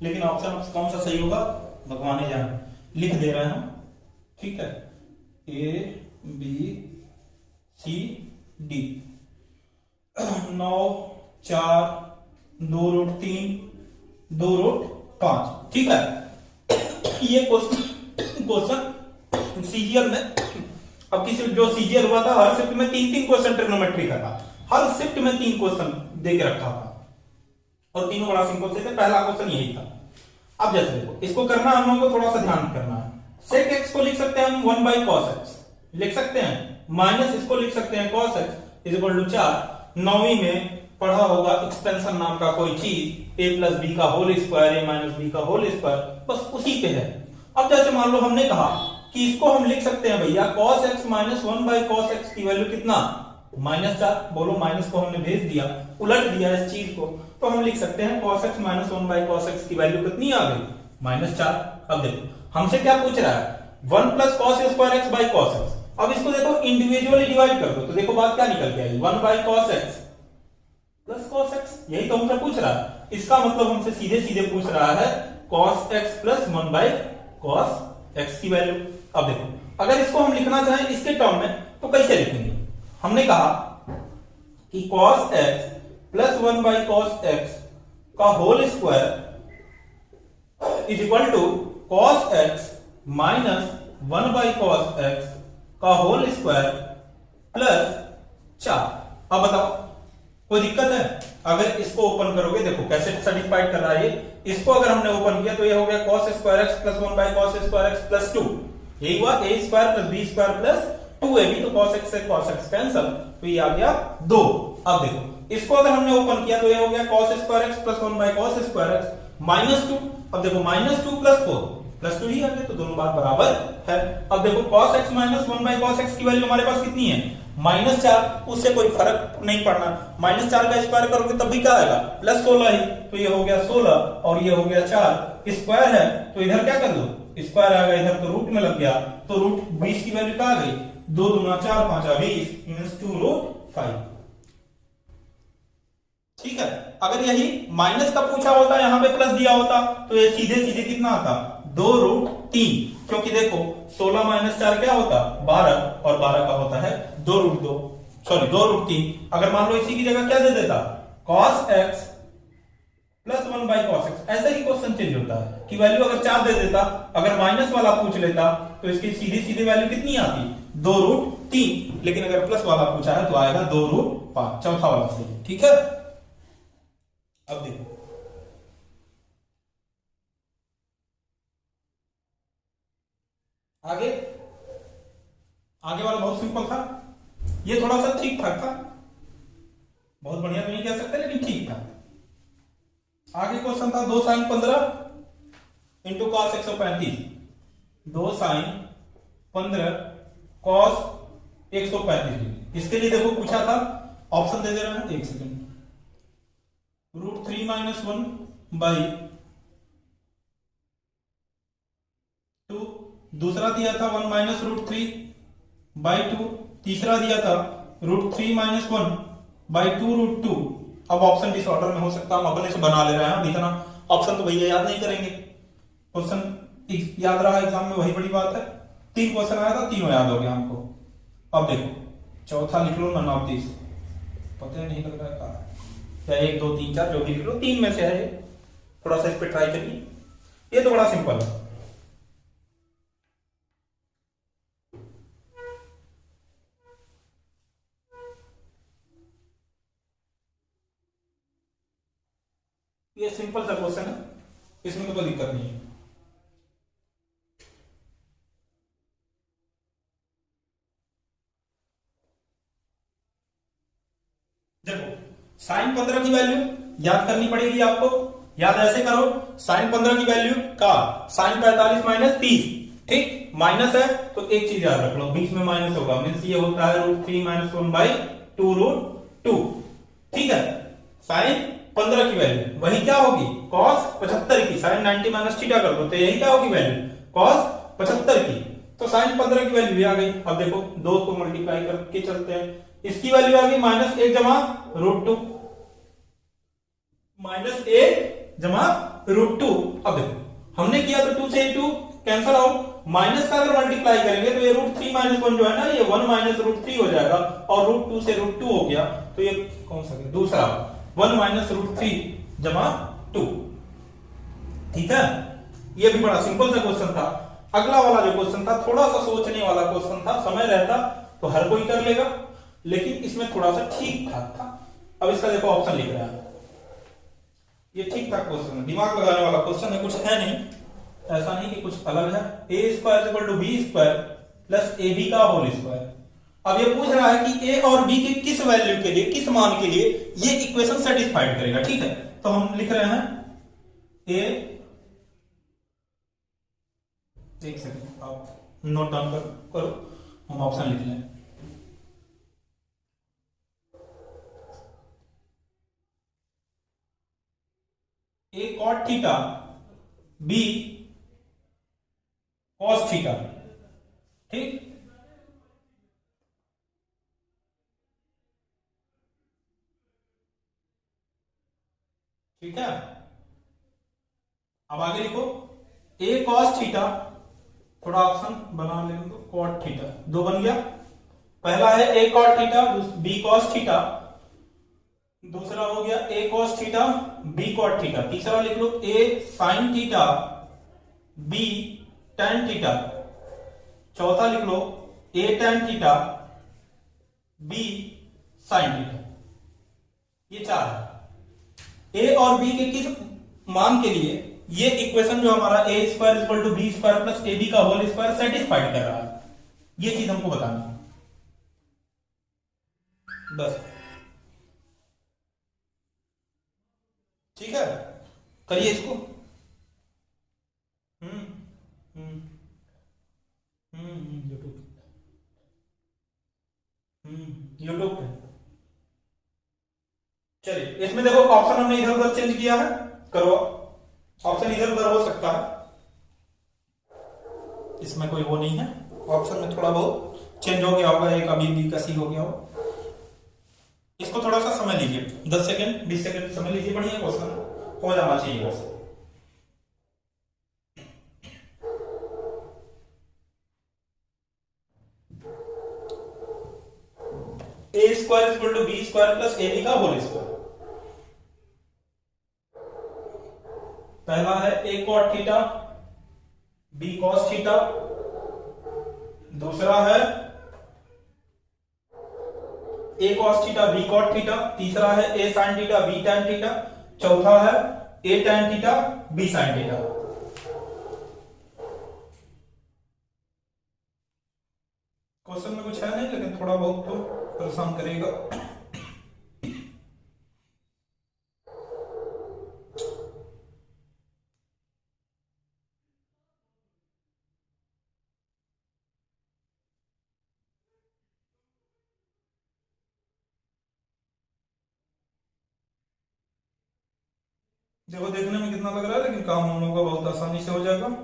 लेकिन ऑप्शन कौन सा सही होगा भगवान जाने, लिख दे रहे हैं हम। ठीक है, a b c d, 9 4 2 root 3 2 root 5। ठीक है, ये क्वेश्चन सीजीएल में, अब किसी जो सीजीएल हुआ था हर शिफ्ट में 3-3 क्वेश्चन ट्रिग्नोमेट्री का था, हर शिफ्ट में 3 क्वेश्चन दे के रखा था, और तीनों बड़ा सिंपल से थे। पहला क्वेश्चन यही था। अब जैसे देखो इसको करना हम लोगों को थोड़ा सा ध्यान करना है। सेक एक्स को लिख सकते हैं हम 1 बाई कॉस एक्स लिख सकते हैं, माइनस इसको लिख सकते हैं cos x is equal to 4। 9वीं में पढ़ा होगा एक्सपेंशन नाम का कोई चीज, ए प्लस बी का whole square, a minus B का होल स्क्वायर, बस उसी पे है। अब जैसे मान लो हमने कहा कि इसको हम लिख सकते हैं भैया cos x minus 1 by cos x की वैल्यू कितना -4, बोलो माइनस को हमने भेज दिया, उलट दिया इस चीज को, तो हम लिख सकते हैं cos x minus 1/cos x की वैल्यू कितनी आ गई, -4। अब देखो हमसे क्या पूछ रहा है, 1 plus cos square x by cos x। अब इसको देखो इंडिविजुअली डिवाइड कर दो, तो देखो बात क्या निकल के आई, 1/cos x plus cos x, यही तो हमसे पूछ रहा है। इसका मतलब हमसे सीधे सीधे पूछ रहा है cos x plus 1/cos x की वैल्यू। अब देखो अगर इसको हम लिखना चाहें इसके टर्म में तो कैसे लिखेंगे, हमने कहा कि cos x plus 1/cos x का whole square is equal to cos x minus 1/cos x का होल स्क्वायर प्लस 4। अब बताओ कोई दिक्कत है, अगर इसको ओपन करोगे, देखो कैसे सेटिस्फाइड कर रहा है ये, इसको अगर हमने ओपन किया तो ये हो गया cos square x plus 1/cos square x plus 2, यही हुआ a square plus b square plus 2ab, तो cos x से cos x कैंसल, तो ये आ गया 2। अब देखो इसको अगर हमने ओपन किया तो ये हो गया cos square x plus 1/cos square x minus 2। अब देखो -2 प्लस 4 प्लस 2 ही आ गया, तो दोनों बात बराबर है। अब देखो cos x minus 1/cos x की वैल्यू हमारे पास कितनी है, -4, उससे कोई फर्क नहीं पड़ना, -4 का स्क्वायर करोगे तब भी क्या आएगा, +16 ही, तो ये हो गया 16 और ये हो गया 4, स्क्वायर है तो इधर क्या कर दो, स्क्वायर आ गया, इधर तो रूट में लग गया, तो रूट 20 की वैल्यू क्या आ गई, 2 दूना 4 5 20 मीनस 2√5। ठीक है, अगर यही माइनस का पूछा होता, यहां पे प्लस दिया होता, तो ये सीधे सीधे कितना आता, 2√3, क्योंकि देखो 16 माइनस 4 क्या होता, 12, और 12 का होता है 2√2, सॉरी 2√3। अगर मान लो इसी की जगह क्या दे देता, cos x plus 1/cos x, ऐसा ही क्वेश्चन चेंज होता है कि वैल्यू अगर 4 दे देता, अगर माइनस वाला पूछ लेता तो इसकी सीधी सीधी वैल्यू कितनी आती, 2√3, लेकिन अगर प्लस वाला पूछा है तो आएगा 2√5, चौथा वाला सही। ठीक है, अब देखो आगे, आगे वाला बहुत सिंपल था, ये थोड़ा सा ठीक ठाक था, बहुत बढ़िया तो नहीं कह सकते लेकिन ठीक था। आगे क्वेश्चन था 2 sin 15 into cos 135, 2 sin 15 cos 135 degree. इसके लिए देखो पूछा था, ऑप्शन दे दे रहे हैं, एक सेकंड, √3 - 1/2, दूसरा दिया था 1 - √3/2, तीसरा दिया था √3 - 1/2√2। अब ऑप्शन डिसऑर्डर में हो सकता है, हम अपने से बना ले रहे हैं, अब इतना ऑप्शन तो भैया याद नहीं करेंगे, क्वेश्चन याद रहा एग्जाम में वही बड़ी बात है। 3 क्वेश्चन आया था, तीनों याद हो गया हमको। अब देखो चौथा लिख लो, नन ऑफ दिस, पता नहीं लग रहा है क्या, 1 2 3 4 जो भी लिख लो, 3 में से है ये, थोड़ा सा इस पे ट्राई करिए, ये तो बड़ा सिंपल है। ये सिंपल सा क्वेश्चन है, इसमें तो कोई दिक्कत नहीं है। देखो साइन 15 की वैल्यू याद करनी पड़ेगी आपको, याद ऐसे करो, साइन 15 की वैल्यू का साइन 45 माइनस 30, ठीक, माइनस है तो एक चीज याद रख लो, बीच में माइनस होगा, मीन्स ये होता है √3 - 1/2√2। ठीक है, साइन 15 की वैल्यू वही क्या होगी, cos 75 की, साइन 90 माइनस थीटा कर दो तो यही क्या होगी वैल्यू, cos 75 की, तो साइन 15 की वैल्यू भी आ गई। अब देखो 2 को मल्टीप्लाई करके चलते हैं, इसकी वैल्यू आ गई -1 जमा √2, -1 जमा √2। अब देखो हमने किया तो 2 से 2 कैंसल आउट, माइनस का अगर मल्टीप्लाई करेंगे तो ये √3 - 1 जो है ना, ये 1 - √3 हो जाएगा, और √2 से √2 हो गया, तो ये कौन सा गया, दूसरा 1 - √3 जमा 2। ठीक है, ये भी बड़ा सिंपल सा क्वेश्चन था। अगला वाला जो क्वेश्चन था थोड़ा सा सोचने वाला क्वेश्चन था, समय रहता तो हर कोई कर लेगा, लेकिन इसमें थोड़ा सा ठीक ठाक था। अब इसका देखो ऑप्शन लिख रहा है, ये ठीक ठाक क्वेश्चन है, दिमाग लगाने वाला क्वेश्चन है, कुछ है नहीं, ऐसा नहीं कि कुछ अलग है। a² = b² प्लस ab का होल स्क्वायर। अब ये पूछ रहा है कि a और b के किस वैल्यू के लिए, किस मान के लिए ये इक्वेशन सेटिस्फाइड करेगा। ठीक है, तो हम लिख रहे हैं a, एक सेकंड आप नोट डाउन करो, हम ऑप्शन लिख लें, थीटा बी कॉस थीटा। ठीक, ठीक है। अब आगे लिखो ए कॉस थीटा, थोड़ा ऑप्शन बना लेंगे तो कॉट थीटा, दो बन गया। पहला है A cot theta, B cos theta, दूसरा हो गया A cos theta B cot theta, तीसरा लिख लो A sine theta B tan theta, चौथा लिख लो A tan theta B sine theta. ये चार है। ए और बी के किस मान के लिए ये इक्वेशन जो हमारा A square equal to B square plus A B का होल स्क्वायर सेटिस्फाइड कर रहा है, ये चीज हमको बतानी है बस। ठीक है, करिए इसको। यूट्यूब यूट्यूब पे चलिए, इसमें देखो ऑप्शन हमने इधर उधर चेंज किया है, करो ऑप्शन इधर उधर हो सकता है, इसमें कोई वो नहीं है। ऑप्शन में थोड़ा बहुत चेंज हो गया होगा, एक अभी भी कसी हो गया हो। इसको थोड़ा सा समझ लीजिए, 10 सेकंड 20 सेकंड समझ लीजिए, बढ़िया क्वेश्चन हो जाना चाहिए बस। A square equal to B square plus A B का होल स्क्वायर। पहला है A cot theta B cos theta, दूसरा है A cos theta B cot theta, तीसरा है A sine theta B tan theta, चौथा है A tan theta B sine theta. Question में कुछ है नहीं, लेकिन थोड़ा बहुत तो परेशान करेगा। देखो देखने में कितना लग रहा है, लेकिन काम हम लोगों का बहुत आसानी से हो जाएगा।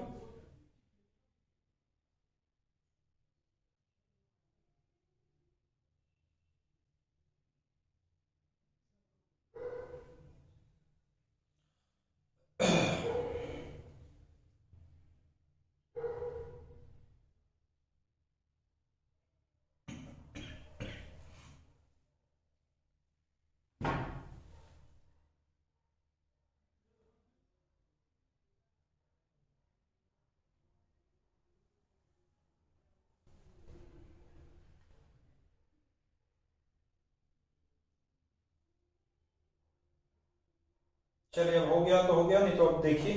चलिए, अब हो गया तो हो गया, नहीं तो अब देखिए।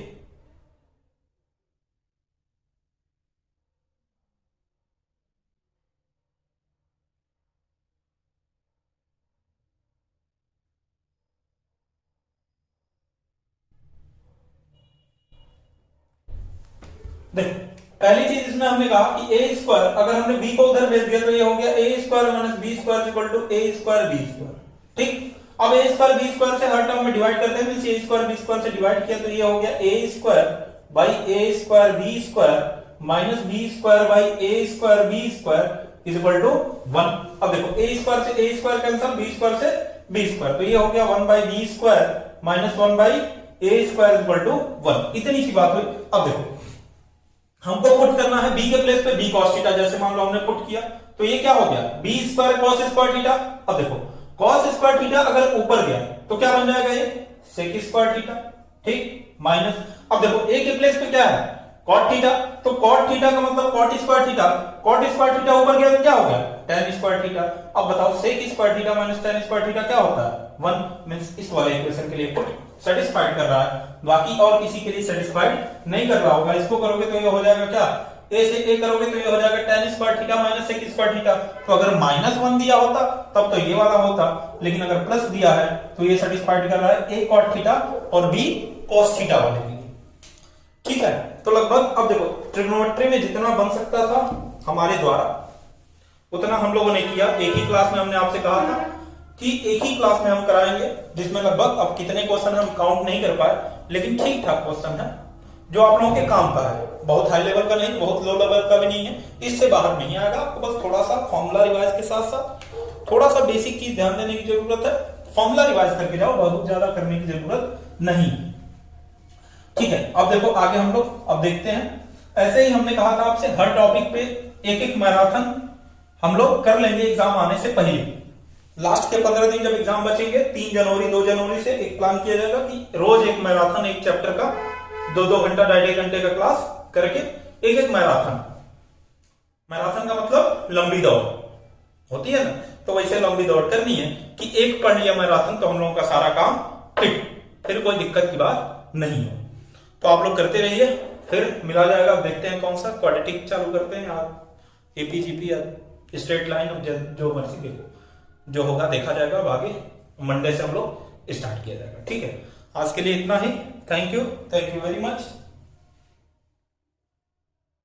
देखो, पहली चीज इसमें हमने कहा कि ए स्क्वायर, अगर हमने बी को उधर भेज दिया तो ये हो गया A square minus B square equal to A square B square. ठीक, अब ए स्क्वायर बी स्क्वायर से हर टर्म में डिवाइड करते हैं, means A square B square से डिवाइड किया तो ये हो गया A square by A square B square minus B square by A square B square is equal to 1। अब देखो ए स्क्वायर से A square cancel, B square से बी स्क्वायर, तो ये हो गया 1 by B square minus 1 by A square is equal to 1। इतनी सी बात हुई। अब देखो हमको पुट करना है बी के प्लेस पे बी कॉस थीटा, जैसे मान लो हमने पुट किया तो ये क्या हो गया b square cos square theta. अब देखो कॉस स्क्वायर थीटा अगर ऊपर गया तो क्या बन जाएगा ये सेक स्क्वायर थीटा। ठीक, माइनस, अब देखो ए के प्लेस पे क्या है कॉट थीटा, तो कॉट थीटा का मतलब cot square theta, cot square theta ऊपर गया तो क्या हो गया tan स्क्वायर थीटा। अब बताओ sec square theta minus tan square theta क्या होता है 1, मींस इस वाले इक्वेशन के लिए पुट सेटिस्फाइड कर रहा है, बाकी और किसी के लिए सेटिस्फाइड नहीं कर रहा होगा। इसको करोगे तो ये हो जाएगा क्या ए से ए करोगे तो ये हो जाएगा tan square theta minus sec square theta. तो अगर -1 दिया होता तब तो ये वाला होता, लेकिन अगर प्लस दिया है तो ये सेटिस्फाइड कर रहा है ए कॉट थीटा और बी कॉस थीटा वाले के लिए। ठीक है, तो लगभग अब देखो ट्रिग्नोमेट्री में जितना बन सकता था हमारे द्वारा उतना हम लोगों ने किया। एक ही क्लास में हमने आपसे कहा था कि एक ही क्लास में हम कराएंगे, जिसमें लगभग अब कितने क्वेश्चन हम काउंट नहीं कर पाए, लेकिन ठीक ठाक क्वेश्चन है जो आप लोगों के काम का है। बहुत हाई लेवल का नहीं, बहुत लो लेवल का भी नहीं है, इससे बाहर नहीं आएगा। आपको बस थोड़ा सा फॉर्मूला रिवाइज के साथ साथ थोड़ा सा बेसिक चीज ध्यान देने की जरूरत है। फॉर्मूला रिवाइज करके जाओ, बहुत ज्यादा करने की जरूरत नहीं। ठीक है, अब देखो आगे हम लोग अब देखते हैं। ऐसे ही हमने कहा था आपसे हर टॉपिक पे एक एक मैराथन हम लोग कर लेंगे एग्जाम आने से पहले। लास्ट के 15 दिन जब एग्जाम बचेंगे, 3 जनवरी 2 जनवरी से एक प्लान किया जाएगा कि रोज एक मैराथन, एक चैप्टर का 2-2 घंटा 2.5 घंटे का क्लास करके एक एक मैराथन। मैराथन का मतलब लंबी दौड़ होती है ना, तो वैसे लंबी दौड़ करनी है कि एक पढ़ लिया मैराथन तो हम लोगों का सारा काम फिर कोई दिक्कत की बात नहीं हो। तो आप लोग करते रहिए, फिर मिला जाएगा। देखते हैं कौन सा क्वाड्रेटिक चालू करते हैं, आप एपीजीपी या स्ट्रेट लाइन, जो मर्जी देखो, जो होगा देखा जाएगा। अब आगे मंडे से हम लोग स्टार्ट किया जाएगा। ठीक है, आज के लिए इतना ही। Thank you very much.